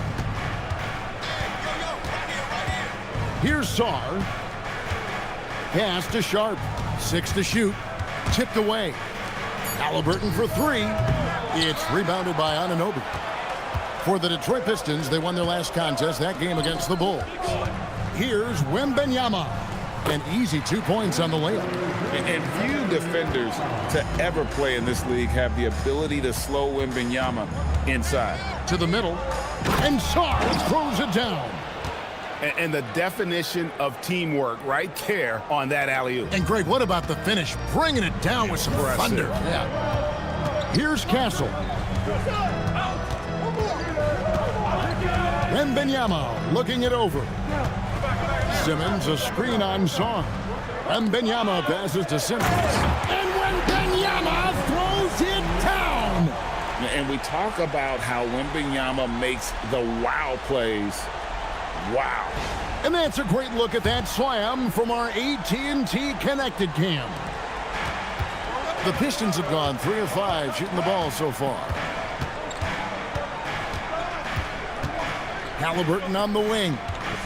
Here's Sarr. Pass to Sharpe. 6 to shoot. Tipped away. Halliburton for three. It's rebounded by Anunoby. For the Detroit Pistons, they won their last contest, that game against the Bulls. Here's Wembanyama. An easy 2 points on the layup. And few defenders to ever play in this league have the ability to slow Wembanyama inside. To the middle. And Sarr throws it down. And the definition of teamwork right there on that alley-oop. And Greg, what about the finish? Bringing it down with some thunder. Yeah. Here's Castle. Wembanyama looking it over. Simmons, a screen on Song. Wembanyama passes to Simmons. And Wembanyama throws it down. And we talk about how Wembanyama makes the wow plays. Wow. And that's a great look at that slam from our AT&T Connected Cam. The Pistons have gone 3 of 5 shooting the ball so far. Halliburton on the wing.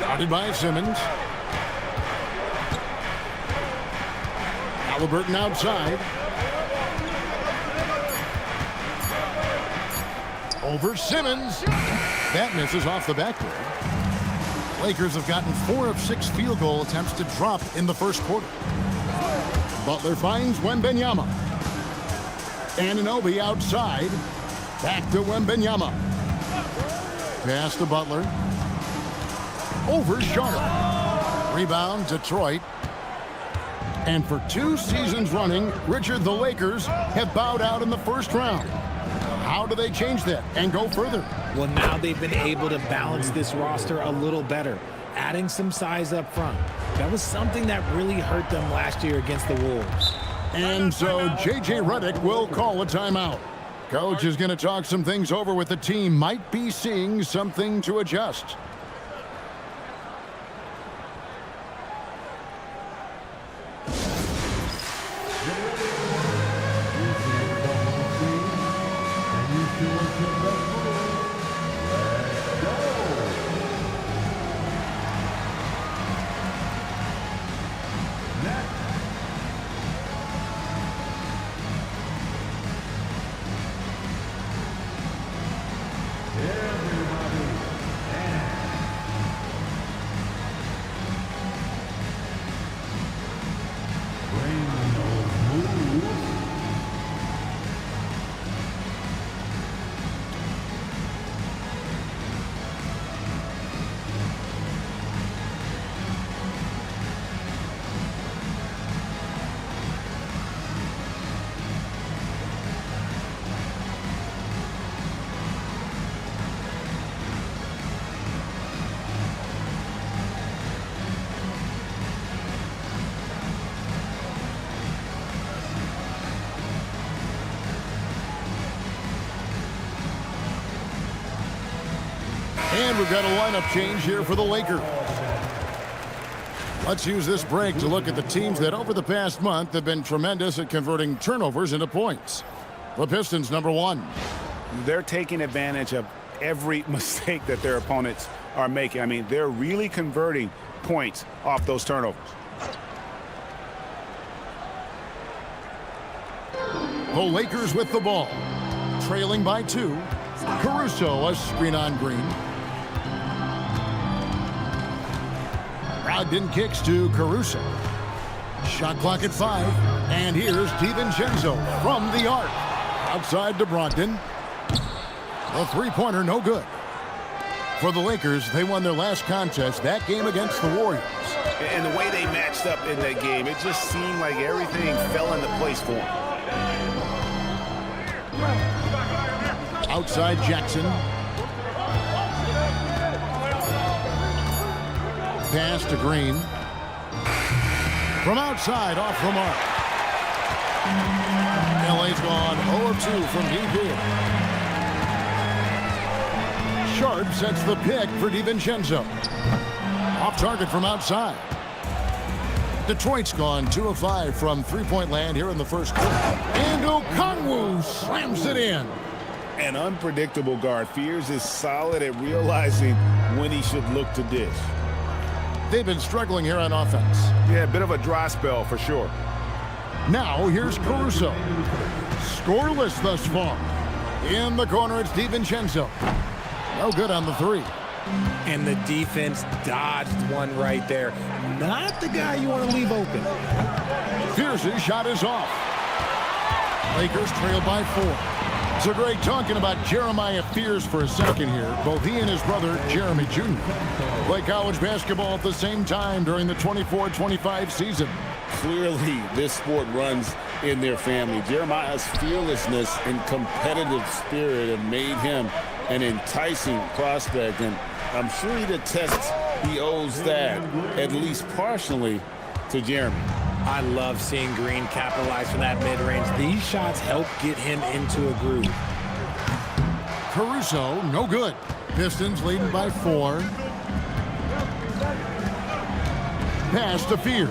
Guarded by Simmons. Halliburton outside. Over Simmons. That misses off the backboard. Lakers have gotten 4 of 6 field goal attempts to drop in the first quarter. Butler finds Wembanyama. Anunoby outside. Back to Wembanyama. Pass to Butler. Over Sharp. Rebound, Detroit. And for 2 seasons running, Richard, the Lakers have bowed out in the first round. How do they change that and go further? Well, now they've been able to balance this roster a little better, adding some size up front. That was something that really hurt them last year against the Wolves. And so J.J. Redick will call a timeout. Coach is going to talk some things over with the team. Might be seeing something to adjust. And we've got a lineup change here for the Lakers. Let's use this break to look at the teams that over the past month have been tremendous at converting turnovers into points. The Pistons, number 1. They're taking advantage of every mistake that their opponents are making. I mean, they're really converting points off those turnovers. The Lakers with the ball. Trailing by 2. Caruso, a screen on Green. Brogdon kicks to Caruso. Shot clock at 5. And here's DiVincenzo from the arc. Outside to Brogdon. A three-pointer, no good. For the Lakers, they won their last contest, that game against the Warriors. And the way they matched up in that game, it just seemed like everything fell into place for them. Outside Jackson. Pass to Green. From outside, off the mark. LA's gone 0-2 from deep here. Sharp sets the pick for DiVincenzo. Off target from outside. Detroit's gone 2 of 5 from three-point land here in the first quarter. And Okongwu slams it in. An unpredictable guard. Fears is solid at realizing when he should look to dish. They've been struggling here on offense. Yeah, a bit of a dry spell for sure. Now here's Caruso. Scoreless thus far. In the corner, it's DiVincenzo. No good on the 3. And the defense dodged one right there. Not the guy you want to leave open. Pierce's shot is off. Lakers trail by 4. So Greg, talking about Jeremiah Fears for a second here. Both he and his brother, Jeremy Jr., play college basketball at the same time during the 24-25 season. Clearly, this sport runs in their family. Jeremiah's fearlessness and competitive spirit have made him an enticing prospect, and I'm sure he'd attest he owes that, at least partially, to Jeremy. I love seeing Green capitalize from that mid-range. These shots help get him into a groove. Caruso, no good. Pistons leading by 4. Pass to Fears.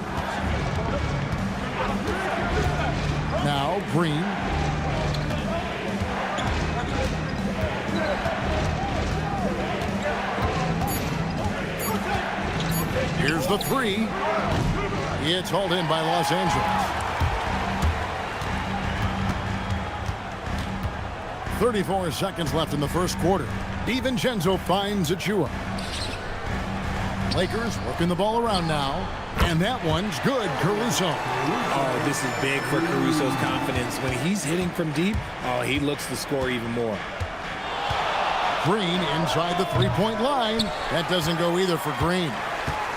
Now Green. Here's the 3. It's hauled in by Los Angeles. 34 seconds left in the first quarter. DiVincenzo finds Achua. Lakers working the ball around now. And that one's good, Caruso. Oh, this is big for Caruso's confidence. When he's hitting from deep, oh, he looks to score even more. Green inside the three-point line. That doesn't go either for Green.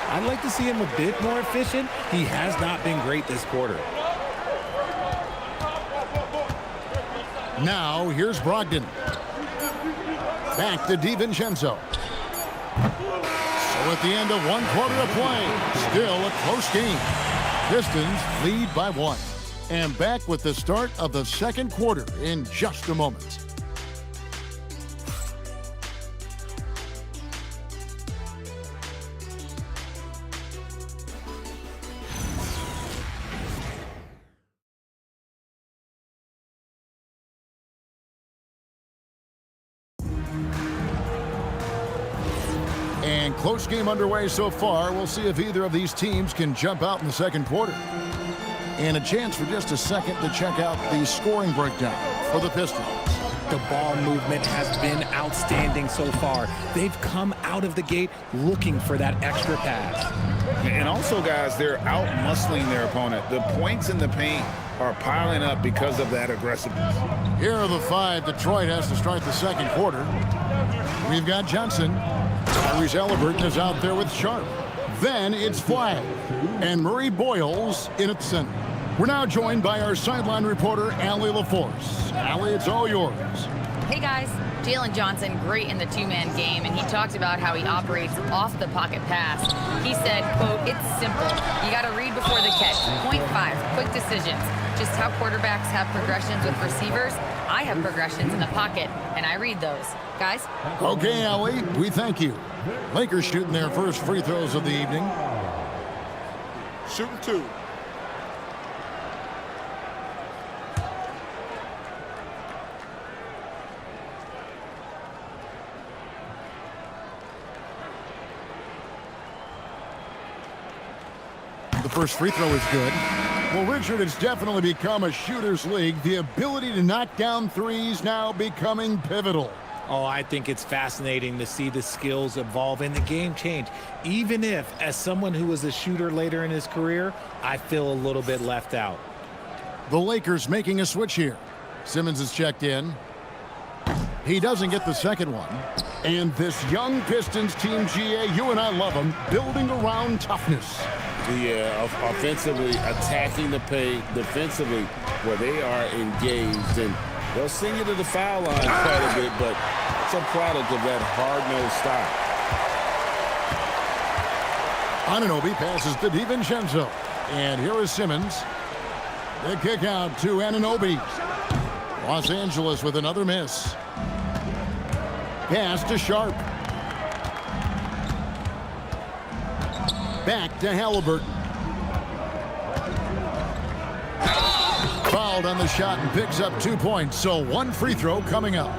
I'd like to see him a bit more efficient. He has not been great this quarter. Now, here's Brogdon. Back to DiVincenzo. So at the end of 1 quarter of play, still a close game. Pistons lead by 1. And back with the start of the second quarter in just a moment. And close game underway so far. We'll see if either of these teams can jump out in the second quarter. And a chance for just a second to check out the scoring breakdown for the Pistons. The ball movement has been outstanding so far. They've come out of the gate looking for that extra pass. And also, guys, they're out-muscling their opponent. The points in the paint are piling up because of that aggressiveness. Here are the 5 Detroit has to start the second quarter. We've got Johnson. Tyrese Halliburton is out there with Sharp. Then it's Flagg. And Murray Boyles in at center. We're now joined by our sideline reporter, Allie LaForce. Allie, it's all yours. Hey guys, Jalen Johnson, great in the two-man game, and he talked about how he operates off the pocket pass. He said, quote, "It's simple. You got to read before the catch. Point 5, quick decisions. Just how quarterbacks have progressions with receivers, I have progressions in the pocket, and I read those. Guys?" Okay, Allie, we thank you. Lakers shooting their first free throws of the evening. Shooting 2. The first free throw is good. Well, Richard, it's definitely become a shooter's league. The ability to knock down threes now becoming pivotal. Oh, I think it's fascinating to see the skills evolve and the game change. Even if, as someone who was a shooter later in his career, I feel a little bit left out. The Lakers making a switch here. Simmons is checked in. He doesn't get the second one. And this young Pistons team, GA, you and I love them, building around toughness. Yeah, offensively attacking the paint, defensively where they are engaged, and they'll send you to the foul line quite a bit, but it's a product of that hard-nosed style. Anunoby passes to DiVincenzo, and here is Simmons. The kick out to Anunoby. Los Angeles with another miss. Pass to Sharp. Back to Halliburton. Fouled on the shot and picks up 2 points. So 1 free throw coming up.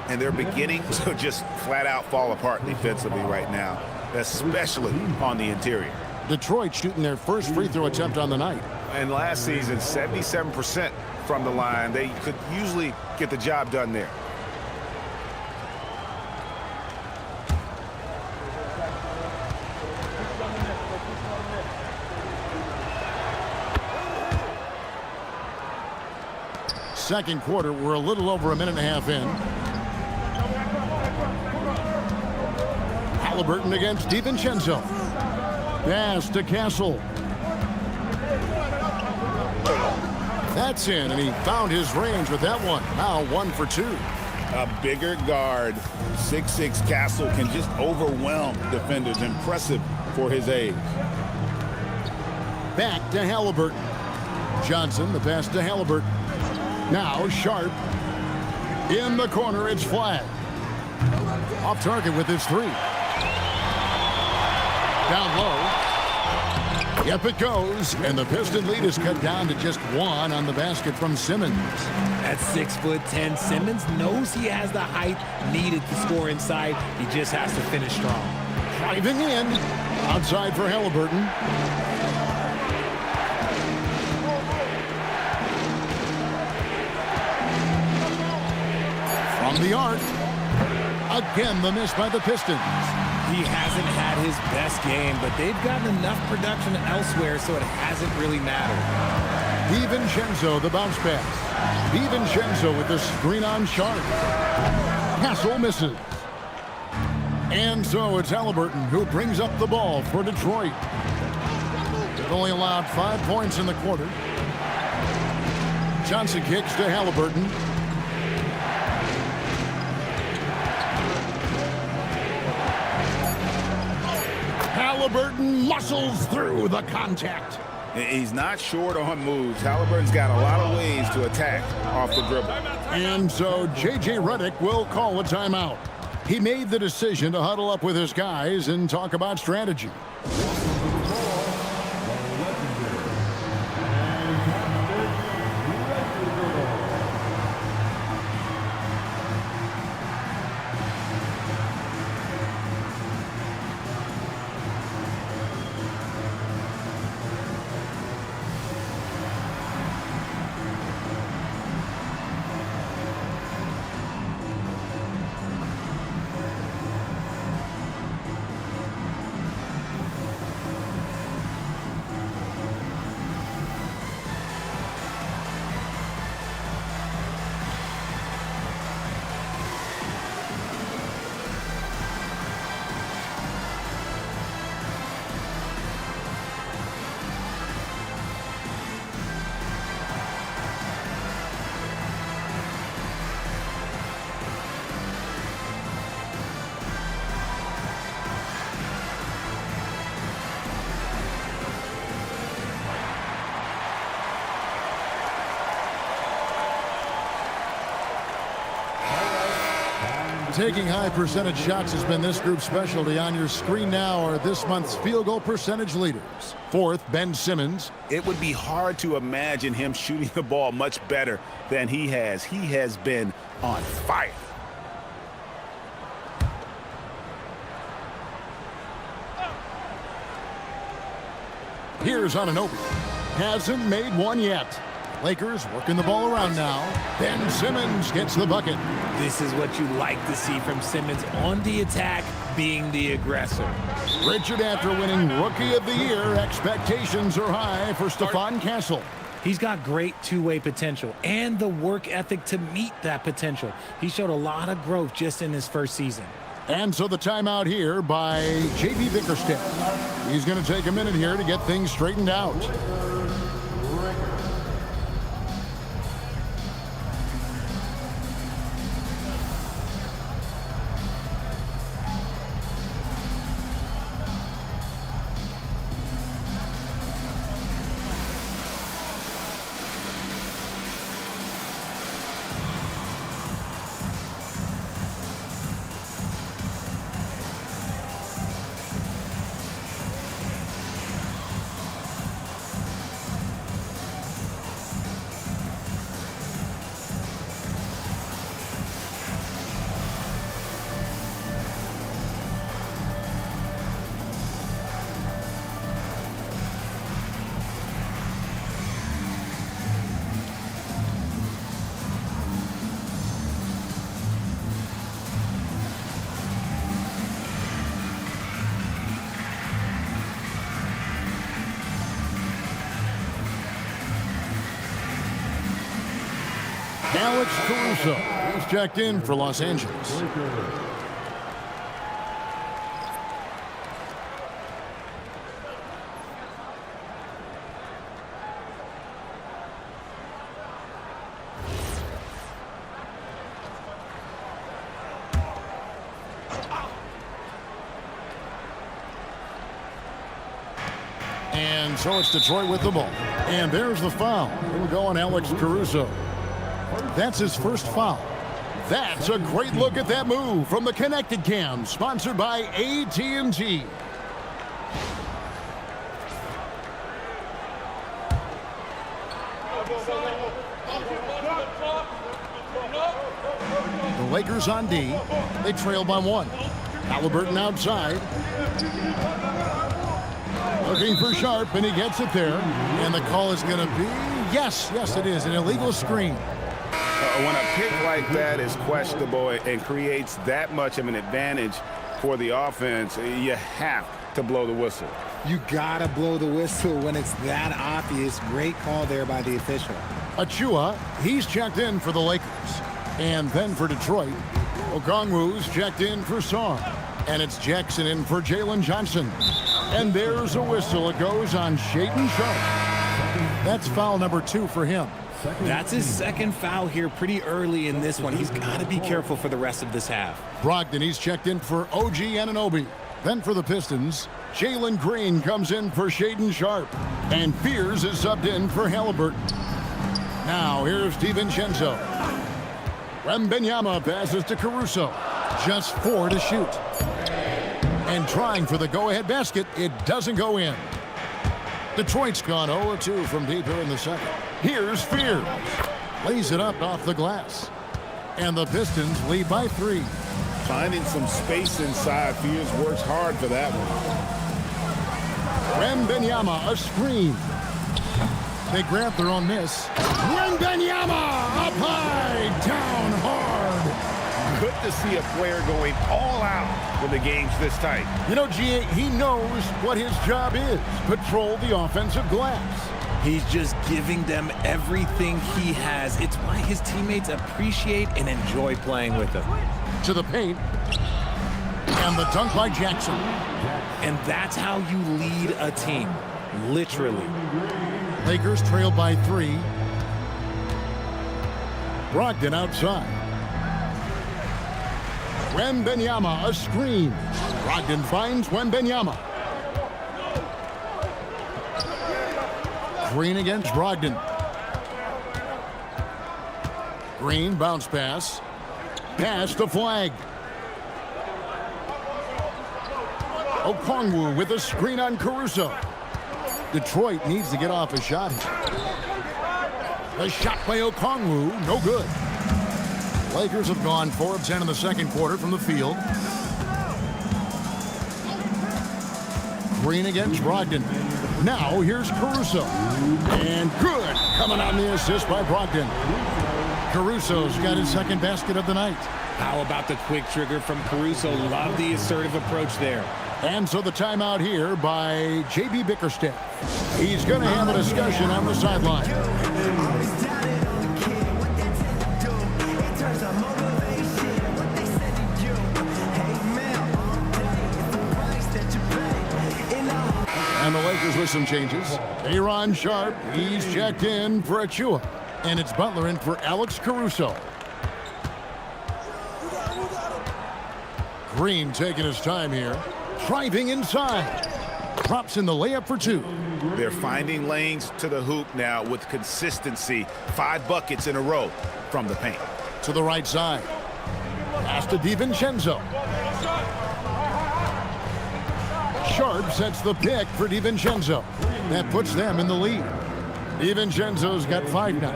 And they're beginning to just flat out fall apart defensively right now, especially on the interior. Detroit shooting their first free throw attempt on the night. And last season, 77% from the line. They could usually get the job done there. Second quarter, we're a little over a minute and a half in. Halliburton against DiVincenzo. Pass to Castle. That's in, and he found his range with that one. Now 1 for 2. A bigger guard, 6'6" Castle, can just overwhelm defenders. Impressive for his age. Back to Halliburton. Johnson, the pass to Halliburton. Now Sharp. In the corner, it's Flagg. Off target with his 3. Down low. Yep, it goes. And the Piston lead is cut down to just 1 on the basket from Simmons. At 6'10", Simmons knows he has the height needed to score inside. He just has to finish strong. Driving in. Outside for Halliburton. From the arc. Again, the miss by the Pistons. He hasn't had his best game, but they've gotten enough production elsewhere, so it hasn't really mattered. DiVincenzo, the bounce pass. DiVincenzo with the screen on Sharp. Hassel misses. And so it's Halliburton who brings up the ball for Detroit. They've only allowed 5 points in the quarter. Johnson kicks to Halliburton. Halliburton muscles through the contact. He's not short on moves. Halliburton's got a lot of ways to attack off the dribble. And so J.J. Redick will call a timeout. He made the decision to huddle up with his guys and talk about strategy. Taking high percentage shots has been this group's specialty. On your screen now are this month's field goal percentage leaders. Fourth, Ben Simmons. It would be hard to imagine him shooting the ball much better than he has. He has been on fire. Here's Anunoby. Hasn't made one yet. Lakers working the ball around now. Ben Simmons gets the bucket. This is what you like to see from Simmons on the attack, being the aggressor. Richard, after winning Rookie of the Year, expectations are high for Stephon Castle. He's got great two-way potential and the work ethic to meet that potential. He showed a lot of growth just in his first season. And so the timeout here by J.B. Bickerstaff. He's going to take a minute here to get things straightened out. Alex Caruso is checked in for Los Angeles. And so it's Detroit with the ball. And there's the foul. It'll go on Alex Caruso. That's his first foul. That's a great look at that move from the Connected Cam, sponsored by AT&T. The Lakers on D. They trail by 1. Halliburton outside. Looking for Sharp, and he gets it there. And the call is going to be, yes, it is, an illegal screen. When a pick like that is questionable and creates that much of an advantage for the offense, you have to blow the whistle. You gotta blow the whistle when it's that obvious. Great call there by the official. Achua, he's checked in for the Lakers. And then for Detroit, Okongwu's checked in for Song. And it's Jackson in for Jalen Johnson. And there's a whistle. It goes on Shaedon Sharpe. That's foul number 2 for him. That's his second foul here pretty early in this one. He's got to be careful for the rest of this half. Brogdon, he's checked in for OG Anunoby. Then for the Pistons, Jalen Green comes in for Shaedon Sharpe. And Fears is subbed in for Halliburton. Now here's DiVincenzo. Wembanyama passes to Caruso. Just 4 to shoot. And trying for the go-ahead basket, it doesn't go in. Detroit's gone 0-2 from deep here in the second. Here's Fears. Lays it up off the glass. And the Pistons lead by 3. Finding some space inside. Fears works hard for that one. Wembanyama, a screen. They grab their own miss. Wembanyama, up high, down hard. Good to see a player going all out when the game's this tight. You know, G.A., he knows what his job is. Patrol the offensive glass. He's just giving them everything he has. It's why his teammates appreciate and enjoy playing with him. To the paint. And the dunk by Jackson. And that's how you lead a team. Literally. Lakers trail by 3. Brogdon outside. Wembanyama, a screen. Brogdon finds Wembanyama. Green against Brogdon. Green, bounce pass. Pass to Flag. Okongwu with a screen on Caruso. Detroit needs to get off a shot here. The shot by Okongwu, no good. Lakers have gone 4 of 10 in the second quarter from the field. Green against Brogdon. Now here's Caruso. And good, coming on the assist by Brogdon. Caruso's got his second basket of the night. How about the quick trigger from Caruso? Love the assertive approach there. And so the timeout here by J.B. Bickerstaff. He's going to have a discussion on the sideline. And the Lakers with some changes. Aaron Sharp, he's checked in for Achua. And it's Butler in for Alex Caruso. Green taking his time here. Driving inside. Drops in the layup for 2. They're finding lanes to the hoop now with consistency. 5 buckets in a row from the paint. To the right side. Pass to DiVincenzo. Sharp sets the pick for DiVincenzo. That puts them in the lead. DiVincenzo's got 5 now.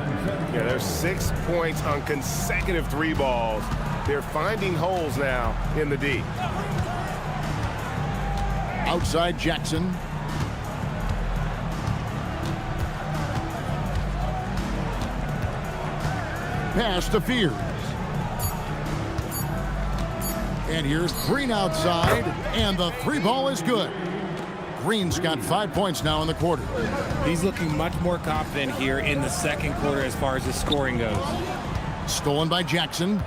Yeah, there's 6 points on consecutive 3 balls. They're finding holes now in the D. Outside Jackson. Pass to Fears. And here's Green outside, and the 3 ball is good. Green's got 5 points now in the quarter. He's looking much more confident here in the second quarter as far as his scoring goes. Stolen by Jackson.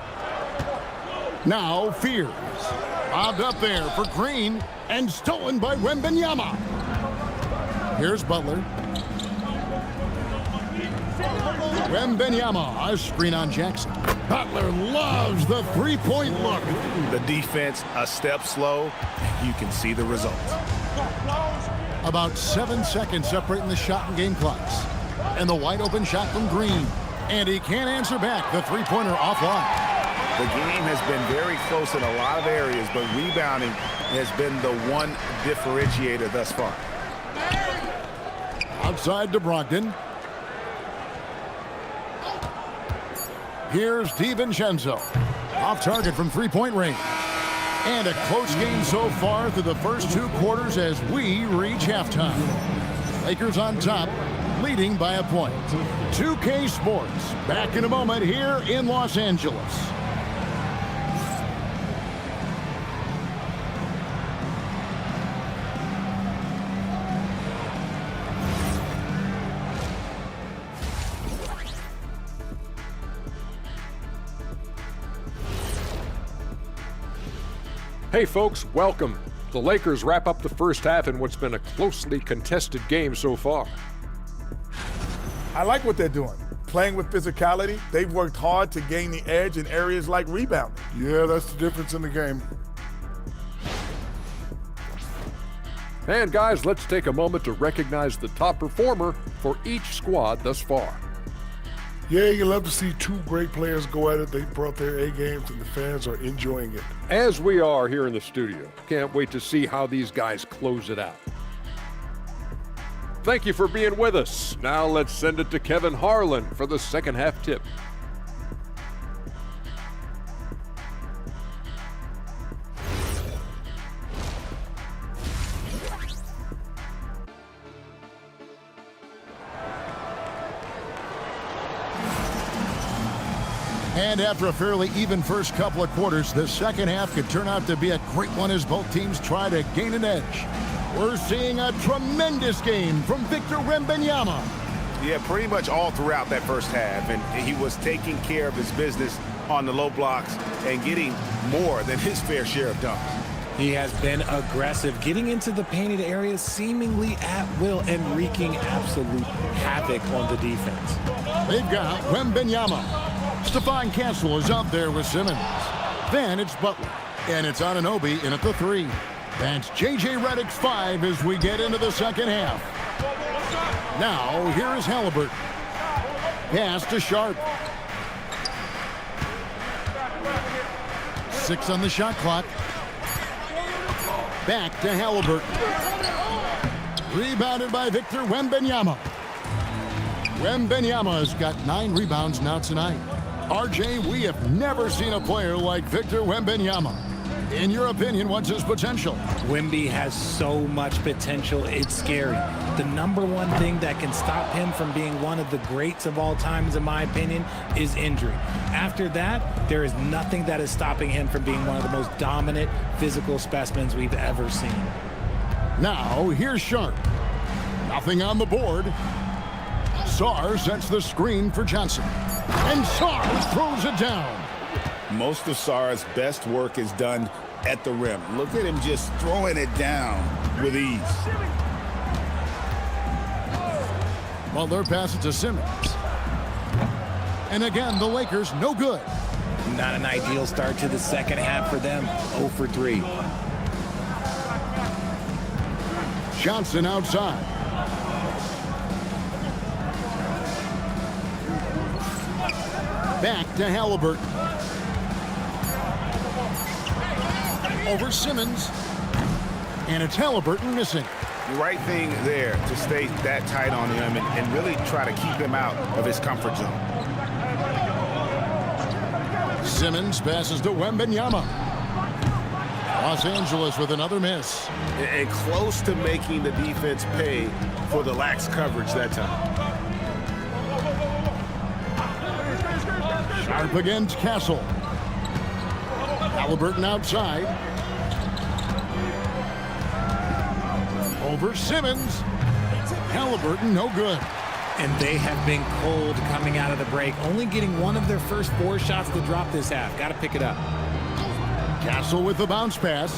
Now Fears. Bobbed up there for Green, and stolen by Wembanyama. Here's Butler. Wembanyama, a screen on Jackson. Butler loves the three-point look. The defense a step slow. You can see the results. About 7 seconds separating the shot and game clocks. And the wide open shot from Green. And he can't answer back. The three-pointer offline. The game has been very close in a lot of areas, but rebounding has been the one differentiator thus far. Outside to Brogdon. Here's DiVincenzo. Off target from three-point range. And a close game so far through the first 2 quarters as we reach halftime. Lakers on top, leading by a point. 2K Sports, back in a moment here in Los Angeles. Hey folks, welcome. The Lakers wrap up the first half in what's been a closely contested game so far. I like what they're doing. Playing with physicality, they've worked hard to gain the edge in areas like rebounding. Yeah, that's the difference in the game. And guys, let's take a moment to recognize the top performer for each squad thus far. Yeah, you love to see two great players go at it. They brought their A games and the fans are enjoying it. As we are here in the studio. Can't wait to see how these guys close it out. Thank you for being with us. Now let's send it to Kevin Harlan for the second half tip. And after a fairly even first couple of quarters, the second half could turn out to be a great one as both teams try to gain an edge. We're seeing a tremendous game from Victor Wembanyama. Yeah, pretty much all throughout that first half, and he was taking care of his business on the low blocks and getting more than his fair share of dunks. He has been aggressive, getting into the painted areas seemingly at will and wreaking absolute havoc on the defense. They've got Wembanyama. Stephon Castle is out there with Simmons. Then it's Butler. And it's Anunoby in at the 3. That's J.J. Redick's 5 as we get into the second half. Now, here is Halliburton. Pass to Sharp. 6 on the shot clock. Back to Halliburton. Rebounded by Victor Wembanyama. Wembanyama's got 9 rebounds now tonight. RJ, we have never seen a player like Victor Wembanyama. In your opinion, what's his potential? Wemby has so much potential, it's scary. The number one thing that can stop him from being one of the greats of all times, in my opinion, is injury. After that, there is nothing that is stopping him from being one of the most dominant physical specimens we've ever seen. Now, here's Sharp. Nothing on the board. Sarr sets the screen for Johnson. And Sarr throws it down. Most of Sarr's best work is done at the rim. Look at him just throwing it down with ease. Well, they're passing to Simmons. And again, the Lakers no good. Not an ideal start to the second half for them. 0 for 3. Johnson outside. Back to Halliburton. Over Simmons. And it's Halliburton missing. The right thing there to stay that tight on him and really try to keep him out of his comfort zone. Simmons passes to Wembanyama. Los Angeles with another miss. And close to making the defense pay for the lax coverage that time. Sharp against Castle. Halliburton outside. Over Simmons. Halliburton no good. And they have been cold coming out of the break, only getting one of their first 4 shots to drop this half. Got to pick it up. Castle with the bounce pass.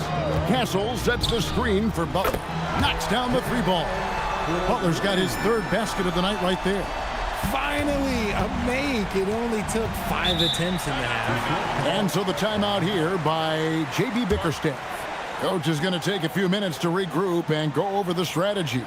Castle sets the screen for Butler. Knocks down the 3 ball. Butler's got his 3rd basket of the night right there. Finally, a make. It only took 5 attempts in the half. And so the timeout here by J.B. Bickerstaff. Coach is going to take a few minutes to regroup and go over the strategy.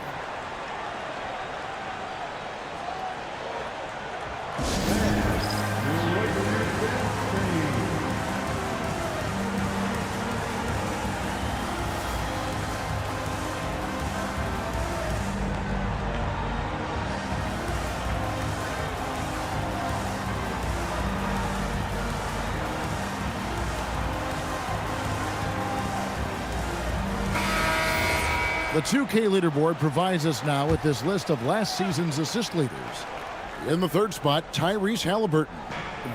The 2K leaderboard provides us now with this list of last season's assist leaders. In the 3rd spot, Tyrese Halliburton.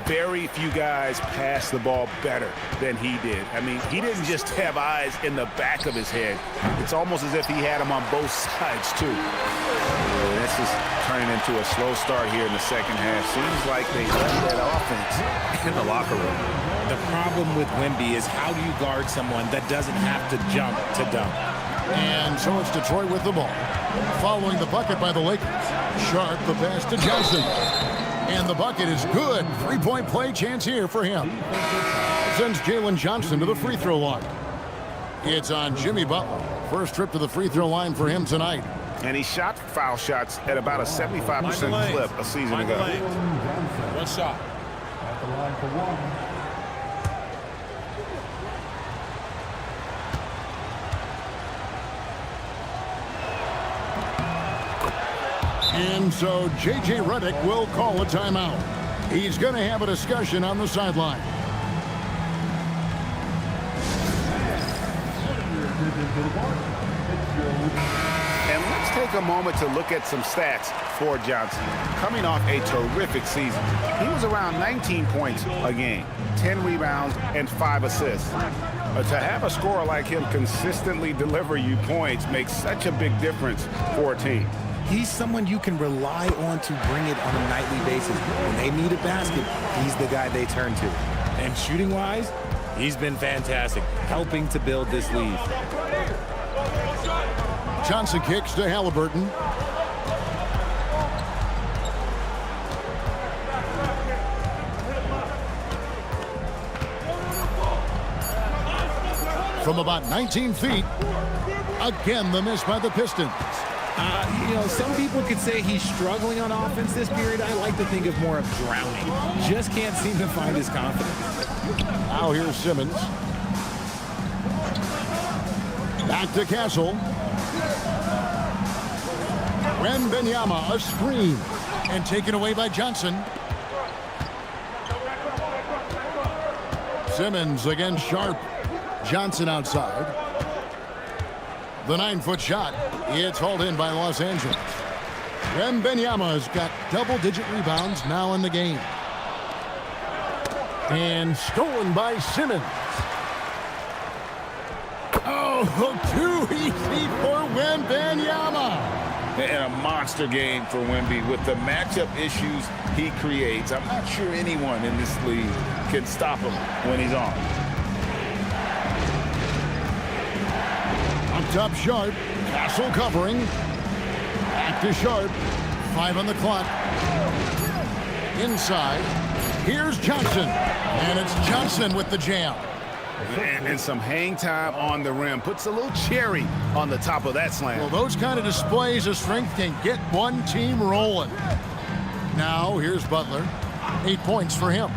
Very few guys pass the ball better than he did. I mean, he didn't just have eyes in the back of his head. It's almost as if he had them on both sides, too. This is turning into a slow start here in the second half. Seems like they left that offense in the locker room. The problem with Wemby is how do you guard someone that doesn't have to jump to dunk? And so it's Detroit with the ball. Following the bucket by the Lakers. Sharp, the pass to Johnson. And the bucket is good. Three-point play chance here for him. Sends Jalen Johnson to the free throw line. It's on Jimmy Butler. First trip to the free throw line for him tonight. And he shot foul shots at about a 75% clip a season ago. One shot. At the line for one. And so J.J. Redick will call a timeout. He's going to have a discussion on the sideline. And let's take a moment to look at some stats for Johnson. Coming off a terrific season, he was around 19 points a game, 10 rebounds, and 5 assists. To have a scorer like him consistently deliver you points makes such a big difference for a team. He's someone you can rely on to bring it on a nightly basis. When they need a basket, he's the guy they turn to. And shooting-wise, he's been fantastic, helping to build this lead. Johnson kicks to Halliburton. From about 19 feet, again the miss by the Pistons. You know, some people could say he's struggling on offense this period. I like to think of more of drowning. Just can't seem to find his confidence. Now here's Simmons. Back to Castle. Wembanyama, a screen. And taken away by Johnson. Simmons against Sharp. Johnson outside. The 9-foot shot. It's hauled in by Los Angeles. Wembanyama's got double-digit rebounds now in the game. And stolen by Simmons. Oh, too easy for Wembanyama. And a monster game for Wemby with the matchup issues he creates. I'm not sure anyone in this league can stop him when he's on. Up top, Sharp. Castle covering. Back to Sharp. 5 on the clock. Inside. Here's Johnson. And it's Johnson with the jam. And some hang time on the rim. Puts a little cherry on the top of that slam. Well, those kind of displays of strength can get one team rolling. Now, here's Butler. 8 points for him.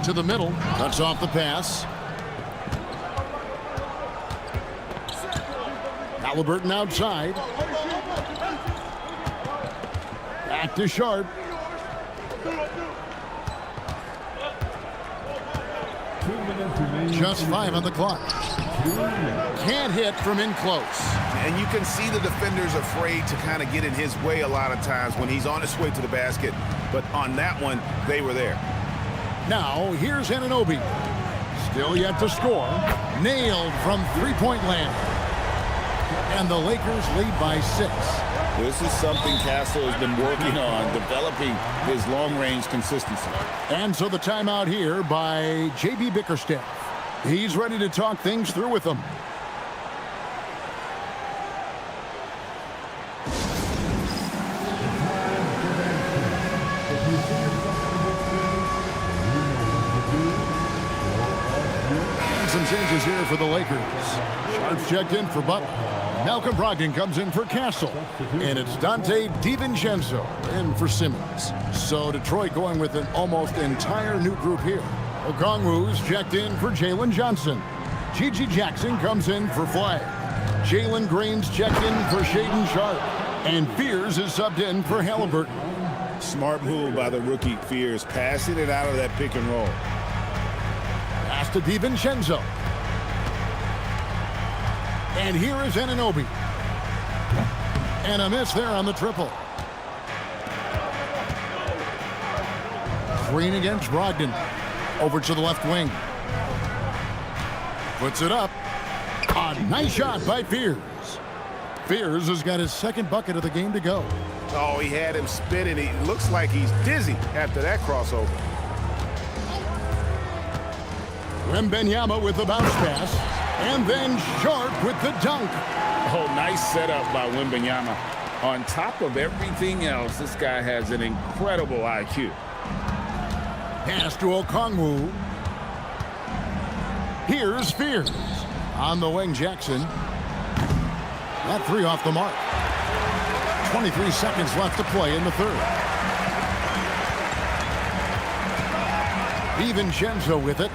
To the middle. Cuts off the pass. Halliburton outside. Back to Sharp. Just 5 on the clock. Can't hit from in close. And you can see the defenders afraid to kind of get in his way a lot of times when he's on his way to the basket. But on that one, they were there. Now, here's Anunoby. Still yet to score. Nailed from three-point land. And the Lakers lead by 6. This is something Castle has been working on, developing his long-range consistency. And so the timeout here by J.B. Bickerstaff. He's ready to talk things through with them. And some changes here for the Lakers. Sharp's checked in for Butler. Malcolm Brogdon comes in for Castle. And it's Dante DiVincenzo in for Simmons. So Detroit going with an almost entire new group here. Okongwu's checked in for Jalen Johnson. Gigi Jackson comes in for Flag. Jalen Green's checked in for Shaedon Sharp. And Fears is subbed in for Halliburton. Smart move by the rookie Fears, passing it out of that pick and roll. Pass to DiVincenzo. And here is Anunoby. And a miss there on the triple. Green against Brogdon. Over to the left wing. Puts it up. A nice shot by Fears. Fears has got his second bucket of the game to go. Oh, he had him spinning. He looks like he's dizzy after that crossover. Wembanyama with the bounce pass. And then Sharp with the dunk. Oh, nice setup by Wembanyama. On top of everything else, this guy has an incredible IQ. Pass to Okongwu. Here's Fears. On the wing, Jackson. That three off the mark. 23 seconds left to play in the third. DiVincenzo with it.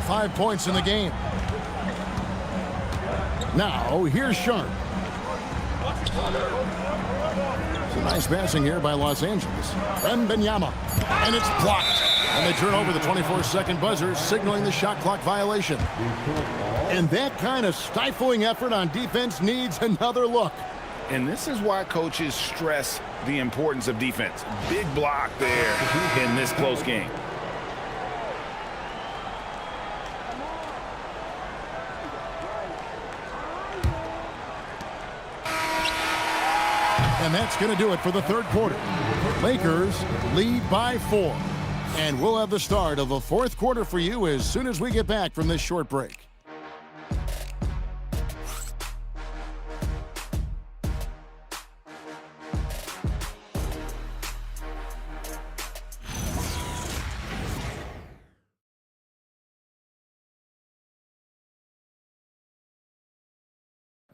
5 points in the game. Now, here's Sharp. Some nice passing here by Los Angeles. Wembanyama. And it's blocked. And they turn over the 24-second buzzer, signaling the shot clock violation. And that kind of stifling effort on defense needs another look. And this is why coaches stress the importance of defense. Big block there in this close game. And that's going to do it for the third quarter. Lakers lead by 4. And we'll have the start of the fourth quarter for you as soon as we get back from this short break.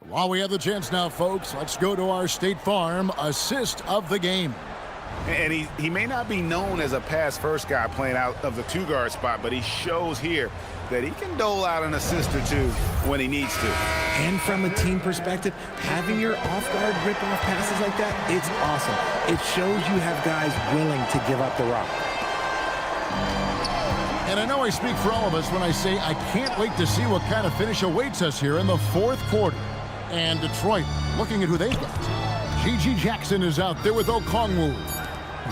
While we have the chance now, folks, let's go to our State Farm assist of the game. And he may not be known as a pass-first guy playing out of the two-guard spot, but he shows here that he can dole out an assist or two when he needs to. And from a team perspective, having your off-guard rip-off passes like that, it's awesome. It shows you have guys willing to give up the rock. And I know I speak for all of us when I say I can't wait to see what kind of finish awaits us here in the fourth quarter. And Detroit, looking at who they've got. G.G. Jackson is out there with Okongwu.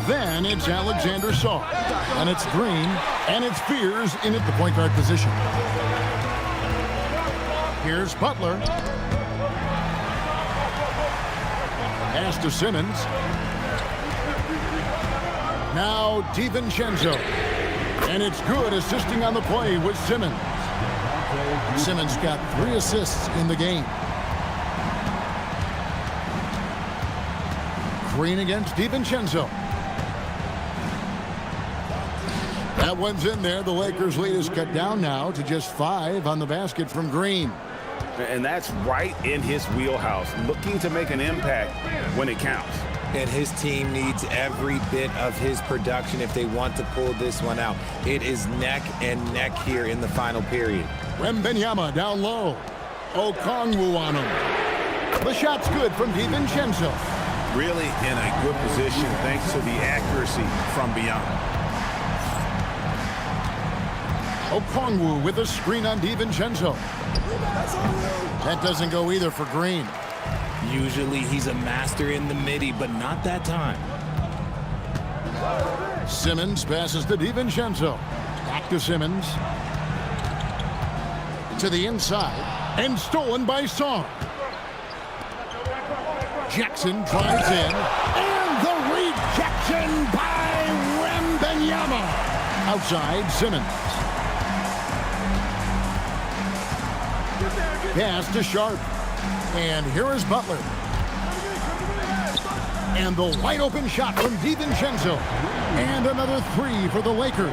Then it's Alexander Sarr. And it's Green. And it's Fears in at the point guard position. Here's Butler. Pass to Simmons. Now DiVincenzo. And it's good, assisting on the play with Simmons. Simmons got 3 assists in the game. Green against DiVincenzo. That one's in there. The Lakers' lead is cut down now to just 5 on the basket from Green. And that's right in his wheelhouse, looking to make an impact when it counts. And his team needs every bit of his production if they want to pull this one out. It is neck and neck here in the final period. Wembanyama down low. Okongwu on him. The shot's good from DiVincenzo. Really in a good position thanks to the accuracy from beyond. Okongwu with a screen on DiVincenzo. That doesn't go either for Green. Usually he's a master in the midi, but not that time. Simmons passes to DiVincenzo. Back to Simmons. To the inside. And stolen by Sarr. Jackson drives in. And the rejection by Wembanyama. Outside, Simmons. Pass to Sharp. And here is Butler. And the wide open shot from DiVincenzo. And another 3 for the Lakers.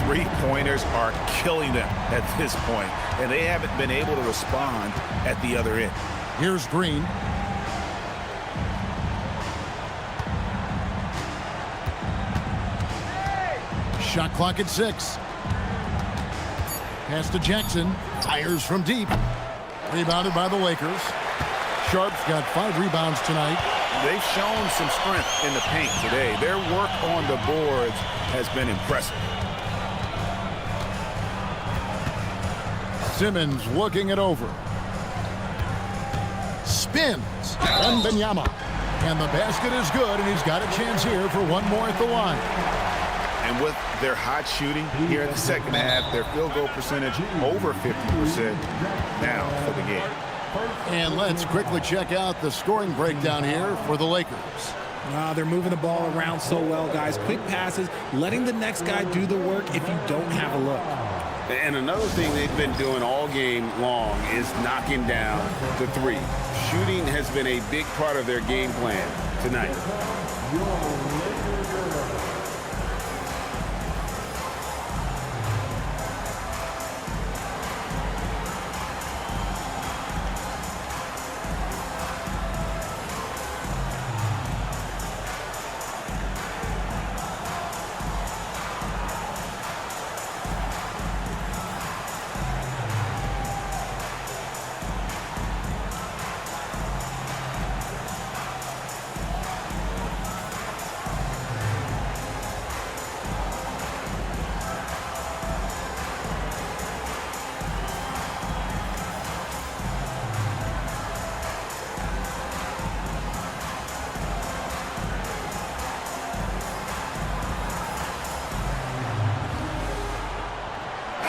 3-pointers are killing them at this point, and they haven't been able to respond at the other end. Here's Green. Shot clock at 6. Pass to Jackson. Fires from deep. Rebounded by the Lakers. Sharp's got 5 rebounds tonight. They've shown some strength in the paint today. Their work on the boards has been impressive. Simmons looking it over. Spins. Wembanyama. And the basket is good, and he's got a chance here for one more at the line. And with their hot shooting here in the second half, their field goal percentage over 50% now for the game. And let's quickly check out the scoring breakdown here for the Lakers. They're moving the ball around so well, guys. Quick passes, letting the next guy do the work if you don't have a look. And another thing they've been doing all game long is knocking down the three. Shooting has been a big part of their game plan tonight.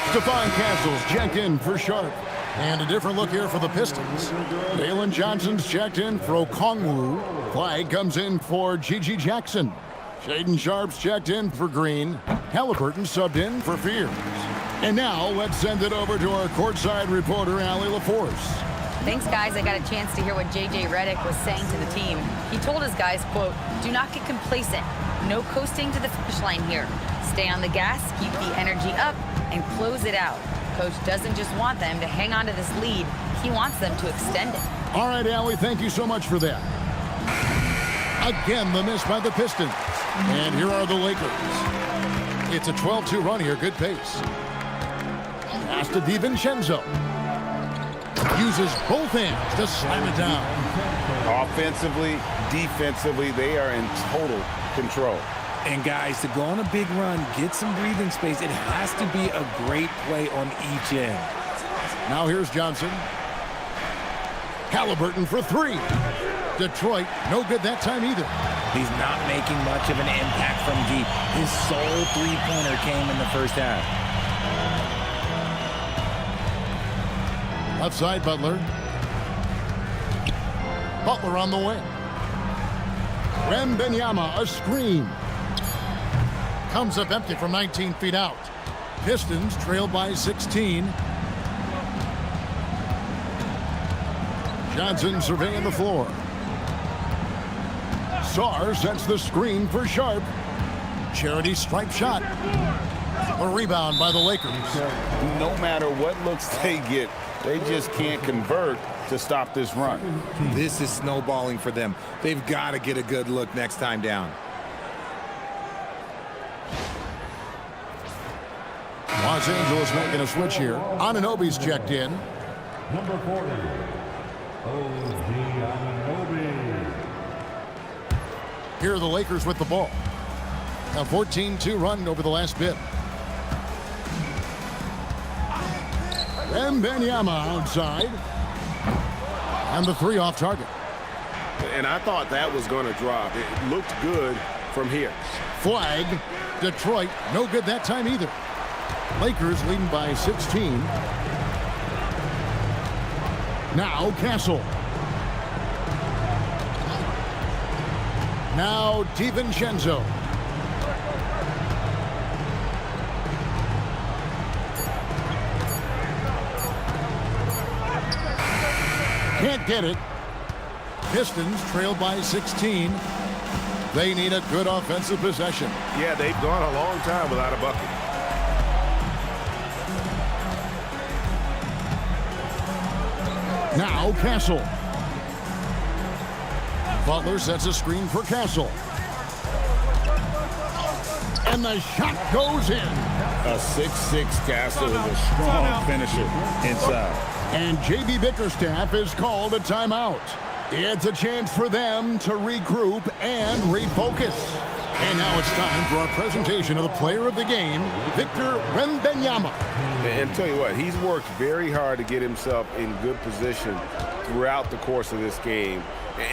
Stephon Castle's checked in for Sharp. And a different look here for the Pistons. Dalen Johnson's checked in for Okongwu. Flag comes in for Gigi Jackson. Shaden Sharp's checked in for Green. Halliburton subbed in for Fears. And now let's send it over to our courtside reporter, Allie LaForce. Thanks, guys. I got a chance to hear what J.J. Redick was saying to the team. He told his guys, quote, "Do not get complacent. No coasting to the finish line here. Stay on the gas, keep the energy up, and close it out." Coach doesn't just want them to hang on to this lead. He wants them to extend it. All right, Allie, thank you so much for that. Again, the miss by the Pistons. And here are the Lakers. It's a 12-2 run here. Good pace. Pass to DiVincenzo. Uses both hands to slam it down. Offensively, defensively, they are in total control. And guys, to go on a big run, get some breathing space, it has to be a great play on each end. Now here's Johnson. Halliburton for three. Detroit, no good that time either. He's not making much of an impact from deep. His sole three-pointer came in the first half. Left side, Butler. Butler on the wing. Wembanyama, a screen. Comes up empty from 19 feet out. Pistons trail by 16. Johnson surveying the floor. Sarr sets the screen for Sharp. Charity stripe shot. A rebound by the Lakers. No matter what looks they get, they just can't convert to stop this run. This is snowballing for them. They've got to get a good look next time down. Los Angeles making a switch here. Anunoby's checked in. Number 40, OG Anunoby. Here are the Lakers with the ball. A 14-2 run over the last bit. Wembanyama outside. And the three off target. And I thought that was going to drop. It looked good from here. Flag. Detroit, no good that time either. Lakers leading by 16. Now Castle. Now DiVincenzo. Can't get it. Pistons trail by 16. They need a good offensive possession. Yeah, they've gone a long time without a bucket. Now Castle. Butler sets a screen for Castle. And the shot goes in. A 6'6" Castle is a strong finisher inside. And J.B. Bickerstaff is called a timeout. It's a chance for them to regroup and refocus. And now it's time for our presentation of the player of the game, Victor Wembanyama. And tell you what, he's worked very hard to get himself in good position throughout the course of this game.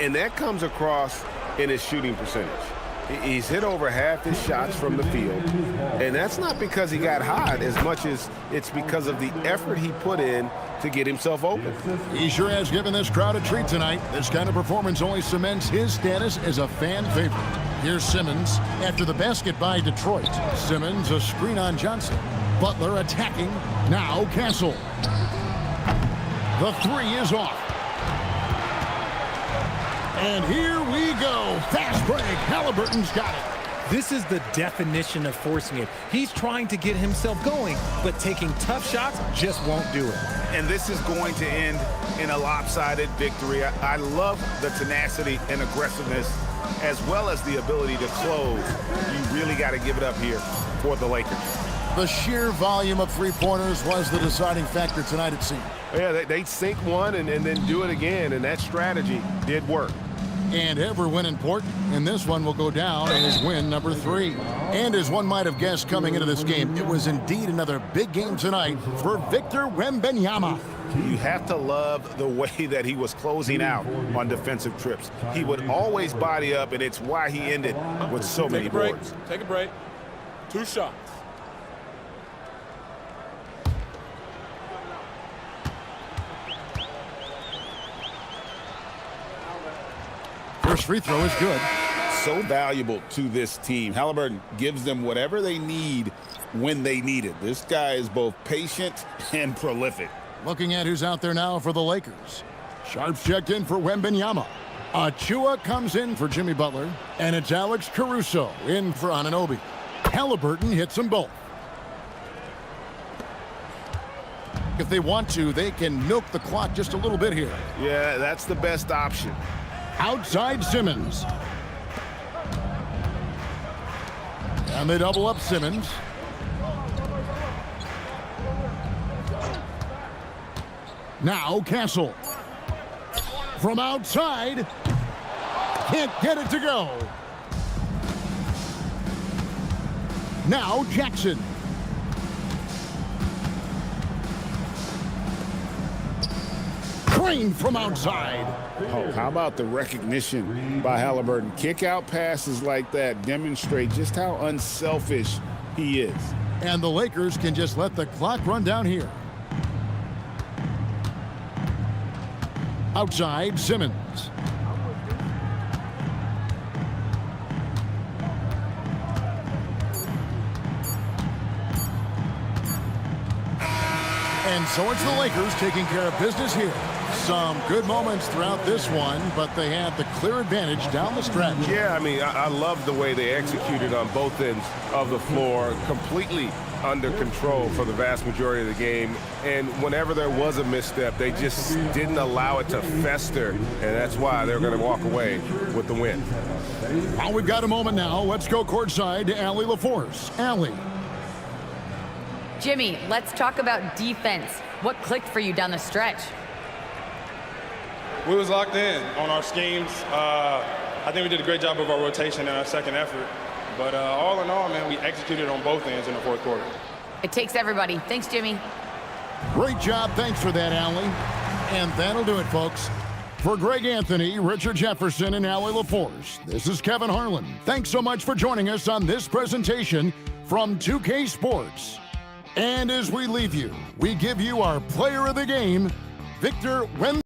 And that comes across in his shooting percentage. He's hit over half his shots from the field. And that's not because he got hot as much as it's because of the effort he put in to get himself open. He sure has given this crowd a treat tonight. This kind of performance only cements his status as a fan favorite. Here's Simmons after the basket by Detroit. Simmons a screen on Johnson. Butler attacking. Now Castle. The three is off. And here we go. Fast break. Halliburton's got it. This is the definition of forcing it. He's trying to get himself going, but taking tough shots just won't do it. And this is going to end in a lopsided victory. I love the tenacity and aggressiveness, as well as the ability to close. You really got to give it up here for the Lakers. The sheer volume of three-pointers was the deciding factor tonight, it seemed. Yeah, they sink one and then do it again, and that strategy did work. And every win important, and this one will go down as win number 3. And as one might have guessed coming into this game, it was indeed another big game tonight for Victor Wembanyama. You have to love the way that he was closing out on defensive trips. He would always body up, and it's why he ended with so many boards. Take a break. 2 shots. First free throw is good. So valuable to this team. Halliburton gives them whatever they need when they need it. This guy is both patient and prolific. Looking at who's out there now for the Lakers. Sharps checked in for Wembanyama. Achua comes in for Jimmy Butler. And it's Alex Caruso in for Anunoby. Halliburton hits them both. If they want to, they can milk the clock just a little bit here. Yeah, that's the best option. Outside Simmons. And they double up Simmons. Now Castle. From outside. Can't get it to go. Now Jackson. Crane from outside. Oh, how about the recognition by Halliburton? Kick-out passes like that demonstrate just how unselfish he is. And the Lakers can just let the clock run down here. Outside, Simmons. And so it's the Lakers taking care of business here. Some good moments throughout this one, but they had the clear advantage down the stretch. Yeah, I mean, I love the way they executed on both ends of the floor, completely under control for the vast majority of the game. And whenever there was a misstep, they just didn't allow it to fester, and that's why they're going to walk away with the win. Well, we've got a moment now. Let's go courtside to Allie LaForce. Allie. Jimmy, let's talk about defense. What clicked for you down the stretch? We was locked in on our schemes. I think we did a great job of our rotation and our second effort. But all in all, man, we executed on both ends in the fourth quarter. It takes everybody. Thanks, Jimmy. Great job. Thanks for that, Allie. And that'll do it, folks. For Greg Anthony, Richard Jefferson, and Allie LaForce, this is Kevin Harlan. Thanks so much for joining us on this presentation from 2K Sports. And as we leave you, we give you our player of the game, Victor Wembanyama.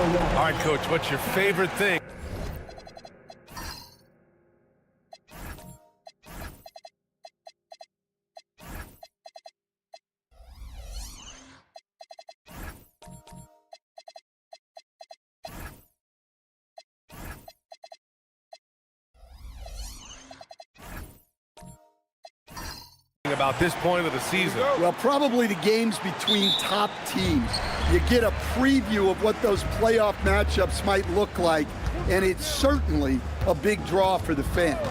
All right, Coach, what's your favorite thing? About this point of the season? Well, probably the games between top teams. You get a preview of what those playoff matchups might look like, and it's certainly a big draw for the fans.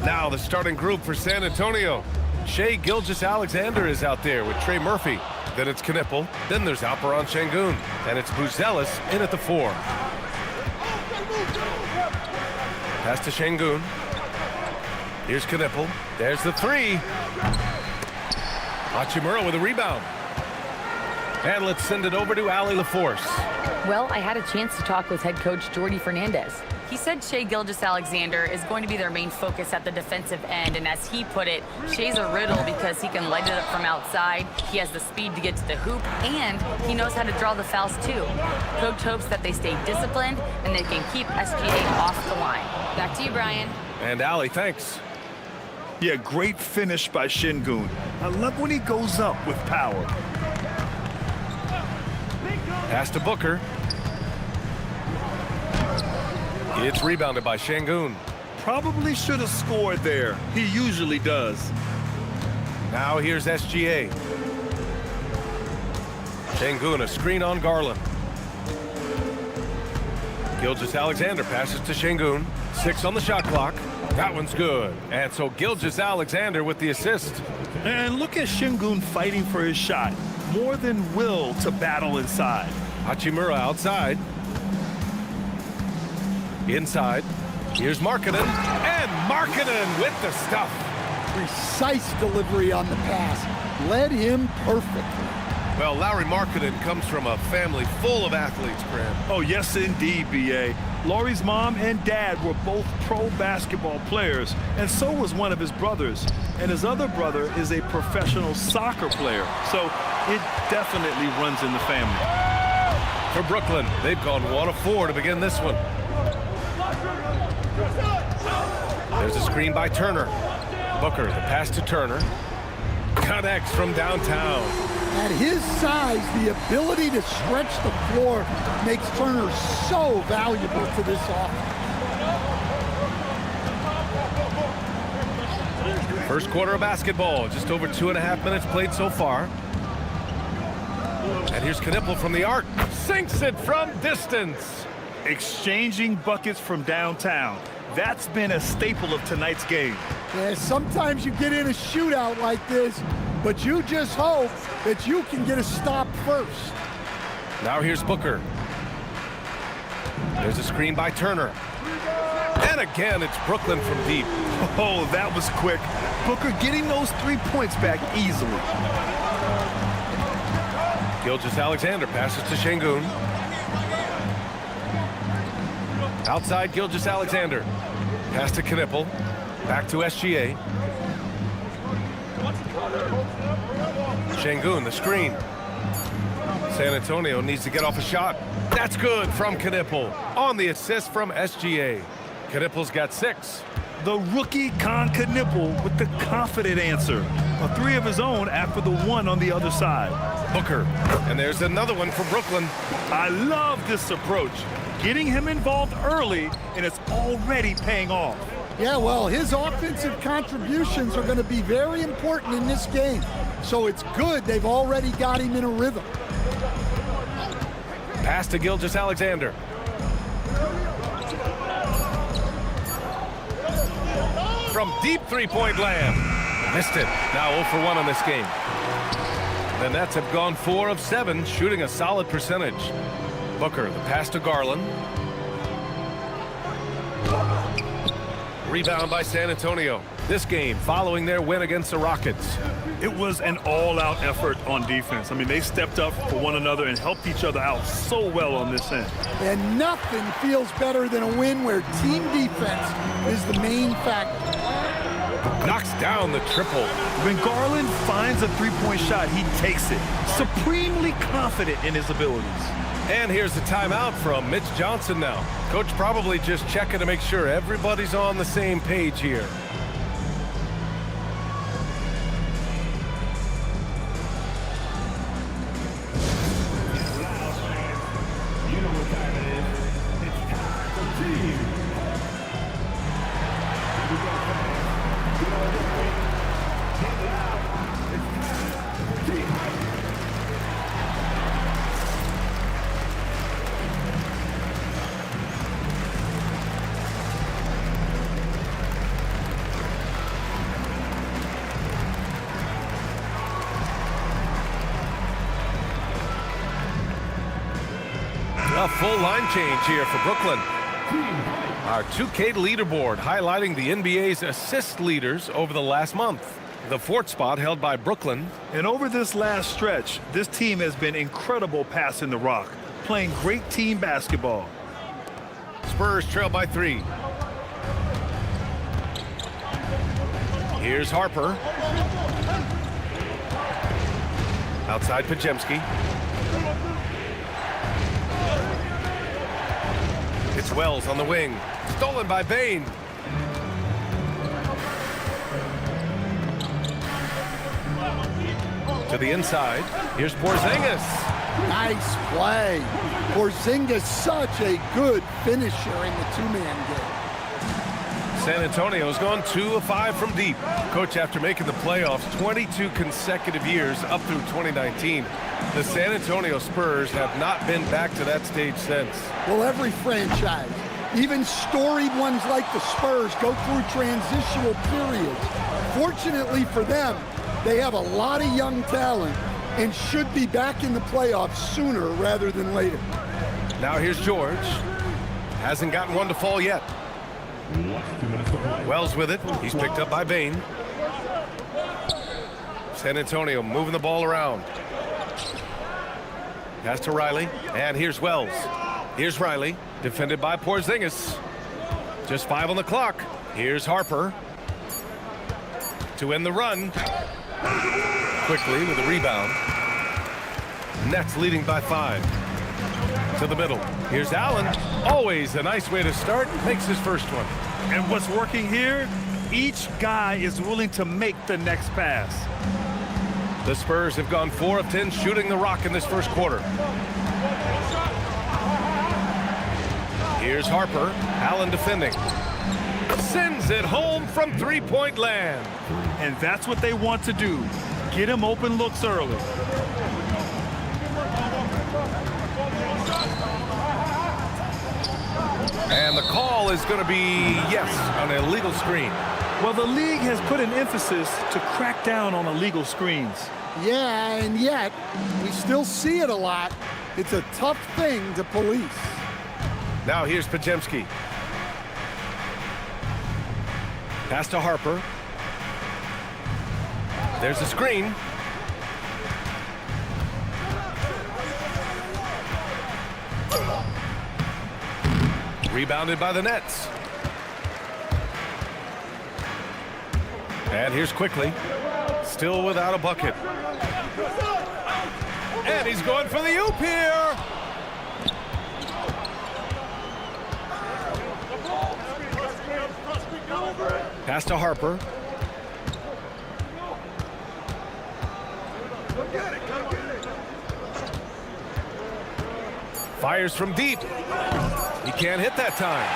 Now the starting group for San Antonio. Shai Gilgeous-Alexander is out there with Trey Murphy. Then it's Knipple. Then there's Alperen Sengun. And it's Buzelis in at the 4. Pass to Sengun. Here's Knipple. There's the 3. Hachimura with a rebound. And let's send it over to Allie LaForce. Well, I had a chance to talk with head coach Jordi Fernandez. He said Shai Gilgeous-Alexander is going to be their main focus at the defensive end, and as he put it, Shai's a riddle because he can light it up from outside, he has the speed to get to the hoop, and he knows how to draw the fouls too. Coach hopes that they stay disciplined and they can keep SGA off the line. Back to you, Brian. And Allie, thanks. Yeah, great finish by Sengun. I love when he goes up with power. Pass to Booker. It's rebounded by Sengun. Probably should have scored there. He usually does. Now here's SGA. Sengun, a screen on Garland. Gilgeous-Alexander passes to Sengun. 6 on the shot clock. That one's good. And so Gilgeous-Alexander with the assist. And look at Sengun fighting for his shot. More than will to battle inside. Hachimura outside. Inside. Here's Markkanen. And Markkanen with the stuff. Precise delivery on the pass. Led him perfectly. Well, Lauri Markkanen comes from a family full of athletes, Graham. Oh, yes, indeed, B.A. Lauri's mom and dad were both pro basketball players, and so was one of his brothers. And his other brother is a professional soccer player, so it definitely runs in the family. For Brooklyn, they've gone 1 of 4 to begin this one. There's a screen by Turner. Booker, the pass to Turner. Connects from downtown. At his size, the ability to stretch the floor makes Turner so valuable to this offense. First quarter of basketball, just over 2.5 minutes played so far. And here's Knipple from the arc. Sinks it from distance. Exchanging buckets from downtown. That's been a staple of tonight's game. Yeah, sometimes you get in a shootout like this, but you just hope that you can get a stop first. Now here's Booker. There's a screen by Turner. And again, it's Brooklyn from deep. Oh, that was quick. Booker getting those 3 points back easily. Gilgeous-Alexander passes to Sengun. Outside Gilgeous-Alexander. Pass to Knipple. Back to SGA. Sengun, the screen. San Antonio needs to get off a shot. That's good from Knipple. On the assist from SGA. Knipple's got 6. The rookie Con Knipple with the confident answer. A 3 of his own after the 1 on the other side. Booker. And there's another one for Brooklyn. I love this approach. Getting him involved early, and it's already paying off. Yeah, well, his offensive contributions are going to be very important in this game. So it's good they've already got him in a rhythm. Pass to Gilgeous-Alexander. From deep three-point land. Missed it. Now 0 for 1 on this game. The Nets have gone 4 of 7, shooting a solid percentage. Booker, the pass to Garland. Rebound by San Antonio. This game following their win against the Rockets. It was an all-out effort on defense. I mean, they stepped up for one another and helped each other out so well on this end. And nothing feels better than a win where team defense is the main factor. Knocks down the triple. When Garland finds a three-point shot, he takes it. Supremely confident in his abilities. And here's the timeout from Mitch Johnson now. Coach probably just checking to make sure everybody's on the same page here. A full line change here for Brooklyn. Our 2K leaderboard highlighting the NBA's assist leaders over the last month. The fourth spot held by Brooklyn. And over this last stretch, this team has been incredible passing the rock, playing great team basketball. Spurs trail by 3. Here's Harper. Outside Podziemski. It's Wells on the wing. Stolen by Bane. To the inside. Here's Porzingis. Nice play. Porzingis, such a good finisher in the two-man game. San Antonio's gone 2 of 5 from deep. Coach, after making the playoffs 22 consecutive years up through 2019, the San Antonio Spurs have not been back to that stage since. Well, every franchise, even storied ones like the Spurs, go through transitional periods. Fortunately for them, they have a lot of young talent and should be back in the playoffs sooner rather than later. Now here's George. Hasn't gotten one to fall yet. Wells with it. He's picked up by Bane. San Antonio moving the ball around. Pass to Riley. And here's Wells. Here's Riley. Defended by Porzingis. Just 5 on the clock. Here's Harper. To end the run. Quickly with a rebound. Nets leading by 5. To the middle. Here's Allen. Always a nice way to start. Makes his first one. And what's working here? Each guy is willing to make the next pass. The Spurs have gone 4 of 10 shooting the rock in this first quarter. Here's Harper. Allen defending. Sends it home from three-point land. And that's what they want to do. Get him open looks early. And the call is going to be, yes, on an illegal screen. Well, the league has put an emphasis to crack down on illegal screens. Yeah, and yet, we still see it a lot. It's a tough thing to police. Now here's Podziemski. Pass to Harper. There's a screen. Rebounded by the Nets. And here's Quickly. Still without a bucket. And he's going for the oop here. Pass to Harper. Fires from deep. He can't hit that time.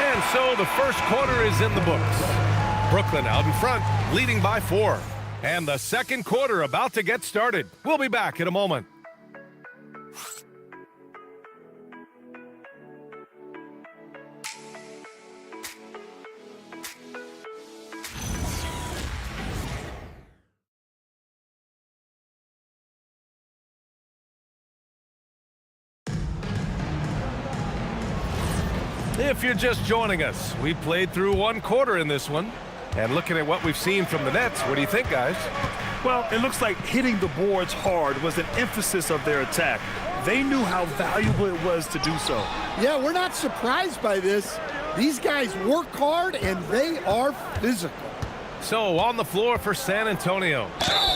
And so the first quarter is in the books. Brooklyn out in front, leading by 4. And the second quarter about to get started. We'll be back in a moment. If you're just joining us, we played through one quarter in this one. And looking at what we've seen from the Nets, what do you think, guys? Well, it looks like hitting the boards hard was an emphasis of their attack. They knew how valuable it was to do so. Yeah, we're not surprised by this. These guys work hard and they are physical. So on the floor for San Antonio,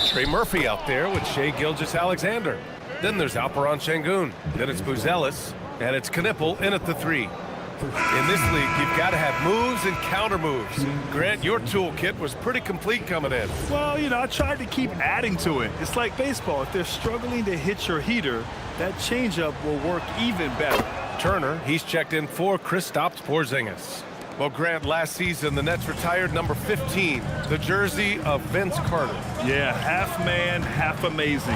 Trey Murphy out there with Shai Gilgeous-Alexander. Then there's Alperen Sengun. Then it's Buzelis, and it's Knipple in at the 3. In this league, you've got to have moves and counter moves. Grant, your toolkit was pretty complete coming in. Well, you know, I tried to keep adding to it. It's like baseball. If they're struggling to hit your heater, that changeup will work even better. Turner, he's checked in for Kristaps Porzingis. Well, Grant, last season, the Nets retired number 15, the jersey of Vince Carter. Yeah, half man, half amazing.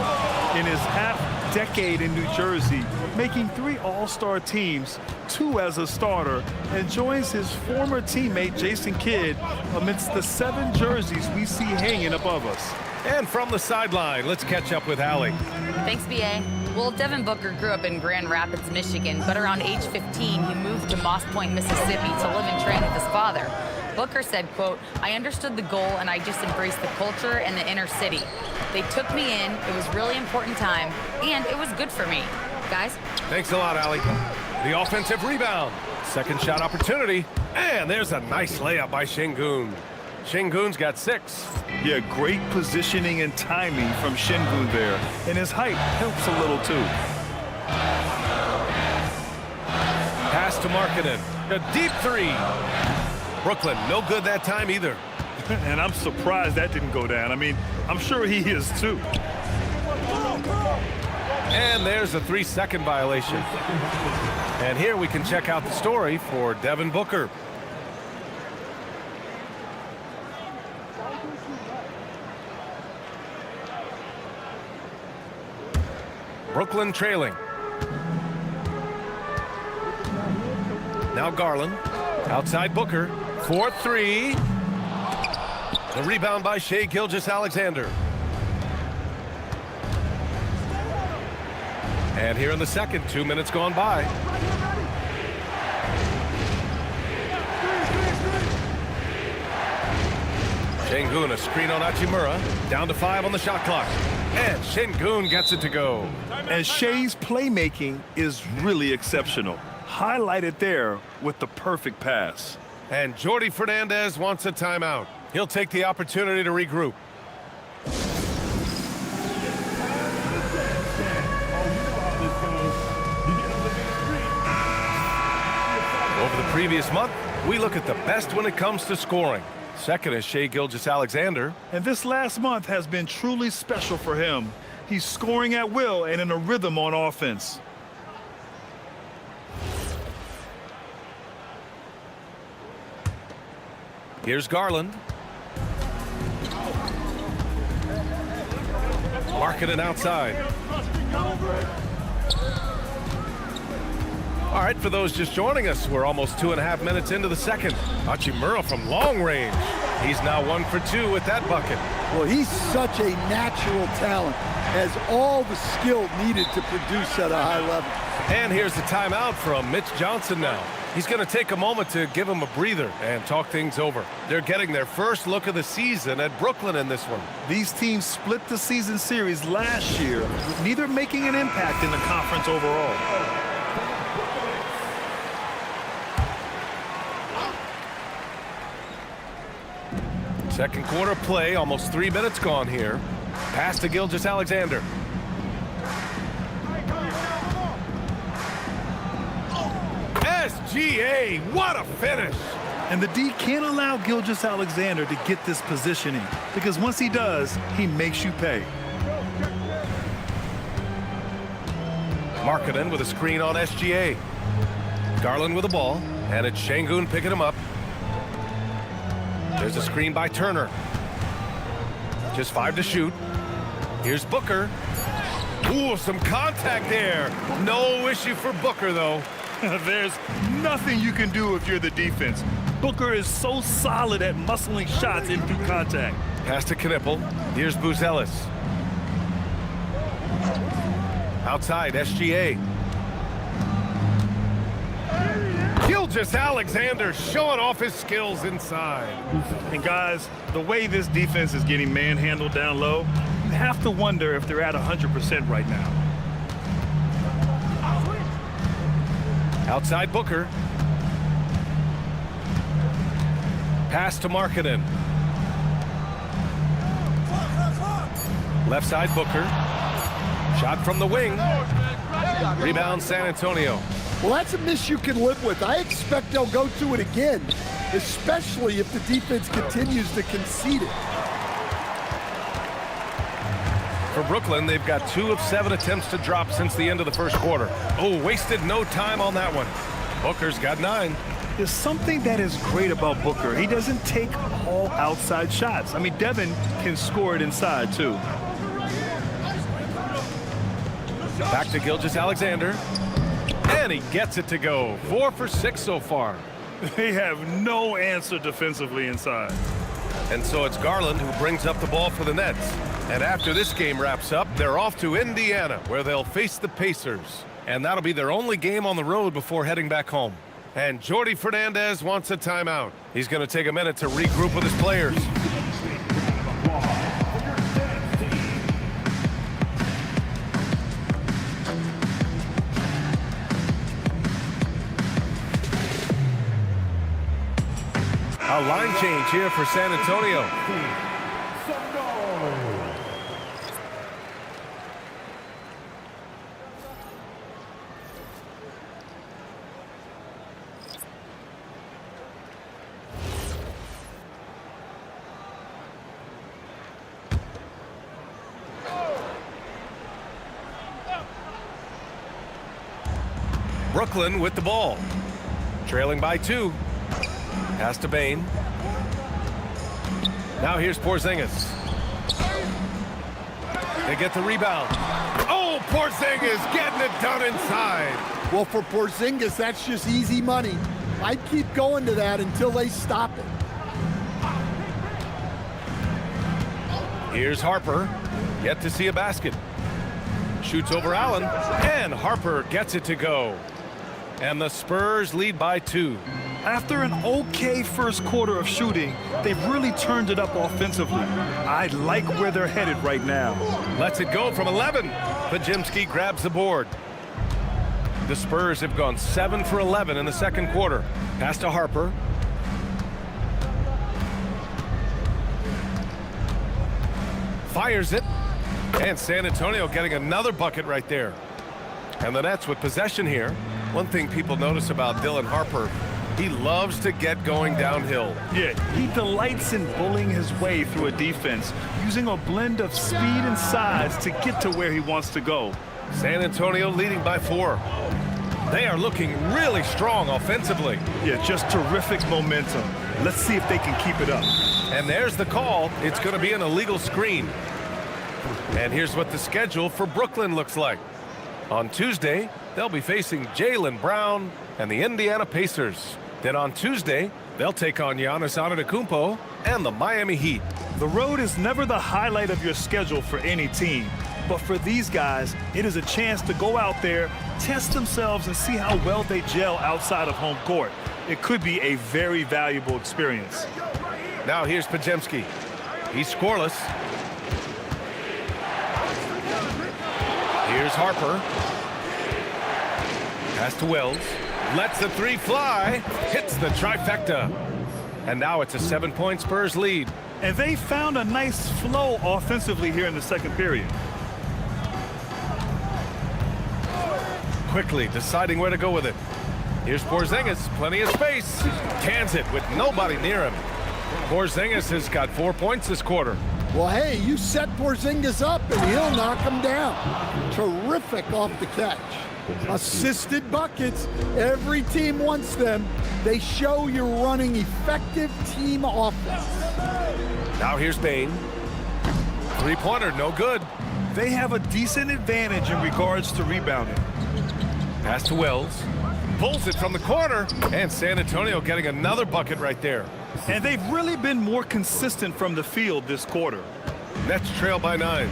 In his half-decade in New Jersey, making 3 All-Star teams, 2 as a starter, and joins his former teammate Jason Kidd amidst the 7 jerseys we see hanging above us. And from the sideline, let's catch up with Allie. Thanks, B.A. Well, Devin Booker grew up in Grand Rapids, Michigan, but around age 15, he moved to Moss Point, Mississippi to live and train with his father. Booker said, quote, "I understood the goal and I just embraced the culture and the inner city. They took me in, it was really important time, and it was good for me." Guys? Thanks a lot, Allie. The offensive rebound. Second shot opportunity. And there's a nice layup by Sengun. Sengun's got 6. Yeah, great positioning and timing from Sengun there. And his height helps a little, too. Pass to Markkanen. A deep 3. Brooklyn, no good that time either. And I'm surprised that didn't go down. I mean, I'm sure he is, too. And there's a 3-second violation. And here we can check out the story for Devin Booker. Brooklyn trailing. Now Garland. Outside Booker. 4-3. The rebound by Shai Gilgeous-Alexander. And here in the second, 2 minutes gone by. Sengun, a screen on Hachimura. Down to 5 on the shot clock. And Sengun gets it to go. And Shai's playmaking is really exceptional. Highlighted there with the perfect pass. And Jordi Fernandez wants a timeout. He'll take the opportunity to regroup. Over the previous month, we look at the best when it comes to scoring. Second is Shai Gilgeous-Alexander. And this last month has been truly special for him. He's scoring at will and in a rhythm on offense. Here's Garland. Markkanen outside. All right, for those just joining us, we're almost 2.5 minutes into the second. Hachimura from long range. He's now 1 for 2 with that bucket. Well, he's such a natural talent, has all the skill needed to produce at a high level. And here's the timeout from Mitch Johnson now. He's going to take a moment to give him a breather and talk things over. They're getting their first look of the season at Brooklyn in this one. These teams split the season series last year, with neither making an impact in the conference overall. Second quarter play, almost 3 minutes gone here. Pass to Gilgeous-Alexander. SGA, what a finish! And the D can't allow Gilgeous-Alexander to get this positioning, because once he does, he makes you pay. Markkanen with a screen on SGA. Garland with the ball, and it's Sengun picking him up. There's a screen by Turner. Just 5 to shoot. Here's Booker. Ooh, some contact there. No issue for Booker, though. There's nothing you can do if you're the defense. Booker is so solid at muscling shots in through contact. Pass to Knipple. Here's Buzelis. Outside, SGA. Gilgeous-Alexander showing off his skills inside. And guys, the way this defense is getting manhandled down low, you have to wonder if they're at 100% right now. Outside Booker. Pass to Markkanen. Left side, Booker. Shot from the wing. Rebound, San Antonio. Well, that's a miss you can live with. I expect they'll go to it again, especially if the defense continues to concede it. For Brooklyn, they've got 2 of 7 attempts to drop since the end of the first quarter. Oh, wasted no time on that one. Booker's got 9. There's something that is great about Booker. He doesn't take all outside shots. I mean, Devin can score it inside, too. Back to Gilgeous-Alexander. And he gets it to go. 4 for 6 so far. They have no answer defensively inside. And so it's Garland who brings up the ball for the Nets. And after this game wraps up, they're off to Indiana, where they'll face the Pacers. And that'll be their only game on the road before heading back home. And Jordi Fernandez wants a timeout. He's going to take a minute to regroup with his players. A line change here for San Antonio. Brooklyn with the ball. Trailing by 2. Pass to Bane. Now here's Porzingis. They get the rebound. Oh, Porzingis getting it done inside. Well, for Porzingis, that's just easy money. I'd keep going to that until they stop it. Here's Harper. Yet to see a basket. Shoots over Allen. And Harper gets it to go. And the Spurs lead by 2. After an okay first quarter of shooting, they've really turned it up offensively. I like where they're headed right now. Lets it go from 11. Podziemski grabs the board. The Spurs have gone 7 for 11 in the second quarter. Pass to Harper. Fires it. And San Antonio getting another bucket right there. And the Nets with possession here. One thing people notice about Dylan Harper, he loves to get going downhill. Yeah, he delights in bullying his way through a defense, using a blend of speed and size to get to where he wants to go. San Antonio leading by 4. They are looking really strong offensively. Yeah, just terrific momentum. Let's see if they can keep it up. And there's the call. It's going to be an illegal screen. And here's what the schedule for Brooklyn looks like. On Tuesday, they'll be facing Jaylen Brown and the Indiana Pacers. Then on Tuesday, they'll take on Giannis Antetokounmpo and the Miami Heat. The road is never the highlight of your schedule for any team. But for these guys, it is a chance to go out there, test themselves, and see how well they gel outside of home court. It could be a very valuable experience. Now here's Podziemski. He's scoreless. Here's Harper. Pass to Wells. Lets the 3 fly. Hits the trifecta. And now it's a 7-point Spurs lead. And they found a nice flow offensively here in the second period. Quickly deciding where to go with it. Here's Porzingis. Plenty of space. Cans it with nobody near him. Porzingis has got 4 points this quarter. Well, hey, you set Porzingis up and he'll knock him down. Terrific off the catch. Assisted buckets. Every team wants them. They show you're running effective team offense. Now here's Bane. 3-pointer, no good. They have a decent advantage in regards to rebounding. Pass to Wells. Pulls it from the corner. And San Antonio getting another bucket right there. And they've really been more consistent from the field this quarter. Nets trail by 9.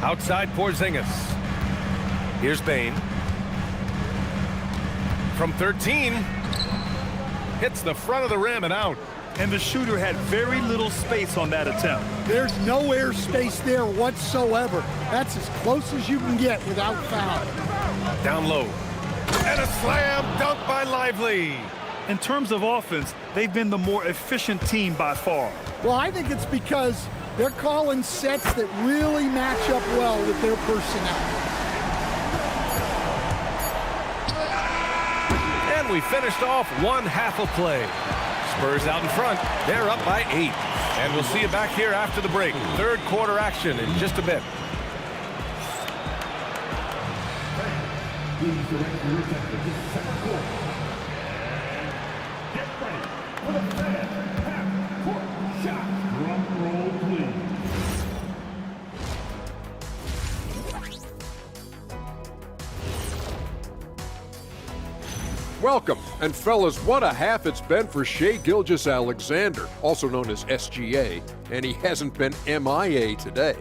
Outside Porzingis. Here's Bane. From 13. Hits the front of the rim and out. And the shooter had very little space on that attempt. There's no air space there whatsoever. That's as close as you can get without foul. Down low. And a slam dunk by Lively. In terms of offense, they've been the more efficient team by far. Well, I think it's because they're calling sets that really match up well with their personnel. And we finished off one half of play. Spurs out in front. They're up by 8. And we'll see you back here after the break. Third quarter action in just a bit. Welcome, and fellas, what a half it's been for Shai Gilgeous-Alexander, also known as SGA, and he hasn't been MIA today.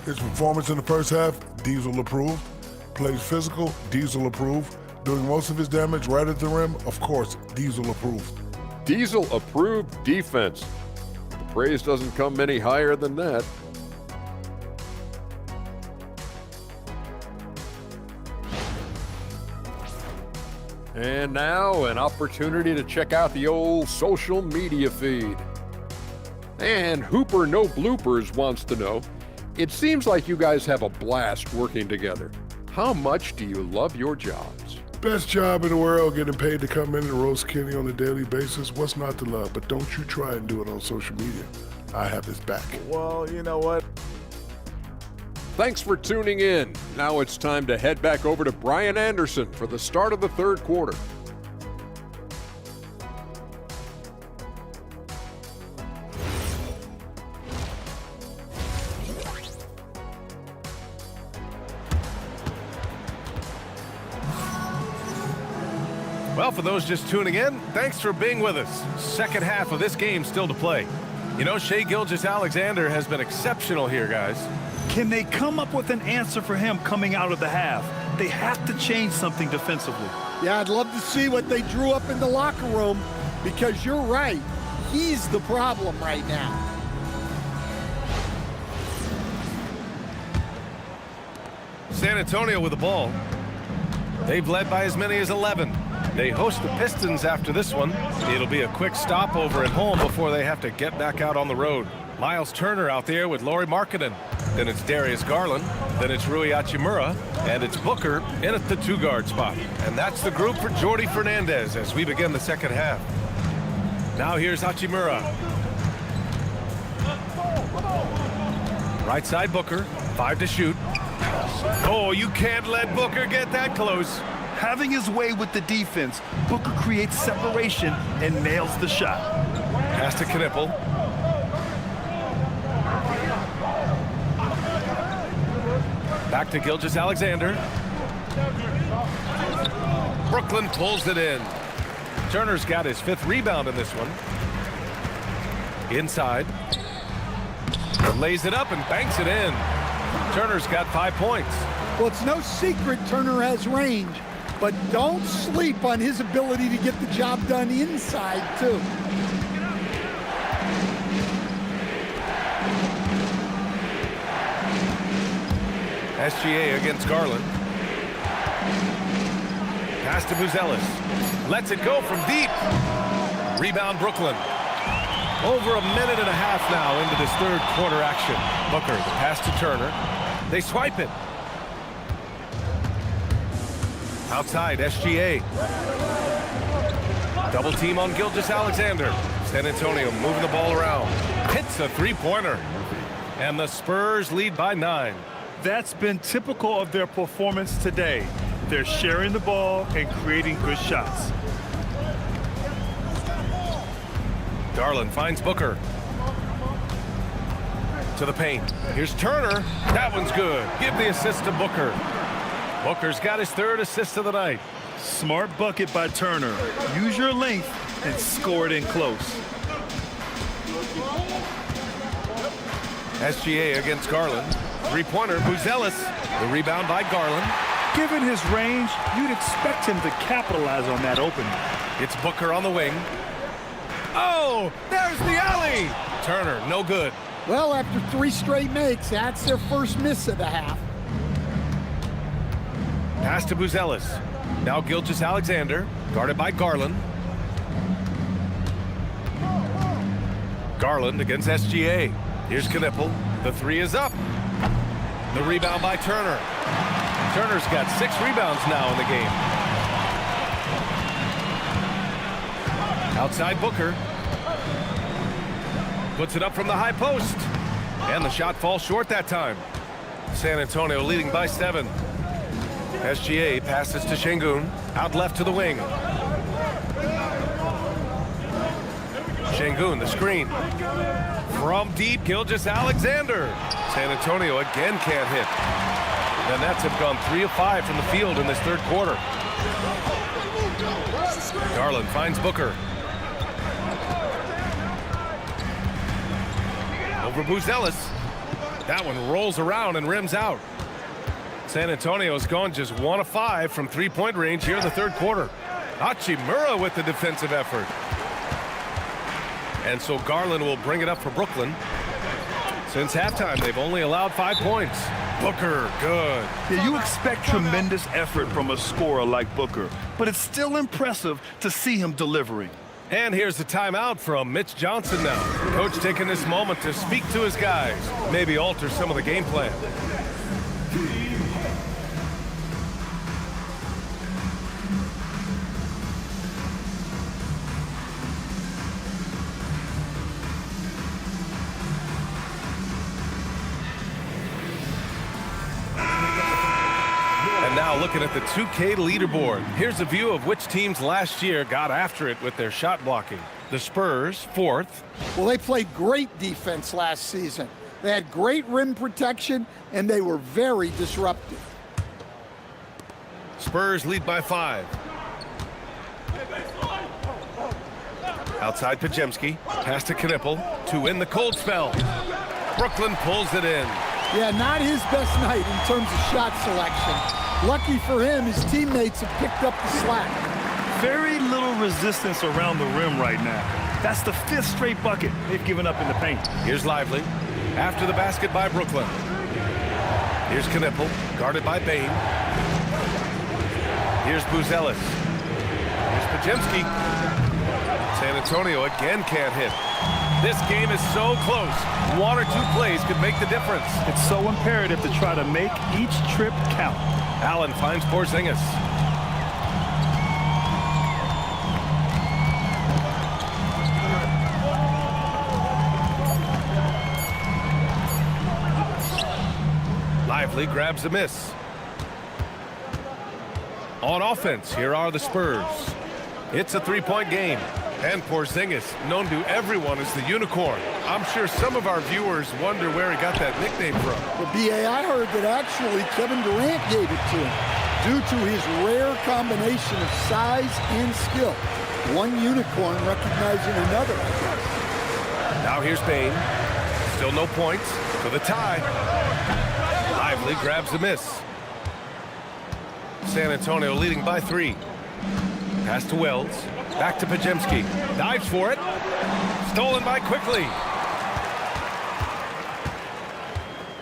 His performance in the first half, Diesel approved. Plays physical, Diesel approved. Doing most of his damage right at the rim, of course, Diesel approved. Diesel approved defense. The praise doesn't come any higher than that. And now an opportunity to check out the old social media feed. And Hooper No Bloopers wants to know, it seems like you guys have a blast working together. How much do you love your jobs? Best job in the world, getting paid to come in and roast Kenny on a daily basis. What's not to love? But don't you try and do it on social media. I have his back. Well, you know what? Thanks for tuning in. Now it's time to head back over to Brian Anderson for the start of the third quarter. Well, for those just tuning in, thanks for being with us. Second half of this game still to play. You know, Shai Gilgeous-Alexander has been exceptional here, guys. Can they come up with an answer for him coming out of the half? They have to change something defensively. Yeah, I'd love to see what they drew up in the locker room, because you're right. He's the problem right now. San Antonio with the ball. They've led by as many as 11. They host the Pistons after this one. It'll be a quick stopover at home before they have to get back out on the road. Miles Turner out there with Lauri Markkanen. Then it's Darius Garland. Then it's Rui Hachimura. And it's Booker in at the 2-guard spot. And that's the group for Jordi Fernandez as we begin the second half. Now here's Hachimura. Right side Booker. 5 to shoot. Oh, you can't let Booker get that close. Having his way with the defense, Booker creates separation and nails the shot. Pass to Knipple. Back to Gilgeous-Alexander. Brooklyn pulls it in. Turner's got his 5th rebound in this one. Inside. Lays it up and banks it in. Turner's got 5 points. Well, it's no secret Turner has range, but don't sleep on his ability to get the job done inside, too. SGA against Garland. Pass to Buzelis. Lets it go from deep. Rebound Brooklyn. Over a minute and a half now into this third quarter action. Booker, the pass to Turner. They swipe it. Outside, SGA. Double team on Gilgeous-Alexander. San Antonio moving the ball around. Hits a 3-pointer. And the Spurs lead by 9. That's been typical of their performance today. They're sharing the ball and creating good shots. Garland finds Booker. To the paint. Here's Turner. That one's good. Give the assist to Booker. Booker's got his 3rd assist of the night. Smart bucket by Turner. Use your length and score it in close. SGA against Garland. 3-pointer, Buzelis. The rebound by Garland. Given his range, you'd expect him to capitalize on that opening. It's Booker on the wing. Oh, there's the alley. Turner, no good. Well, after 3 straight makes, that's their first miss of the half. Pass to Buzelis. Now Gilgeous-Alexander. Guarded by Garland. Garland against SGA. Here's Knipple. The three is up. The rebound by Turner. Turner's got 6 rebounds now in the game. Outside Booker. Puts it up from the high post. And the shot falls short that time. San Antonio leading by 7. SGA passes to Şengün. Out left to the wing. Şengün, the screen. From deep, Gilgeous-Alexander. San Antonio again can't hit. The Nets have gone 3 of 5 from the field in this third quarter. Garland finds Booker. Over Buzelis. That one rolls around and rims out. San Antonio's gone just 1 of 5 from three-point range here in the third quarter. Hachimura with the defensive effort. And so Garland will bring it up for Brooklyn. Since halftime, they've only allowed 5 points. Booker, good. Yeah, you expect tremendous effort from a scorer like Booker, but it's still impressive to see him delivering. And here's the timeout from Mitch Johnson now. Coach taking this moment to speak to his guys, maybe alter some of the game plan. And now looking at the 2K leaderboard. Here's a view of which teams last year got after it with their shot blocking. The Spurs, 4th. Well, they played great defense last season. They had great rim protection, and they were very disruptive. Spurs lead by 5. Outside Podziemski. Pass to Knipple to win the cold spell. Brooklyn pulls it in. Yeah, not his best night in terms of shot selection. Lucky for him, his teammates have picked up the slack. Very little resistance around the rim right now. That's the 5th straight bucket they've given up in the paint. Here's Lively. After the basket by Brooklyn. Here's Knipple, guarded by Bane. Here's Buzelis. Here's Podziemski. San Antonio again can't hit. This game is so close. 1 or 2 plays could make the difference. It's so imperative to try to make each trip count. Allen finds Porzingis. Lively grabs a miss. On offense, here are the Spurs. It's a 3-point game. And Porzingis, known to everyone as the Unicorn. I'm sure some of our viewers wonder where he got that nickname from. Well, B.A., I heard that actually Kevin Durant gave it to him due to his rare combination of size and skill. One unicorn recognizing another. Now here's Bane. Still no points for the tie. Lively grabs the miss. San Antonio leading by 3. Pass to Wells. Back to Podziemski. Dives for it. Stolen by Quickly.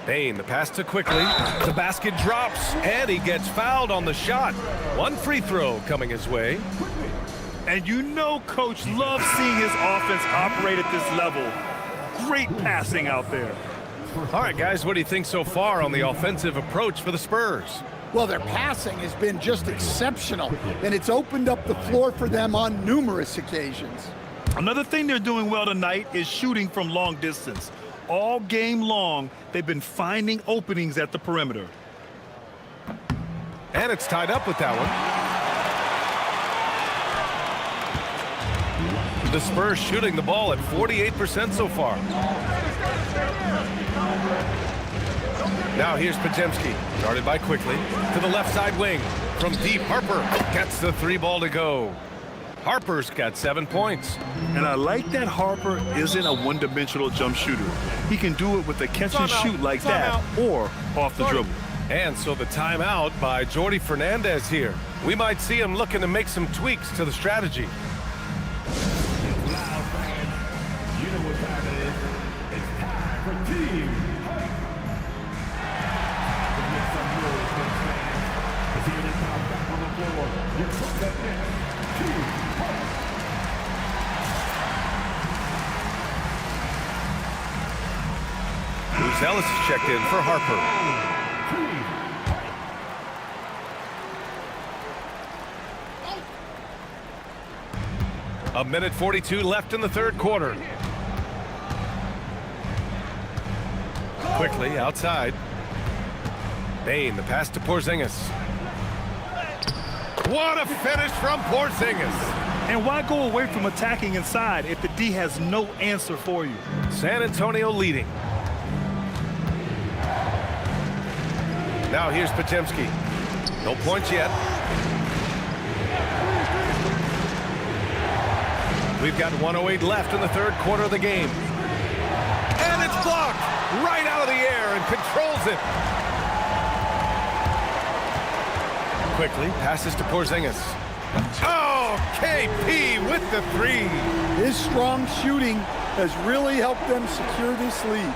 Bane, the pass to Quickly. The basket drops, and he gets fouled on the shot. 1 free throw coming his way. And you know Coach loves seeing his offense operate at this level. Great passing out there. All right, guys, what do you think so far on the offensive approach for the Spurs? Well, their passing has been just exceptional, and it's opened up the floor for them on numerous occasions. Another thing they're doing well tonight is shooting from long distance. All game long, they've been finding openings at the perimeter. And it's tied up with that one. The Spurs shooting the ball at 48% so far. Now here's Podziemski, guarded by Quickly, to the left side wing. From deep, Harper gets the 3 ball to go. Harper's got 7 points. And I like that Harper isn't a one-dimensional jump shooter. He can do it with a catch and shoot like that or off the dribble. And so the timeout by Jordi Fernandez here. We might see him looking to make some tweaks to the strategy. You know what time it is. It's time for Team Hype. Make some noise, fans. As he is now back on the floor. Your quarterback, Luz Ellis is checked in for Harper. A minute 42 left in the third quarter. Quickly outside. Bain, the pass to Porzingis. What a finish from Porzingis. And why go away from attacking inside if the D has no answer for you? San Antonio leading. Now here's Podziemski. No points yet. We've got 1:08 left in the third quarter of the game. And it's blocked right out of the air and controls it. Quickly passes to Porzingis. Oh, KP with the three. His strong shooting has really helped them secure this lead.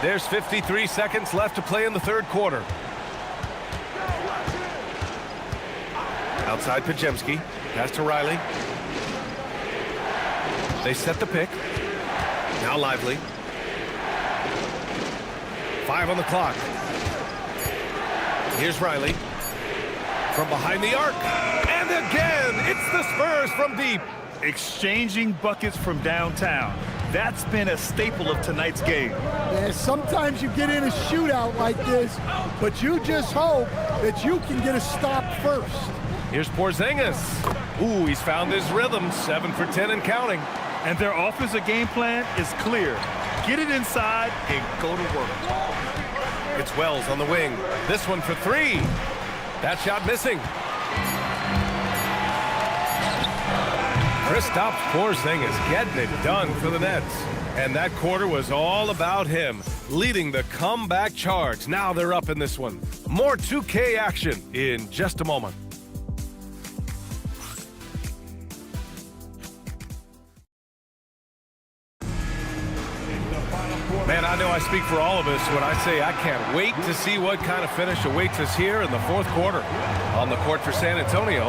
There's 53 seconds left to play in the third quarter. Outside Podziemski. Pass to Riley. They set the pick. Now Lively. 5 on the clock. Here's Riley. From behind the arc. And again, it's the Spurs from deep. Exchanging buckets from downtown. That's been a staple of tonight's game. Yeah, sometimes you get in a shootout like this, but you just hope that you can get a stop first. Here's Porzingis. Ooh, he's found his rhythm. 7 for 10 and counting. And their offensive game plan is clear. Get it inside and go to work. It's Wells on the wing. This one for 3. That shot missing. Kristaps Porzingis getting it done for the Nets. And that quarter was all about him, leading the comeback charge. Now they're up in this one. More 2K action in just a moment. Man, I know I speak for all of us when I say I can't wait to see what kind of finish awaits us here in the fourth quarter. On the court for San Antonio,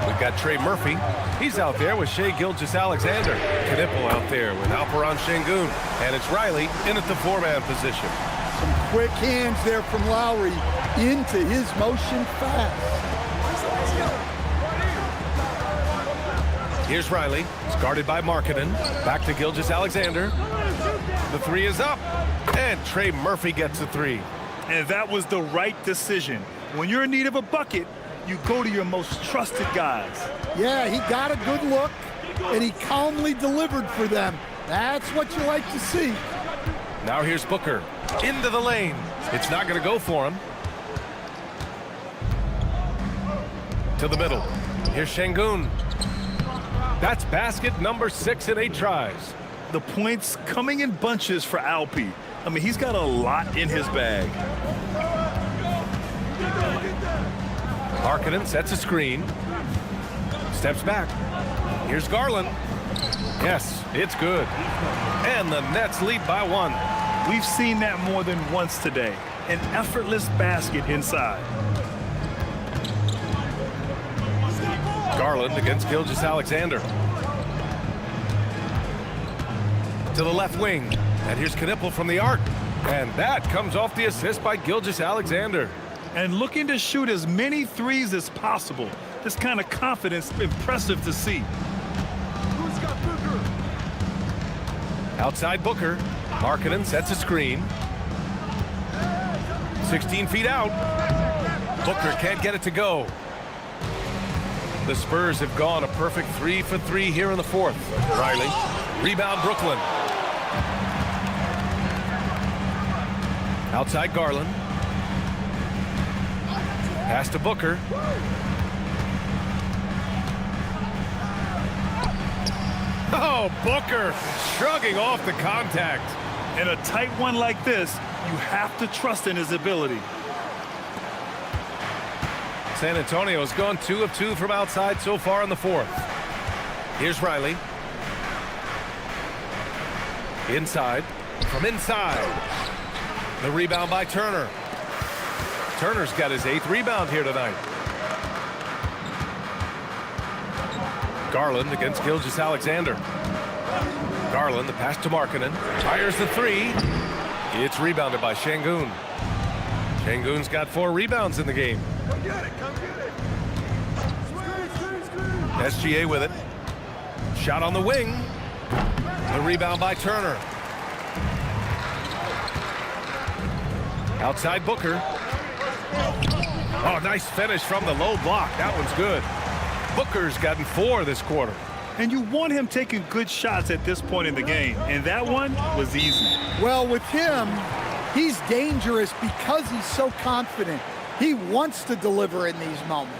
we've got Trey Murphy. He's out there with Shai Gilgeous-Alexander. Knipple out there with Alperen Şengün. And it's Riley in at the 4-man position. Some quick hands there from Lowry into his motion fast. Here's Riley. It's guarded by Markkanen. Back to Gilgeous-Alexander. The 3 is up. And Trey Murphy gets the 3. And that was the right decision. When you're in need of a bucket, you go to your most trusted guys. Yeah, he got a good look, and he calmly delivered for them. That's what you like to see. Now here's Booker. Into the lane. It's not going to go for him. To the middle. Here's Şengün. That's basket number 6 in 8 tries. The points coming in bunches for Alpi. I mean, he's got a lot in his bag. Markkanen sets a screen. Steps back. Here's Garland. Yes, it's good. And the Nets lead by 1. We've seen that more than once today. An effortless basket inside. Garland against Gilgeous-Alexander. To the left wing. And here's Knipple from the arc. And that comes off the assist by Gilgeous-Alexander. And looking to shoot as many threes as possible. This kind of confidence, impressive to see. Outside Booker. Markkanen sets a screen. 16 feet out. Booker can't get it to go. The Spurs have gone a perfect 3 for 3 here in the fourth. Riley. Rebound Brooklyn. Outside Garland. Pass to Booker. Oh, Booker shrugging off the contact. In a tight one like this, you have to trust in his ability. San Antonio has gone 2 of 2 from outside so far in the fourth. Here's Riley. Inside. From inside. The rebound by Turner. Turner's got his 8th rebound here tonight. Garland against Gilgeous-Alexander. Garland, the pass to Markkanen. Fires the three. It's rebounded by Şengün. Şengün's got 4 rebounds in the game. Come get it, come get it. SGA with it. Shot on the wing. The rebound by Turner. Outside Booker. Oh, nice finish from the low block. That one's good. Booker's gotten 4 this quarter. And you want him taking good shots at this point in the game, and that one was easy. Well, with him, he's dangerous because he's so confident. He wants to deliver in these moments.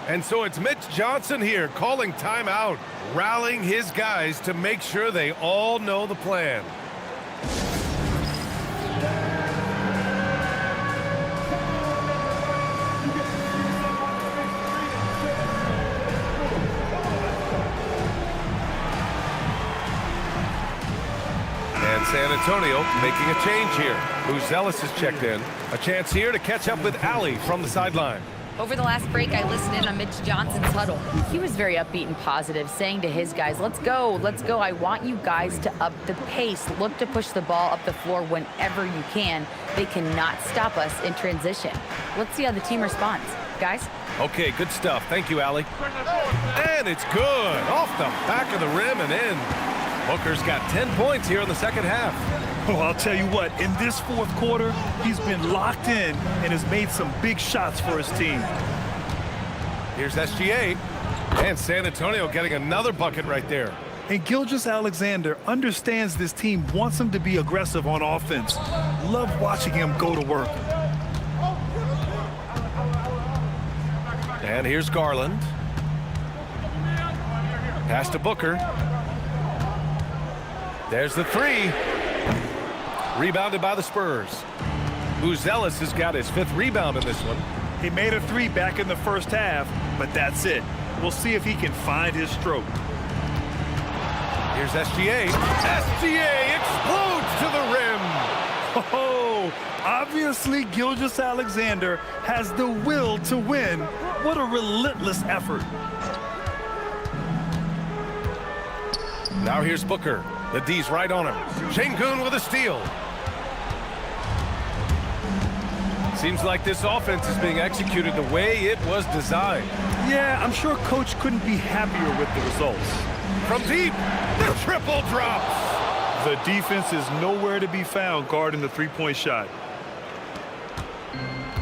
And so it's Mitch Johnson here calling timeout, rallying his guys to make sure they all know the plan. And San Antonio making a change here. Buzelis has checked in. A chance here to catch up with Allie from the sideline. Over the last break, I listened in on Mitch Johnson's huddle. He was very upbeat and positive, saying to his guys, let's go, let's go. I want you guys to up the pace. Look to push the ball up the floor whenever you can. They cannot stop us in transition. Let's see how the team responds. Guys? Okay, good stuff. Thank you, Allie. And it's good. Off the back of the rim and in. Booker's got 10 points here in the second half. Well, I'll tell you what, in this fourth quarter, he's been locked in and has made some big shots for his team. Here's SGA. And San Antonio getting another bucket right there. And Gilgeous-Alexander understands this team wants him to be aggressive on offense. Love watching him go to work. And here's Garland. Pass to Booker. There's the three. Rebounded by the Spurs. Buzelis has got his 5th rebound in this one. He made a 3 back in the first half, but that's it. We'll see if he can find his stroke. Here's SGA. SGA explodes to the rim. Oh, obviously Gilgeous-Alexander has the will to win. What a relentless effort. Now here's Booker. The D's right on him. Şengün with a steal. Seems like this offense is being executed the way it was designed. Yeah, I'm sure Coach couldn't be happier with the results. From deep, the triple drops. The defense is nowhere to be found guarding the three-point shot.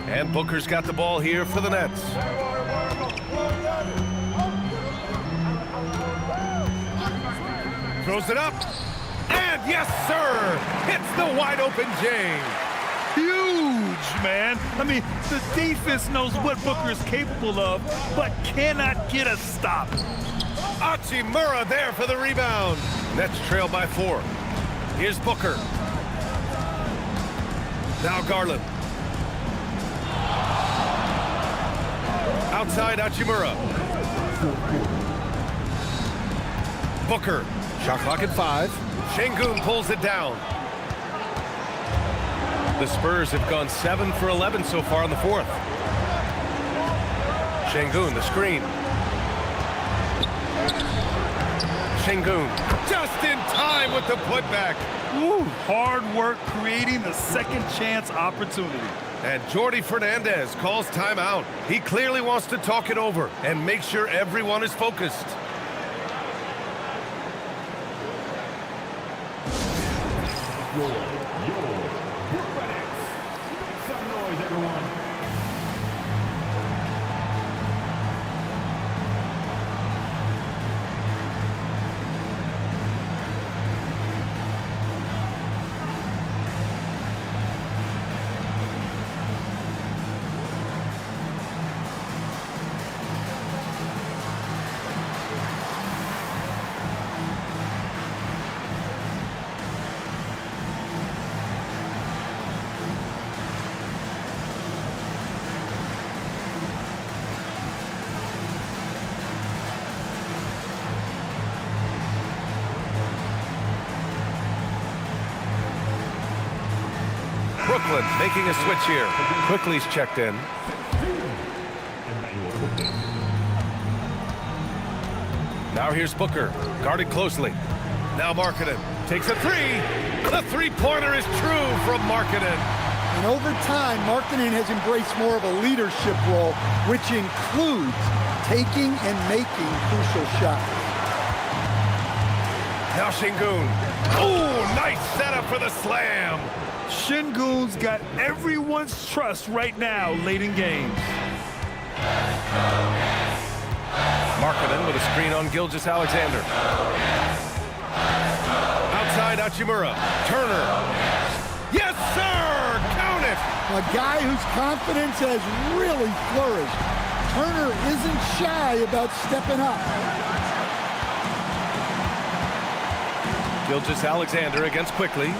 And Booker's got the ball here for the Nets. Throws it up. And yes, sir, hits the wide open James. Huge, man. I mean, the defense knows what Booker is capable of, but cannot get a stop. Hachimura there for the rebound. Nets trail by 4. Here's Booker. Now Garland. Outside Hachimura. Booker. Shot clock at 5. Şengün pulls it down. The Spurs have gone 7 for 11 so far in the 4th. Şengün, the screen. Şengün just in time with the putback. Ooh, hard work creating the second chance opportunity. And Jordi Fernandez calls timeout. He clearly wants to talk it over and make sure everyone is focused. Some noise, everyone. Brooklyn making a switch here. Quickly's checked in. Now here's Booker, guarded closely. Now Markkanen takes a three. The three-pointer is true from Markkanen. And over time, Markkanen has embraced more of a leadership role, which includes taking and making crucial shots. Now Şengün. Oh, nice setup for the slam. Şengün's got everyone's trust right now late in games. Markkanen with a screen on Gilgeous-Alexander. Outside Hachimura. Turner. Yes, sir! Count it! A guy whose confidence has really flourished. Turner isn't shy about stepping up. Gilgeous-Alexander against Quickly.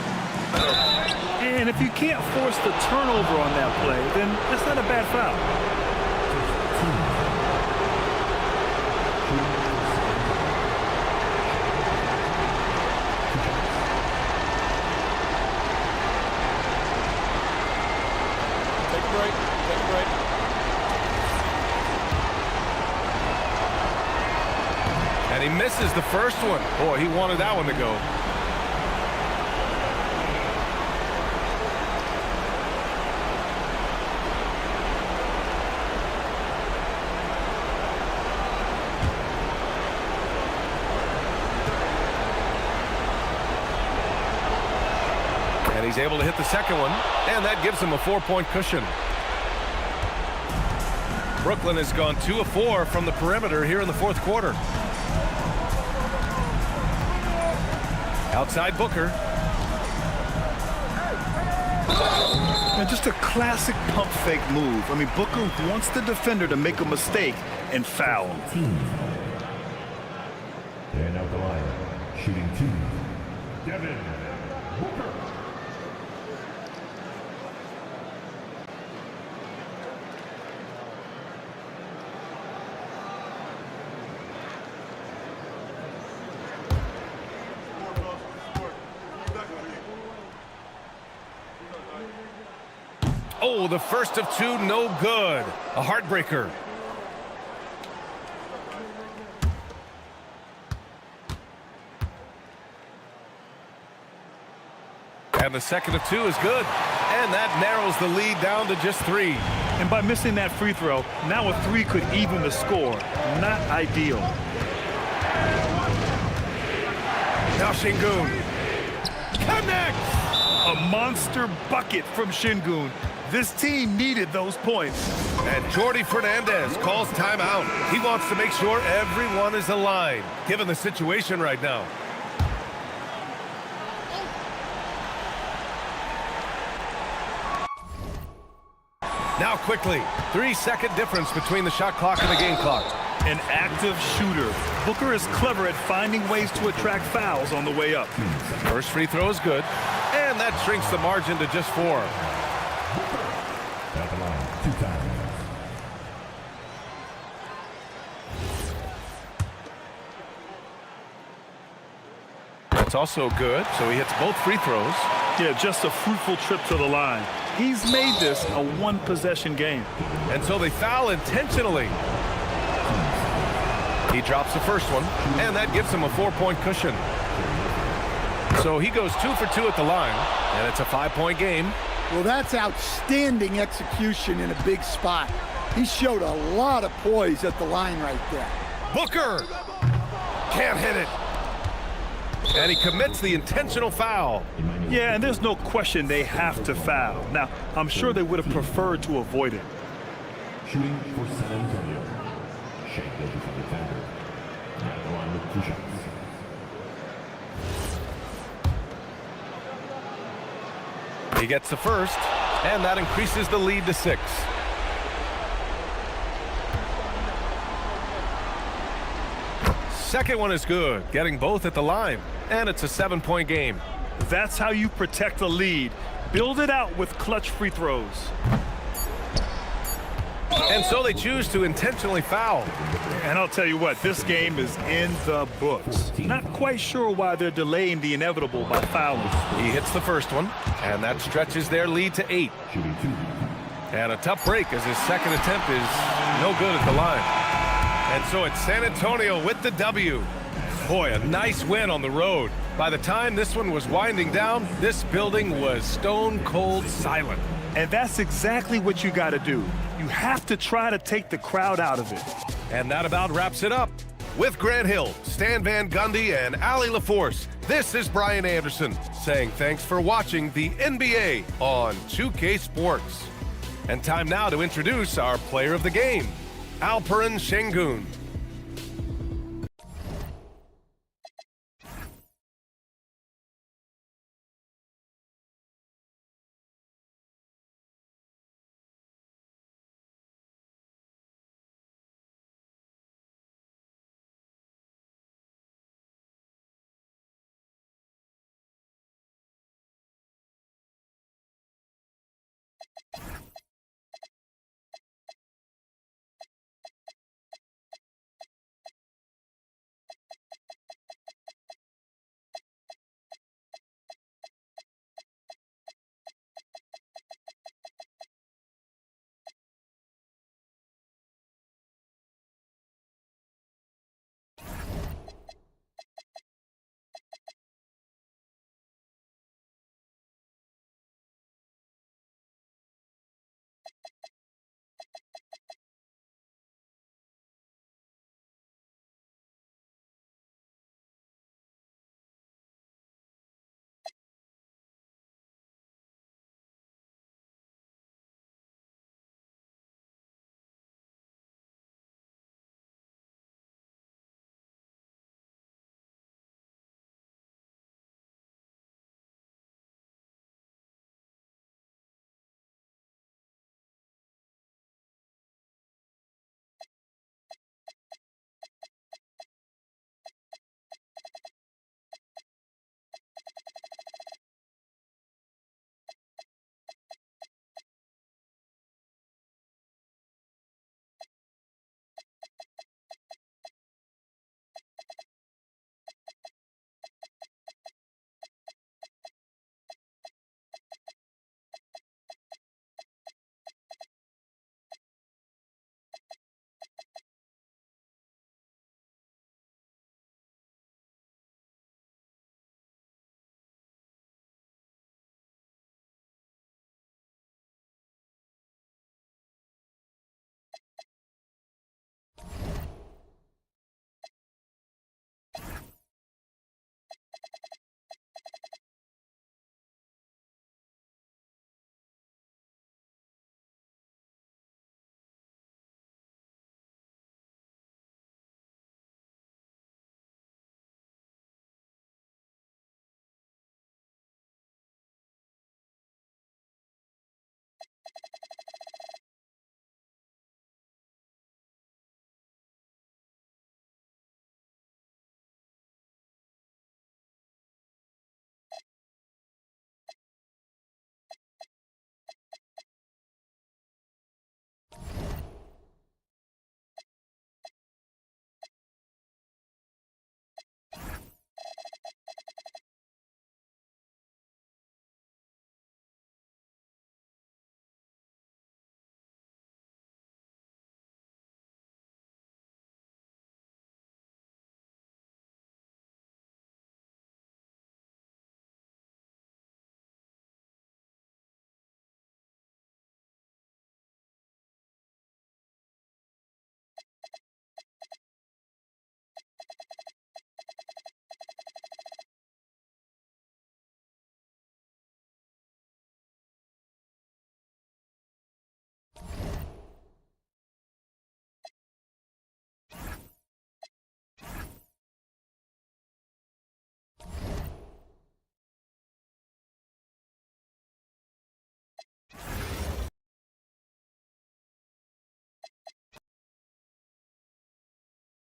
And if you can't force the turnover on that play, then that's not a bad foul. Take a break. Take a break. And he misses the first one. Boy, he wanted that one to go. And he's able to hit the second one, and that gives him a 4-point cushion. Brooklyn has gone 2 of 4 from the perimeter here in the fourth quarter. Outside Booker. And just a classic pump fake move. I mean, Booker wants the defender to make a mistake and foul. And out the line, shooting 2, Devin Booker. Oh, the first of 2, no good. A heartbreaker. And the second of 2 is good. And that narrows the lead down to just 3. And by missing that free throw, now a 3 could even the score. Not ideal. Now Şengün. Connects! A monster bucket from Şengün. This team needed those points. And Jordi Fernandez calls timeout. He wants to make sure everyone is aligned, given the situation right now. Now Quickly, 3-second difference between the shot clock and the game clock. An active shooter. Booker is clever at finding ways to attract fouls on the way up. First free throw is good, and that shrinks the margin to just 4. At the line, 2 times. That's also good, so he hits both free throws. Yeah, just a fruitful trip to the line. He's made this a one-possession game. And so they foul intentionally. He drops the first one, and that gives him a 4-point cushion. So he goes 2 for 2 at the line, and it's a 5-point game. Well, that's outstanding execution in a big spot. He showed a lot of poise at the line right there. Booker can't hit it. And he commits the intentional foul. Yeah, and there's no question they have to foul. Now, I'm sure they would have preferred to avoid it. Shooting for San Antonio, Shai Gilgeous-Alexander. At the line with 2 shots. He gets the first, and that increases the lead to 6. Second one is good, getting both at the line, and it's a 7-point game. That's how you protect a lead. Build it out with clutch free throws. And so they choose to intentionally foul. And I'll tell you what, this game is in the books. Not quite sure why they're delaying the inevitable by fouling. He hits the first one, and that stretches their lead to 8. Shooting 2. And a tough break as his second attempt is no good at the line. And so it's San Antonio with the W. Boy, a nice win on the road. By the time this one was winding down, this building was stone cold silent. And that's exactly what you got to do. You have to try to take the crowd out of it. And that about wraps it up. With Grant Hill, Stan Van Gundy, and Allie LaForce, this is Brian Anderson saying thanks for watching the NBA on 2K Sports. And time now to introduce our player of the game, Alperen Şengün.